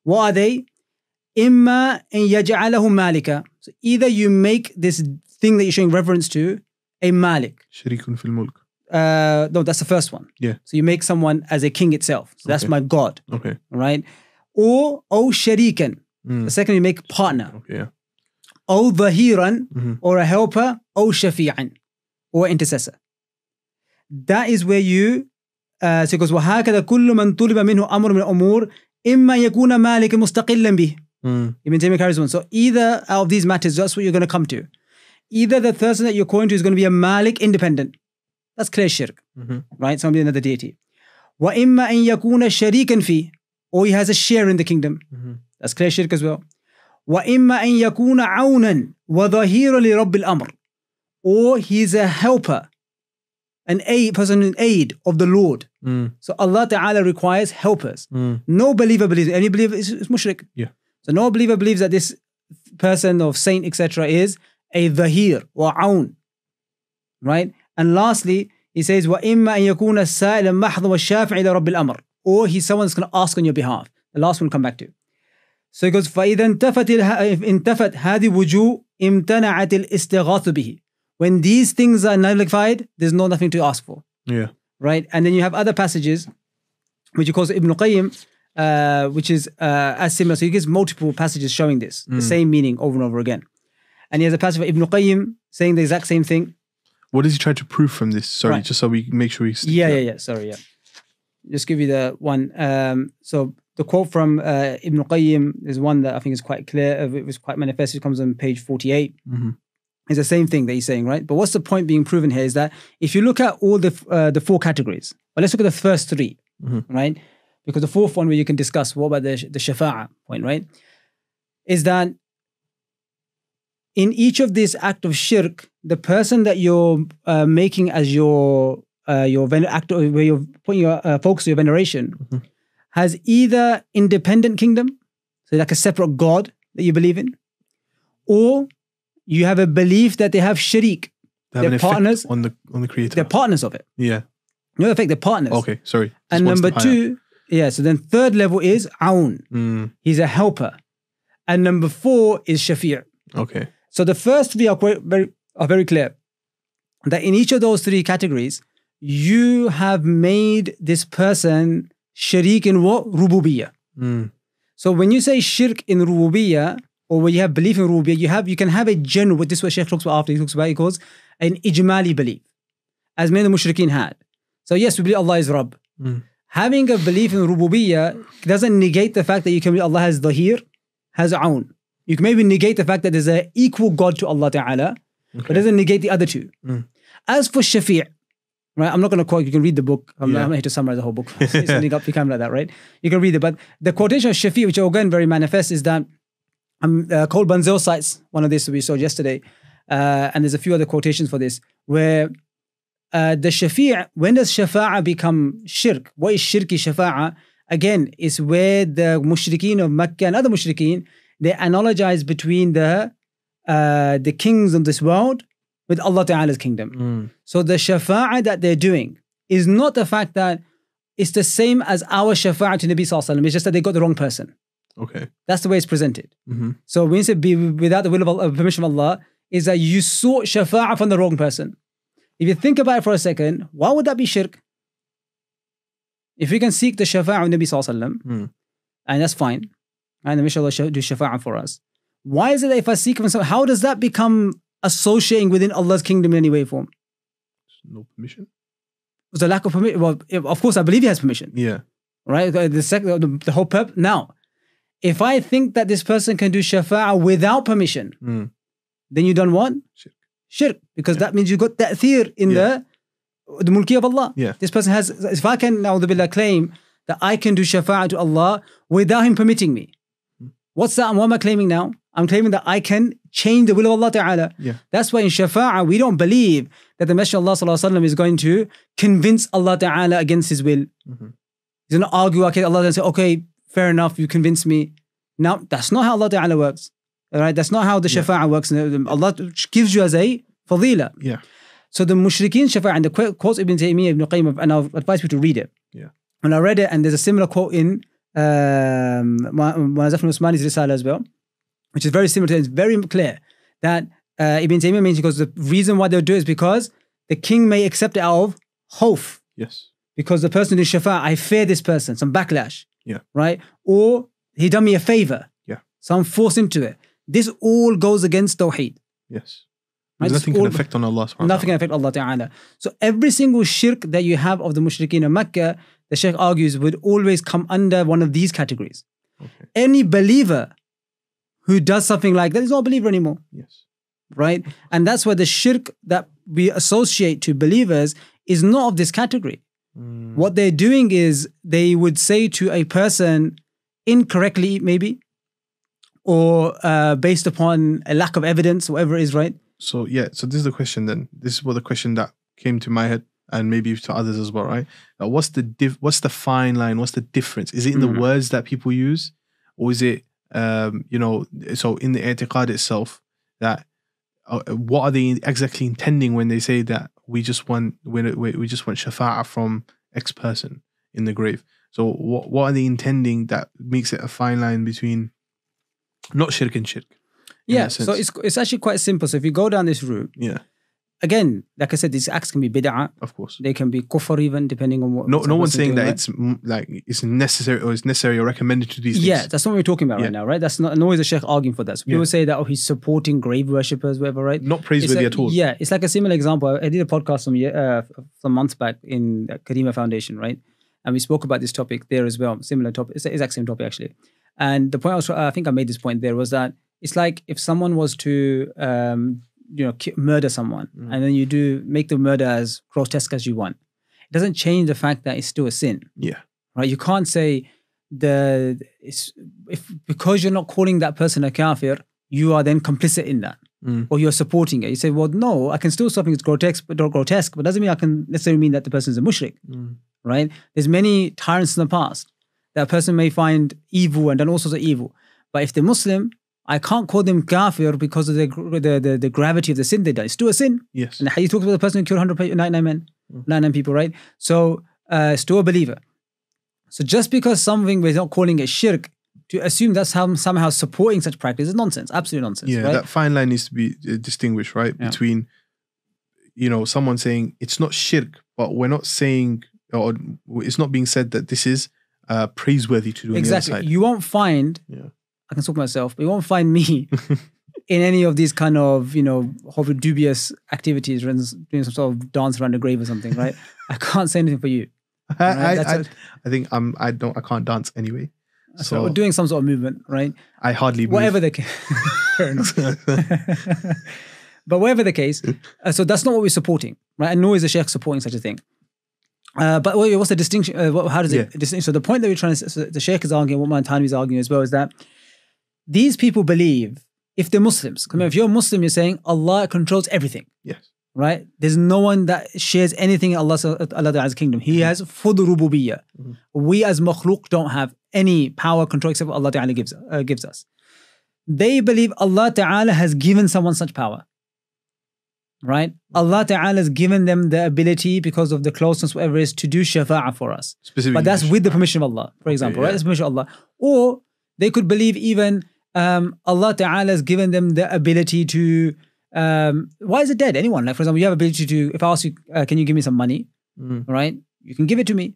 What are they? إِمَّا إِن يَجْعَلَهُ مَالِكًا. So either you make this thing that you're showing reverence to a malik. Sharikun fil mulk. No, that's the first one. Yeah. So you make someone as a king itself. So that's my God. Okay. Right? Or sharikan. The second, you make partner. Okay, yeah. Or dhahiran, or a helper, or shafi'an, or intercessor. That is where you, so it goes, وَهَكَذَا كُلُّ مَنْ طُلِبَ مِنْهُ أَمْرٌ مِنْ الْأُمُورِ إِمَّا يَكُونَ مَالِكًا مُسْتَقِلًا بِهِ. Ibn Taymiyyah carries on. So either out of these matters, that's what you're going to come to. Either the person that you're calling to is going to be a malik independent. That's clear shirk. Right? Somebody, another deity. وَإِمَّا أَن يَكُونَ شَرِيكًا فِيهِ, or he has a share in the kingdom. That's clear shirk as well. وَإِمَّا أَن يَكُونَ عَوْنًا وَظَهِيرًا لِرَبِّ الْأَمْرِ, or he's a helper, person in aid of the Lord. So Allah Ta'ala requires helpers. No believer believes. Any believer is mushrik. Yeah. So no believer believes that this person of saint, etc. is a dhahir or aun. Right? And lastly, he says, وَإِمَّا أَن يَكُونَ السَّائِلَ مَحْضًا وَالشَّافِعِ إِلَى رَبِّ الْأَمْرِ, or he's someone that's going to ask on your behalf. The last one we'll come back to. So he goes, فَإِذَا انتفت هذه وجوه امتنعت الاستغاثة به. When these things are nullified, there's nothing to ask for. Yeah. Right? And then you have other passages, which he calls Ibn Qayyim, which is as similar. So he gives multiple passages showing this, the same meaning over and over again. And he has a passage of Ibn Qayyim saying the exact same thing. What does he try to prove from this? Sorry, right. Just so we make sure we stick Sorry. Just give you the one. So the quote from Ibn Qayyim is one that I think is quite clear. It was quite manifest. It comes on page 48. It's the same thing that he's saying, right? But what's the point being proven here is that if you look at all the four categories, well, let's look at the first three, right? Because the fourth one where you can discuss, what about the shafa'a point, right? Is that in each of these acts of shirk, the person that you're making as your act, where you're putting your focus, your veneration, has either independent kingdom, so like a separate God that you believe in, or you have a belief that they have sharik, they're partners on the creator. They're partners of it. Yeah. No effect, they're partners. Okay, sorry. Just and number two, so then third level is aun. He's a helper. And number four is shafi'. Okay. So the first three are very clear. That in each of those three categories, you have made this person sharik in what? Rububiyyah. So when you say shirk in rububiyyah, or when you have belief in rububiyyah, you can have a general, what this what Shaykh talks about after, he calls an ijmali belief, as many of the mushrikeen had. So yes, we believe Allah is Rabb. Having a belief in rububiyyah doesn't negate the fact that you can believe Allah has dhahir, has aun. You can maybe negate the fact that there's an equal God to Allah Ta'ala, but it doesn't negate the other two. As for shafi', right, I'm not going to quote, you can read the book. I'm not here to summarize the whole book. It's ending up becoming like that, right? You can read it. But the quotation of shafi', which again very manifest, is that called Bunzel cites one of this we saw yesterday. And there's a few other quotations for this, where the shafi', when does shafa'a become shirk? What is shirki shafa'a? Again, is where the mushrikeen of Makkah and other mushrikeen, they analogize between the kings of this world with Allah Ta'ala's kingdom. So the shafa'a that they're doing is not the fact that it's the same as our shafa'a to Nabi Sallallahu Alaihi Wasallam. It's just that they got the wrong person. Okay. That's the way it's presented. So when you say be without the will of Allah, permission of Allah, is that you sought shafa'a from the wrong person. If you think about it for a second, why would that be shirk? If we can seek the shafa'a of Nabi Sallallahu Alaihi Wasallam, and that's fine, and the Mission Allah do shafa'a for us, why is it that if I seek from someone, how does that become associating within Allah's kingdom in any way or form? No permission? It's a lack of permission. Well, of course, I believe he has permission. Yeah. Right? The whole purpose. Now, if I think that this person can do shafa'a without permission, then you done what? Shirk. Because that means you got ta'thir in the mulki of Allah. Yeah. This person has, if I can now claim that I can do shafa'a to Allah without him permitting me. What's that? What am I claiming now? I'm claiming that I can change the will of Allah Ta'ala. Yeah. That's why in shafa'a, we don't believe that the Messenger of Allah Sallallahu Alaihi Wasallam is going to convince Allah Ta'ala against his will. He's going to argue, okay, Allah will say, okay, fair enough, you convinced me. Now, that's not how Allah Ta'ala works. All right? That's not how the shafa'a works. Allah gives you as a fadila. Yeah. So the mushrikeen shafa'a, and the quotes Ibn Taymiyyah, Ibn Qayyim, and I'll advise you to read it. Yeah. And I read it, and there's a similar quote in Mu'azzaf al-Usmani's Risala as well, which is very similar to it. It's very clear that Ibn Taymiyyah means, because the reason why they'll do it is because the king may accept it out of khawf. Yes. Because the person who's shafa'a, I fear this person, some backlash. Yeah. Right? Or he done me a favor. Yeah. So I'm forced into it. This all goes against Tawheed. Yes. Right? Nothing can affect on Allah. Nothing can affect Allah Ta'ala. So every single shirk that you have of the mushrikeen of Makkah, the Shaykh argues, would always come under one of these categories. Okay. Any believer who does something like that is not a believer anymore. Yes. Right? And that's why the shirk that we associate to believers is not of this category. What they're doing is they would say to a person incorrectly, maybe, or based upon a lack of evidence, whatever it is, right? So this is the question then. This is what the question that came to my head, and maybe to others as well, right? Now, what's the fine line? What's the difference? Is it in the words that people use, or is it so in the i'tiqad itself, that what are they exactly intending when they say that we just want shafa'ah from X person in the grave? So what are they intending that makes it a fine line between not shirk and shirk? Yeah, so it's actually quite simple. So if you go down this route, again, like I said, these acts can be bid'ah. Of course. They can be kufr even, depending on what. No one's saying that it's necessary or recommended to these things. Yeah, that's not what we're talking about right now, right? That's not, nor is the Shaykh arguing for that. So people say that, he's supporting grave worshippers, whatever, right? Not praiseworthy at all. Yeah, it's like a similar example. I did a podcast some months back in Kadima Foundation, right? And we spoke about this topic there as well. Similar topic. It's the exact same topic, actually. And the point I think I made this point there was that it's like if someone was to murder someone, and then you make the murder as grotesque as you want. It doesn't change the fact that it's still a sin. Yeah. Right? You can't say because you're not calling that person a kafir, you are then complicit in that. Or you're supporting it. You say, well, no, I can still say something that's grotesque, but doesn't mean I can necessarily mean that the person is a mushrik. Right? There's many tyrants in the past that a person may find evil and done all sorts of evil. But if they're Muslim, I can't call them kafir because of the gravity of the sin they done. It's still a sin. Yes. And he talks about the person who killed 99 people, right? So, still a believer. So just because something we're not calling it shirk, to assume that's somehow supporting such practice is nonsense. Absolute nonsense. Yeah, right? That fine line needs to be distinguished, right? Yeah. Between, someone saying it's not shirk, but we're not saying, or it's not being said that this is praiseworthy to do on the other side. You won't find... Yeah. I can talk myself, but you won't find me in any of these kind of, hopefully dubious activities, doing some sort of dance around a grave or something, right? I can't say anything for you. Right? I think I can't dance anyway. So we're doing some sort of movement, right? I hardly move. Whatever the case. Fair enough. But whatever the case, so that's not what we're supporting, right? And nor is the Shaykh supporting such a thing. But what's the distinction? How does it distinguish? So the point that we're trying to, so the Shaykh is arguing, what Mantani is arguing as well, is that these people believe, if they're Muslims, if you're a Muslim, you're saying Allah controls everything. Yes. Right? There's no one that shares anything in Allah's kingdom. He has full rububiyyah. We as makhluk don't have any power, control except what Allah Ta'ala gives us. They believe Allah Ta'ala has given someone such power. Right? Allah Ta'ala has given them the ability, because of the closeness, whatever it is, to do shafa'ah for us. But that's with the permission of Allah, for example, right? That's the permission of Allah. Or they could believe even Allah Ta'ala has given them the ability to, why is it dead? Anyone, like for example, you have ability to, if I ask you, can you give me some money? Right? You can give it to me.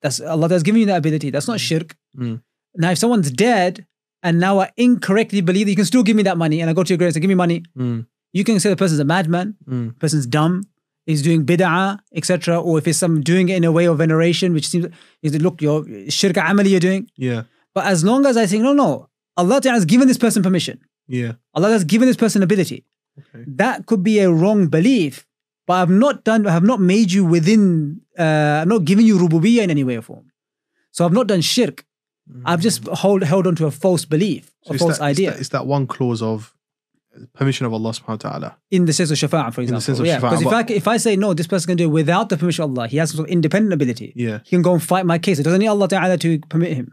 That's Allah has given you that ability. That's not shirk. Now, if someone's dead and now I incorrectly believe that you can still give me that money, and I go to your grave and say, give me money. You can say the person's a madman, the person's dumb, he's doing bid'ah, etc. Or if it's some doing it in a way of veneration, which seems, look, your shirk amali you're doing. Yeah. But as long as I think, no, Allah Ta'ala has given this person permission. Yeah. Allah has given this person ability. Okay. That could be a wrong belief, but I have not made you within, I'm not giving you rububiyyah in any way or form. So I've not done shirk. I've just held on to a false belief, a false idea. It's that one clause of permission of Allah subhanahu wa ta'ala. In the sense of shafa'ah, for example. In the sense of shafa'ah. Because if I say, no, this person can do it without the permission of Allah, he has some sort of independent ability. Yeah. He can go and fight my case. It doesn't need Allah Ta'ala to permit him.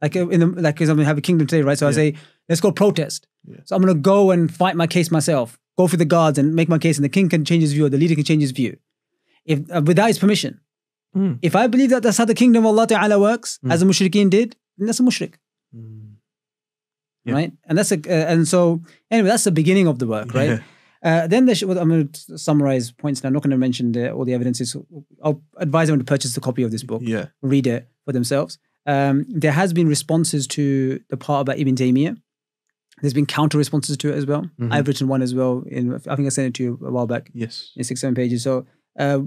Like for example, we have a kingdom today, right? So I say, let's go protest. Yeah. So I'm going to go and fight my case myself, go through the guards and make my case, and the king can change his view, or the leader can change his view, if without his permission. If I believe that that's how the kingdom of Allah Ta'ala works, as the mushrikeen did, then that's a mushrik. Right? And and so anyway, that's the beginning of the work, right? Then I'm going to summarize points now. I'm not going to mention all the evidences. I'll advise them to purchase a copy of this book, read it for themselves. There has been responses to the part about Ibn Taymiyyah. There's been counter responses to it as well. I've written one as well. I think I sent it to you a while back. Yes. In 6-7 pages. So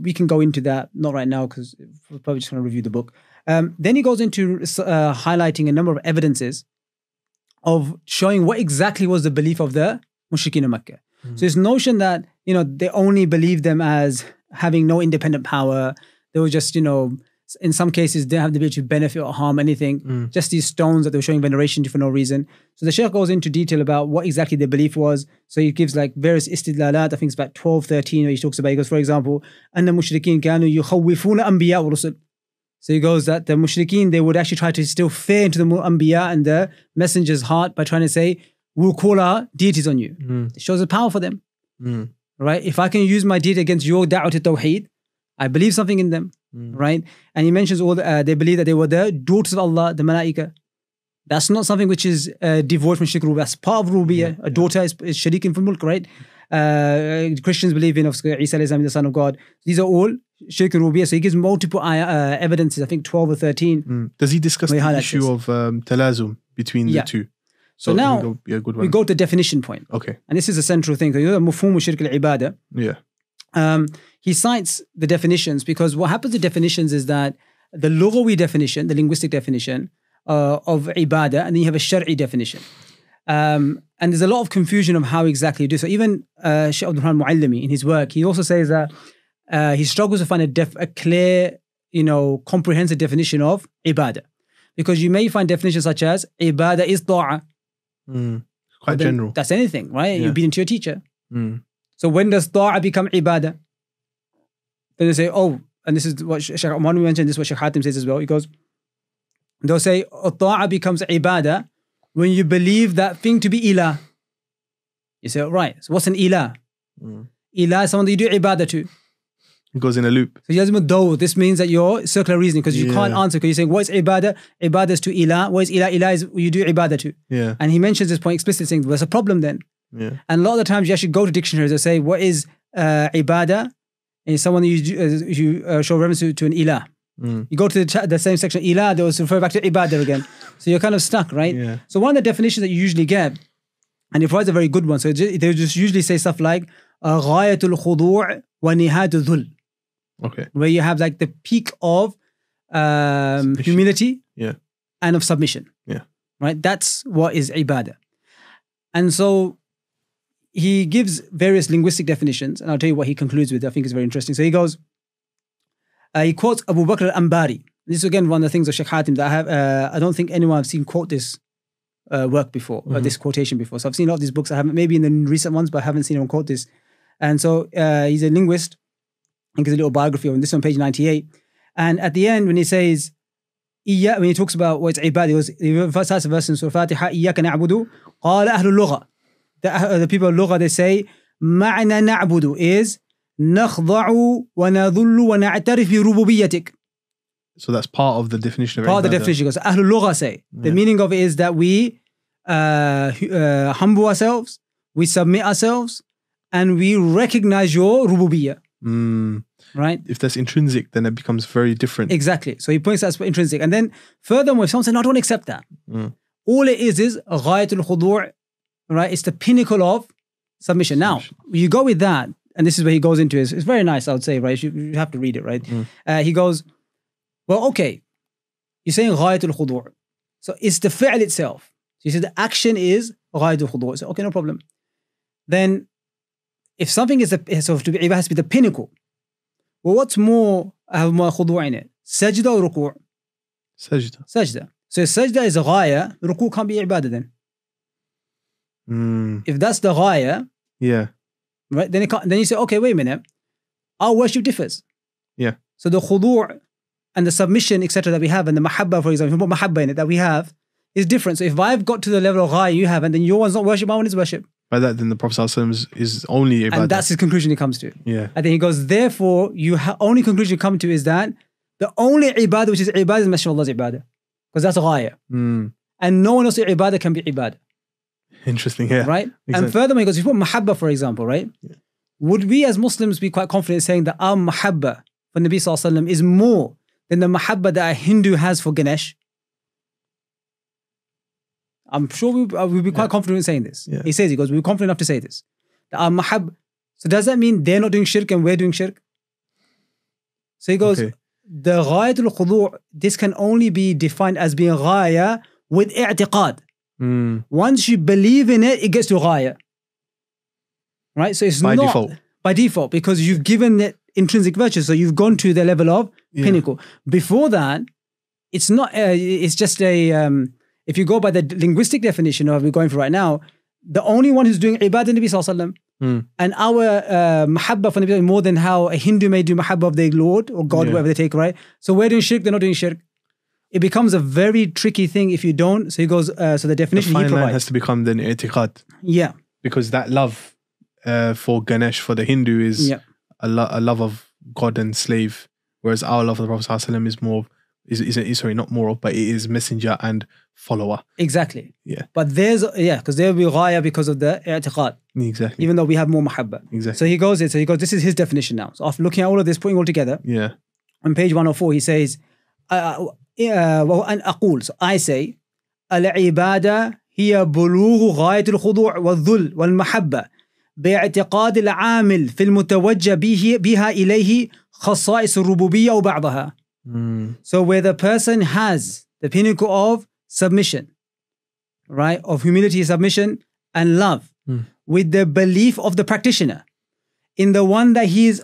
we can go into that, not right now because we're probably just going to review the book. Then he goes into highlighting a number of evidences of showing what exactly was the belief of the mushrikeen of Makkah. So this notion that, they only believe them as having no independent power, They were just, in some cases, didn't have the ability to benefit or harm anything. Just these stones that they were showing veneration to for no reason. So the Shaykh goes into detail about what exactly their belief was. So he gives like various istidlalat, I think it's about 12, 13, where he talks about, he goes, for example, أَنَّ مُشْرِكِينَ كَانُوا يُخَوِّفُونَ أَنْبِيَاءَ وَرُسُلَ. So he goes that the mushrikeen, they would actually try to instill fear into the anbiya and the messenger's heart by trying to say, we'll call our deities on you. It shows the power for them. Right? If I can use my deity against your da'wah to tawheed, I believe something in them. Right? And he mentions all they believe that they were the daughters of Allah, the malaika. That's not something which is devoid from shirk rububiyyah. That's part of rububiyyah. A daughter is sharikin fil mulk, right? Christians believe in Isa alayhi salam, the son of God. These are all shirk and rububiyyah. So he gives multiple evidences, I think 12 or 13. Does he discuss the issue of talazum between the two? So now we go to the definition point. Okay. And this is a central thing. You know, mafhum shirk al-ibada. Yeah. He cites the definitions because what happens to definitions is that the lughawi definition, the linguistic definition of ibadah, and then you have a shari'i definition. And there's a lot of confusion of how exactly you do so. Even Shaykh Abdul Muallimi in his work, he also says that he struggles to find a clear, comprehensive definition of ibadah. Because you may find definitions such as ibadah is ta'a. Quite general. That's anything, right? Yeah. You've been to your teacher. So when does ta'a become ibadah? Then they say, and this is what Shaykh Hatim mentioned, this is what Shaykh Hatim says as well. He goes, they'll say, ta'a becomes ibadah when you believe that thing to be ilah. You say, right, so what's an ilah? Ilah is someone that you do ibadah to. It goes in a loop. So he doesn't even know. This means that you're circular reasoning because you can't answer because you're saying, what is ibadah? Ibadah is to ilah. What is ilah? Ilah is you do ibadah to. Yeah. And he mentions this point explicitly saying, there's a problem then. Yeah. And a lot of the times you actually go to dictionaries and say, what is ibadah? And someone that you show reference to an ilah. You go to the same section, ilah, they will refer back to ibadah again. So you're kind of stuck, right? Yeah. So one of the definitions that you usually get, and it provides a very good one, so they just usually say stuff like ghayatul khudu' wa nihayatul dhul. Okay. Where you have like the peak of humility and of submission. Yeah. Right? That's what is ibadah. And so he gives various linguistic definitions, and I'll tell you what he concludes with. I think is very interesting. So he goes, he quotes Abu Bakr al-Ambari. This is again one of the things of Shaykh Hatim that I don't think anyone I've seen quote this work before, or this quotation before. So I've seen a lot of these books. I haven't, maybe in the recent ones, but I haven't seen anyone quote this. And so he's a linguist. I think there's a little biography on this on page 98. And at the end, when he says, when he talks about what's ibadah, he starts a verse in Surah Fatiha, إِيَّاكَ نَعْبُدُ قَالَ أَهْلُ اللُّغَةِ. The people of Lugha, they say, مَعْنَا نَعْبُدُ is نَخْضَعُ وَنَذُلُّ وَنَعْتَرِفْ بِرُبُوبِيَّتِكَ. So that's part of the definition of part ibadah. of the definition. Because Ahlul Lugha say, the meaning of it is that we humble ourselves, we submit ourselves, and we recognize your rububiyyah. Right? If that's intrinsic, then it becomes very different. Exactly. So he points out as intrinsic. And then furthermore, if someone says, no, I don't accept that. All it is ghayatul khudu', right? It's the pinnacle of submission. Now, you go with that, and this is where he goes into it. It's very nice, I would say, right? You have to read it, right? He goes, well, okay, you're saying ghayatul khudu'. So it's the fi'l itself. So he says the action is ghayatul khudu'. So, okay, no problem. Then, if something is it has to be the pinnacle. Well, what's more khudu' in it? Sajda or ruku'? Sajda. Sajda. So if sajda is a ghaya, ruku' can't be ibadah then. If that's the ghaya, right, then you say, okay, wait a minute, our worship differs. Yeah. So the khudu' and the submission, etc., that we have, and the mahabba, for example, if you put mahabba in it, that we have, is different. So if I've got to the level of ghaya you have, and then your one's not worship, my one is worship. By that, then the Prophet ﷺ is only ibadah. And that's his conclusion he comes to. Yeah. And then he goes, therefore, only conclusion you come to is that the only ibadah which is ibadah is Mashallah Allah's ibadah. Because that's a ghaya. And no one else's ibadah can be ibadah. Interesting, yeah. Right? Exactly. And furthermore, he goes, if you put mahabba, for example, right? Yeah. Would we as Muslims be quite confident saying that our mahabba for Nabi Sallallahu Alaihi Wasallam is more than the mahabba that a Hindu has for Ganesh? I'm sure we'll be quite confident in saying this. Yeah. He says, we're confident enough to say this. That our mahabba. So does that mean they're not doing shirk and we're doing shirk? So he goes, the ghayatul khudu', this can only be defined as being ghaya with i'tiqad. Once you believe in it, it gets to ghaya. Right? So it's by not default. By default, because you've given it intrinsic virtue. So you've gone to the level of pinnacle. Before that, it's not. It's just a. If you go by the linguistic definition of we're going for right now, the only one who's doing ibadah Nabi sallallahu alaihi wasallam, and our mahabba for Nabi more than how a Hindu may do mahabba of their Lord or God, whatever they take, right? So we're doing shirk, they're not doing shirk. It becomes a very tricky thing if you don't. So he goes. So the definition the he provides has to become then i'tiqad. Yeah, because that love for Ganesh for the Hindu is a love of God and slave, whereas our love for the Prophet sallallahu alaihi wasallam is more. Is sorry, not moral, but it is messenger and follower. Exactly. Yeah. But because there will be ghaya because of the i'tiqad. Exactly. Even though we have more mahabba. Exactly. So he goes, this is his definition now. So after looking at all of this, putting all together. Yeah. On page 104, he says, and aqul. So I say, al-ibada hiya bulughu ghayat al-khudu' wal-dhul wal-mahabba باعتقاد العامل في المتوجه بها إليه خصائص الربوبية وبعضها. So where the person has the pinnacle of submission, right, of humility, submission, and love, with the belief of the practitioner in the one that he's,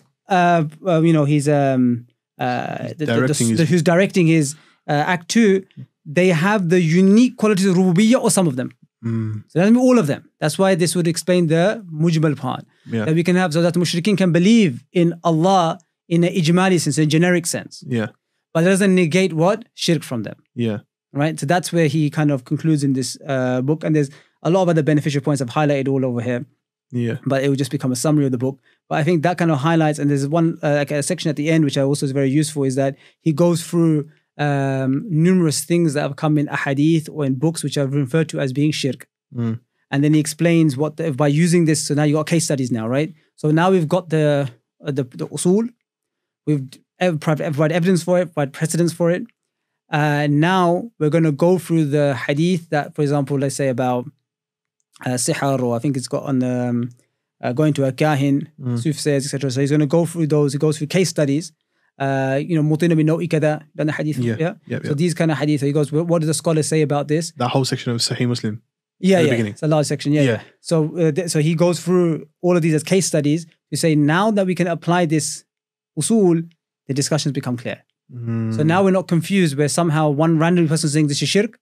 who's directing his act to, they have the unique qualities of rububiyyah or some of them. So that doesn't mean all of them. That's why this would explain the mujmal part that we can have, so that the mushrikeen can believe in Allah in an ijmali sense, in a generic sense. Yeah. But it doesn't negate what? Shirk from them. Yeah. Right? So that's where he kind of concludes in this book. And there's a lot of other beneficial points I've highlighted all over here. Yeah. But it will just become a summary of the book. But I think that kind of highlights, and there's one, like a section at the end, which I also is very useful, is that he goes through numerous things that have come in ahadith or in books which are referred to as being shirk. And then he explains by using this, so now you got case studies now, right? So now we've got the usul, we've provide evidence for it, provide precedence for it. Now we're going to go through the hadith that, for example, let's say about sihar, or I think it's got on the going to a kahin, soothsayers, etc. So he's going to go through those. He goes through case studies. Mutina bin nawi kada, done the hadith. So these kind of hadith. He goes, what do the scholars say about this? That whole section of Sahih Muslim. It's a large section. So so he goes through all of these as case studies to say, now that we can apply this usul, the discussions become clear. So now we're not confused where somehow one random person saying this is shirk,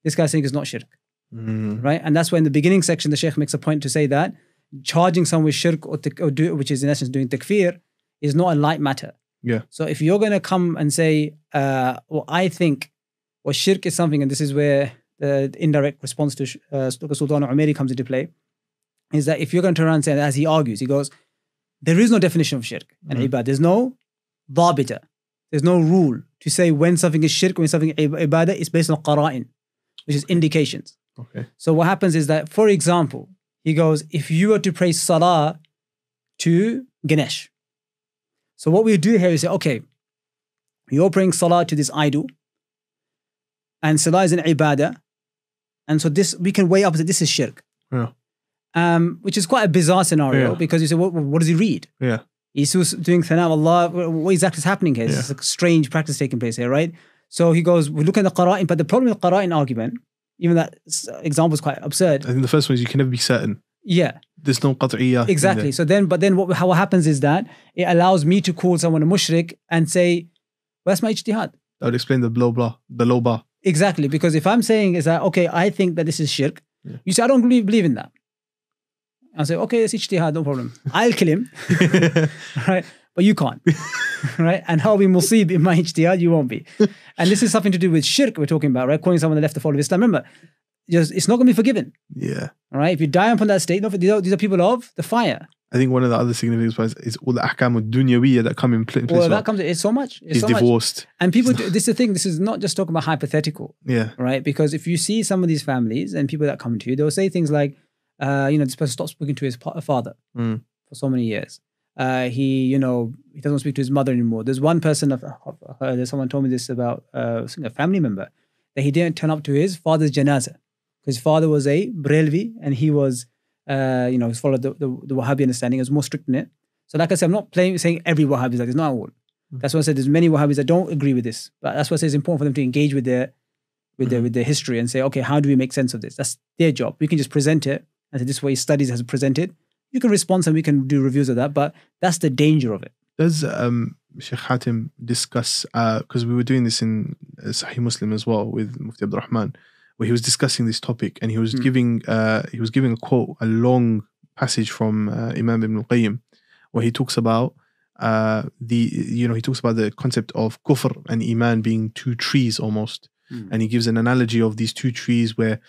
this guy saying it's not shirk. Right? And that's why in the beginning section, the Shaykh makes a point to say that charging someone with shirk which is in essence doing takfir, is not a light matter. Yeah. So if you're going to come and say, I think, shirk is something, and this is where the indirect response to Sultan Umairi comes into play, is that if you're going to turn around and say, as he argues, he goes, there is no definition of shirk and ibadah. There's no dhabita. There's no rule to say when something is shirk, when something is ibadah. It's based on qara'in, which is indications. Okay. So what happens is that, for example, he goes, if you were to pray salah to Ganesh, so what we do here is say, okay, you're praying salah to this idol, and salah is an ibadah, and so this we can weigh up that this is shirk. Yeah. Which is quite a bizarre scenario, because you say, what does he read? Yeah. He's doing thana Allah. What exactly is happening here? It's a strange practice taking place here, right? So he goes, we look at the qara'in, but the problem with the qara'in argument, even that example is quite absurd. I think the first one is you can never be certain. Yeah. There's no qat'iyyah. Exactly. So then, what happens is that it allows me to call someone a mushrik and say, well, that's my ijtihad. That would explain the low bar. Exactly. Because if I'm saying is that, okay, I think that this is shirk, you say, I don't believe in that. I'll say, okay, that's ijtihad, no problem. I'll kill him, right? But you can't, right? And how we musib in my ijtihad, you won't be. And this is something to do with shirk we're talking about, right? Calling someone that left the fold of Islam. Remember, it's not going to be forgiven. Yeah. All right? If you die upon that state, these are people of the fire. I think one of the other significant points is all the ahkam al-dunyawiyya that come in place. Well, that comes, it's so much. He's so divorced. Much. And people, this is the thing, this is not just talking about hypothetical. Yeah. Right? Because if you see some of these families and people that come to you, they'll say things like, this person stopped speaking to his father for so many years. He doesn't speak to his mother anymore. There's one person, there's someone told me this about a family member, that he didn't turn up to his father's janazah because his father was a Brelvi and he was, he followed the Wahhabi understanding. It was more strict in it. So like I said, I'm not saying every Wahhabi is like this, not all. That's why I said there's many Wahhabis that don't agree with this. But that's why I say it's important for them to engage with their history and say, okay, how do we make sense of this? That's their job. We can just present it and say this way studies has presented. You can respond and we can do reviews of that, but that's the danger of it. Does Shaykh Hatim discuss, because we were doing this in Sahih Muslim as well with Mufti Abdul Rahman, where he was discussing this topic, and he was giving a quote, a long passage from Imam Ibn al-Qayyim, where he talks about he talks about the concept of kufr and iman being two trees almost, and he gives an analogy of these two trees where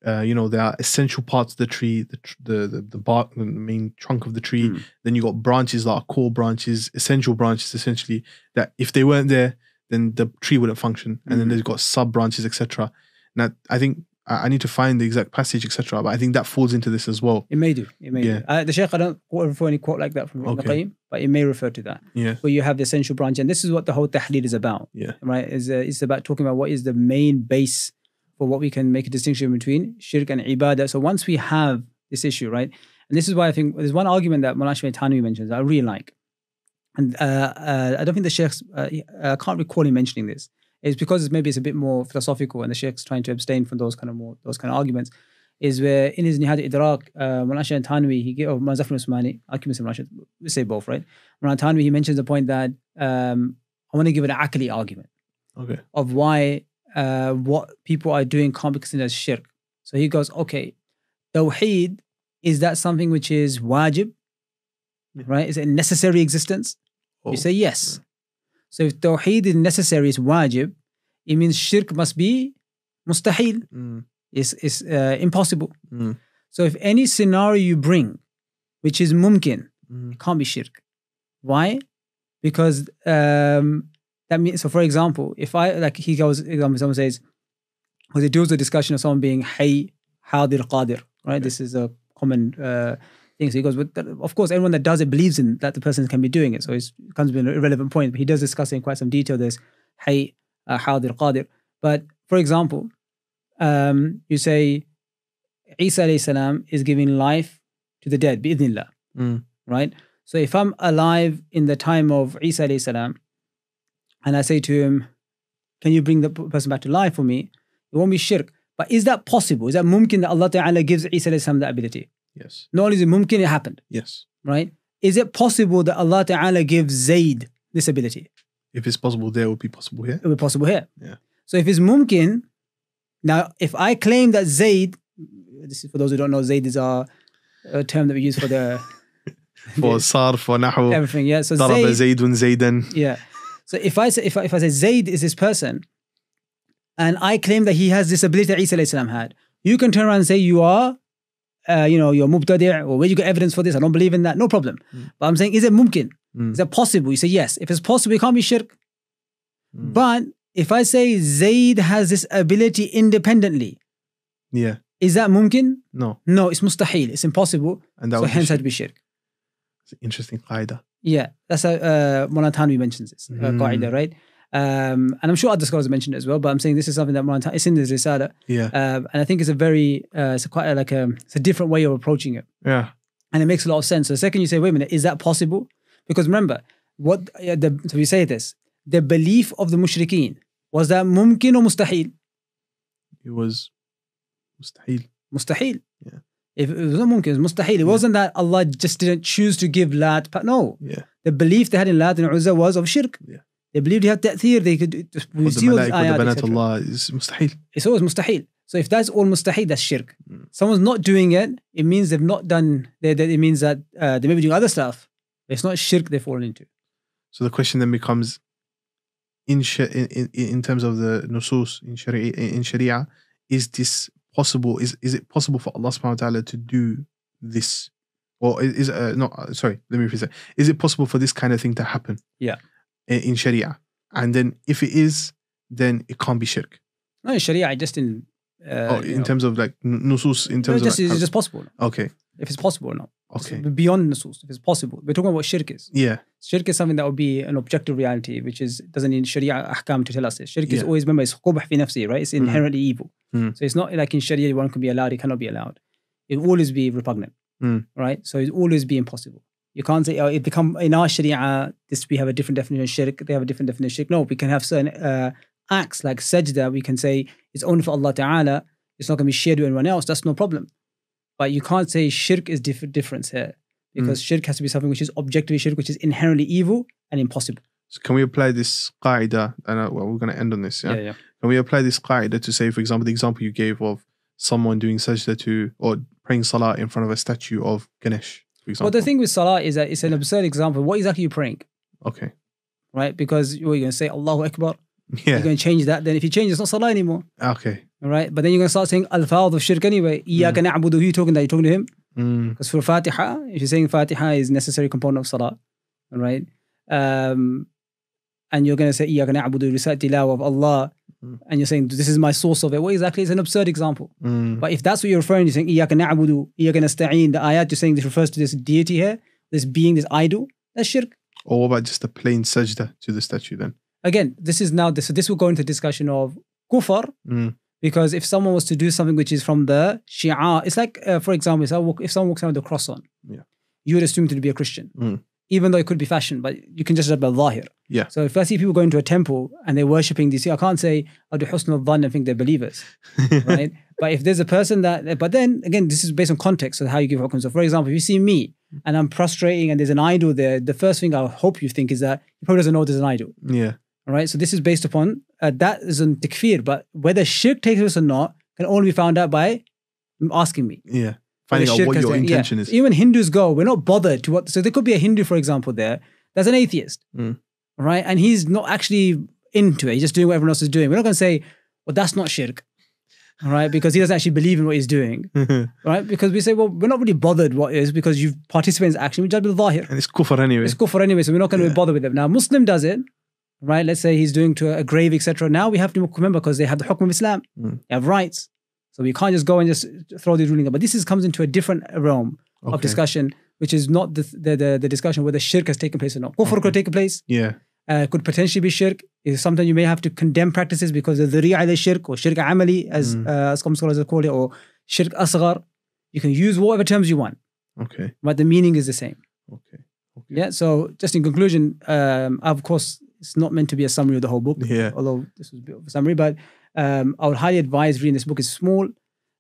there are essential parts of the tree, the bark, the main trunk of the tree. Then you got branches that are core branches, essential branches essentially, that if they weren't there, then the tree wouldn't function. And then there's got sub branches, etc. Now I think I need to find the exact passage, etc. But I think that falls into this as well. It may do. It may do. The Shaykh, I don't refer any quote like that from Ibn al-Qayyim, but it may refer to that. Yeah. Where you have the essential branch, and this is what the whole tahleel is about. Yeah. Right? It's about talking about what is the main base for what we can make a distinction between shirk and ibadah. So once we have this issue, right? And this is why I think there's one argument that Mawlana Shaykh Hatim mentions that I really like. And I don't think the Shaykh's, I can't recall him mentioning this. It's because maybe it's a bit more philosophical and the Shaykh's trying to abstain from those kind of arguments, is where in his Nihayat al-Idrak, Mawlana Shaykh Tanwi, he gave, or Mawlana Zafar al-Usmani, I can say we say both, right? Mawlana Tanwi, he mentions the point that I want to give an akli argument of why what people are doing can't be considered as shirk. So he goes, okay, tawheed, is that something which is wajib, right? Is it a necessary existence? You say yes. So if tawheed is necessary, is wajib, it means shirk must be mustahil. It's impossible. So if any scenario you bring, which is mumkin, it can't be shirk. Why? Because that means, so for example, if I, like he goes, someone says, because it deals with the discussion of someone being hay, hadir, qadir, right? This is a common thing. So he goes, but of course, everyone that does it believes in that the person can be doing it. So it comes to an irrelevant point, but he does discuss it in quite some detail. There's hay, hadir, qadir. But for example, you say Isa alayhi salam is giving life to the dead, bi'idhnillah, right? So if I'm alive in the time of Isa alayhi salam, and I say to him, can you bring the person back to life for me? It won't be shirk. But is that possible? Is that mumkin that Allah Ta'ala gives Isa alayhi salam that ability? Yes. Not only is it mumkin, it happened. Yes. Right? Is it possible that Allah Ta'ala gives Zayd this ability? If it's possible there, it would be possible here. It would be possible here. Yeah. So if it's mumkin, now if I claim that Zayd, this is for those who don't know, Zayd is a term that we use for the for sarf, for nahu, everything. Yeah. So daraba Zaydun Zaydan. Yeah. So if I say Zayd is this person, and I claim that he has this ability that Isa alayhi salam had, you can turn around and say you are, you're mubtadi', or where you got evidence for this? I don't believe in that. No problem. But I'm saying, is it mumkin? Is that possible? You say yes. If it's possible, it can't be shirk. But if I say Zayd has this ability independently, is that mumkin? No. No, it's mustahil. It's impossible. And that so hence it would be shirk. It's an interesting qaida. Yeah, that's how Mawlana Tanwi mentions this qaida, right? And I'm sure other scholars mentioned it as well, but I'm saying this is something that Mawlana Tanwi, it's in the Risala. Yeah. And I think it's a very, it's a different way of approaching it. Yeah. And it makes a lot of sense. So the second you say, wait a minute, is that possible? Because remember, so we say this, the belief of the mushrikeen, was that mumkin or mustahil? It was mustahil. Mustahil. Yeah. If it was not mumkin, it was mustahil. It wasn't that Allah just didn't choose to give Lat. No. Yeah. The belief they had in Lat and Uzza was of shirk. Yeah. They believed he had ta'thir. They could see all these ayat, etc. Allah is mustahil. It's always mustahil. So if that's all mustahil, that's shirk. Someone's not doing it, it means they've not done, it means that they may be doing other stuff. It's not shirk they've fallen into. So the question then becomes, in terms of the nusus in Sharia, is this possible? Is it possible for Allah subhanahu wa ta'ala to do this? Or let me rephrase that. Is it possible for this kind of thing to happen? Yeah. In Sharia? And then if it is, then it can't be shirk. No, in Sharia, just in... terms of like nusus, in terms of... It's just possible. Okay. If it's possible or not. Okay. It's beyond nusus, if it's possible. We're talking about what shirk is. Yeah. Shirk is something that would be an objective reality, which doesn't need Sharia ahkam to tell us this. Shirk is always, remember, it's qubh fi nafsi, right? It's inherently evil. So it's not like in Sharia one can be allowed, it cannot be allowed. It will always be repugnant, right? So it will always be impossible. You can't say, it become in our Sharia, we have a different definition of shirk, they have a different definition of shirk. No, we can have certain acts like sajda, we can say it's only for Allah Ta'ala, it's not going to be shared with anyone else, that's no problem. But you can't say shirk is difference here, because shirk has to be something which is objectively shirk, which is inherently evil and impossible. So can we apply this qaida? And well, we're going to end on this. Yeah. Can we apply this qaida to say, for example, the example you gave of someone doing sajda to or praying salah in front of a statue of Ganesh, for example? Well, the thing with salah is that it's an absurd example. What exactly are you praying? Okay. Right? Because you're going to say Allahu Akbar. Yeah. You're going to change that. Then if you change, it's not salah anymore. Okay. All right? But then you're going to start saying al-fadh of shirk anyway. Iyaka na'budu. Who are you talking to? You're talking to him. Because for Fatiha, if you're saying Fatiha is a necessary component of salah, all right? And you're going to say Iyaka na'budu, recite tilawa of Allah, and you're saying this is my source of it. What exactly? It's an absurd example. But if that's what you're referring to, saying Iyaka na'budu, Iyaka nasta'een, the ayat you're saying this refers to this deity here, this being, this idol, that's shirk. Or what about just a plain sajda to the statue then? Again, this is now, so this will go into discussion of kufr, because if someone was to do something which is from the Shia, it's like, for example, if someone walks around with a cross on, you would assume to be a Christian, even though it could be fashion, but you can just judge by zahir. Yeah. So if I see people going to a temple and they're worshipping these, I can't say, I'll do husn al-dhan and think they're believers, right? But if there's a person that, but then again, this is based on context of how you give hukm. So for example, if you see me and I'm prostrating and there's an idol there, the first thing I hope you think is that he probably doesn't know there's an idol. Yeah. All right. So this is based upon, that isn't takfir, but whether shirk takes place or not can only be found out by asking me. Yeah. Finding out what your intention is. Even Hindus go, we're not bothered to what, so there could be a Hindu, for example, there, that's an atheist, right? And he's not actually into it. He's just doing what everyone else is doing. We're not going to say, well, that's not shirk, all right? Because he doesn't actually believe in what he's doing, right? Because we say, well, we're not really bothered what is, because you've participated in action, we judge bil-zahir. And it's kufr anyway. It's kufr anyway, so we're not going to be bothered with it. Now, Muslim does it, right? Let's say he's doing to a grave, etc. Now we have to remember, because they have the hukm of Islam. They have rights. So we can't just go and just throw these rulings. But this comes into a different realm of discussion, which is not the discussion whether shirk has taken place or not. Kufr could take place. Yeah. Could potentially be shirk. Sometimes you may have to condemn practices because of the ri'a shirk or shirk amali, as some scholars call it, or shirk asghar. You can use whatever terms you want. Okay. But the meaning is the same. Okay. Yeah. So just in conclusion, of course, it's not meant to be a summary of the whole book. Yeah. Although this was a bit of a summary, but I would highly advise reading this book. It's small.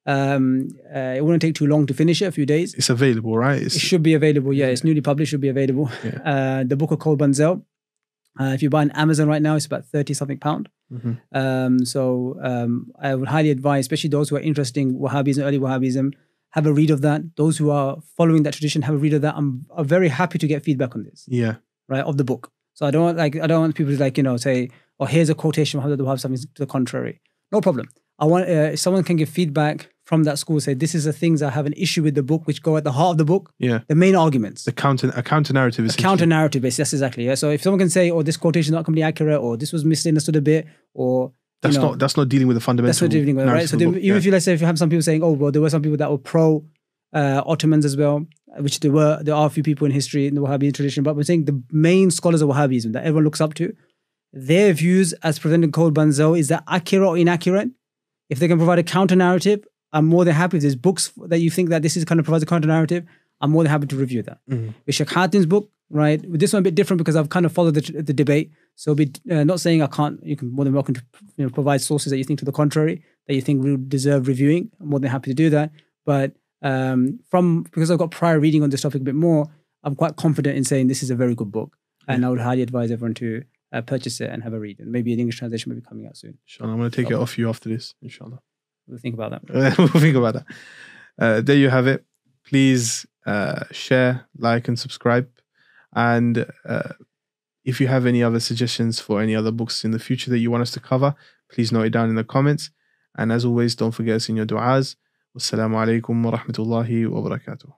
It wouldn't take too long to finish it, a few days. It's available, right? It should be available. Yeah, it's newly published, should be available. Yeah. The book is called Bunzel. If you buy on Amazon right now, it's about £30-something. I would highly advise, especially those who are interested in Wahhabism, early Wahhabism, have a read of that. Those who are following that tradition, have a read of that. I'm very happy to get feedback on this. Yeah. Right, of the book. So I don't want people to say, oh, here's a quotation from Muhammad al-Wahhab, something to the contrary. No problem. I want if someone can give feedback from that school, say this is the things I have an issue with the book, which go at the heart of the book. Yeah. The main arguments. A counter narrative is counter narrative based. That's exactly. Yeah. So if someone can say, oh, this quotation is not completely accurate, or this was misunderstood a bit, or that's not dealing with the fundamental. That's not dealing with it, right? So even if you have some people saying, oh, well, there were some people that were pro Ottomans as well, which there are a few people in history in the Wahhabi tradition, but we're saying the main scholars of Wahhabism that everyone looks up to, their views as presented called Bunzel, is that accurate or inaccurate? If they can provide a counter narrative, I'm more than happy. If there's books that you think that this is kind of provides a counter narrative, I'm more than happy to review that. With Shaykh Hatim's book, right? With this one a bit different because I've kind of followed the debate. So not saying I can't, you can more than welcome to provide sources that you think to the contrary, that you think would deserve reviewing. I'm more than happy to do that. But because I've got prior reading on this topic a bit more, I'm quite confident in saying this is a very good book. And I would highly advise everyone to purchase it and have a read. And maybe an English translation may be coming out soon. Inshallah, I'm going to take it off you after this, inshallah. We'll think about that. We'll think about that. There you have it. Please share, like, and subscribe. And if you have any other suggestions for any other books in the future that you want us to cover, please note it down in the comments. And as always, don't forget us in your du'as. Wassalamu alaikum wa rahmatullahi wa barakatuh.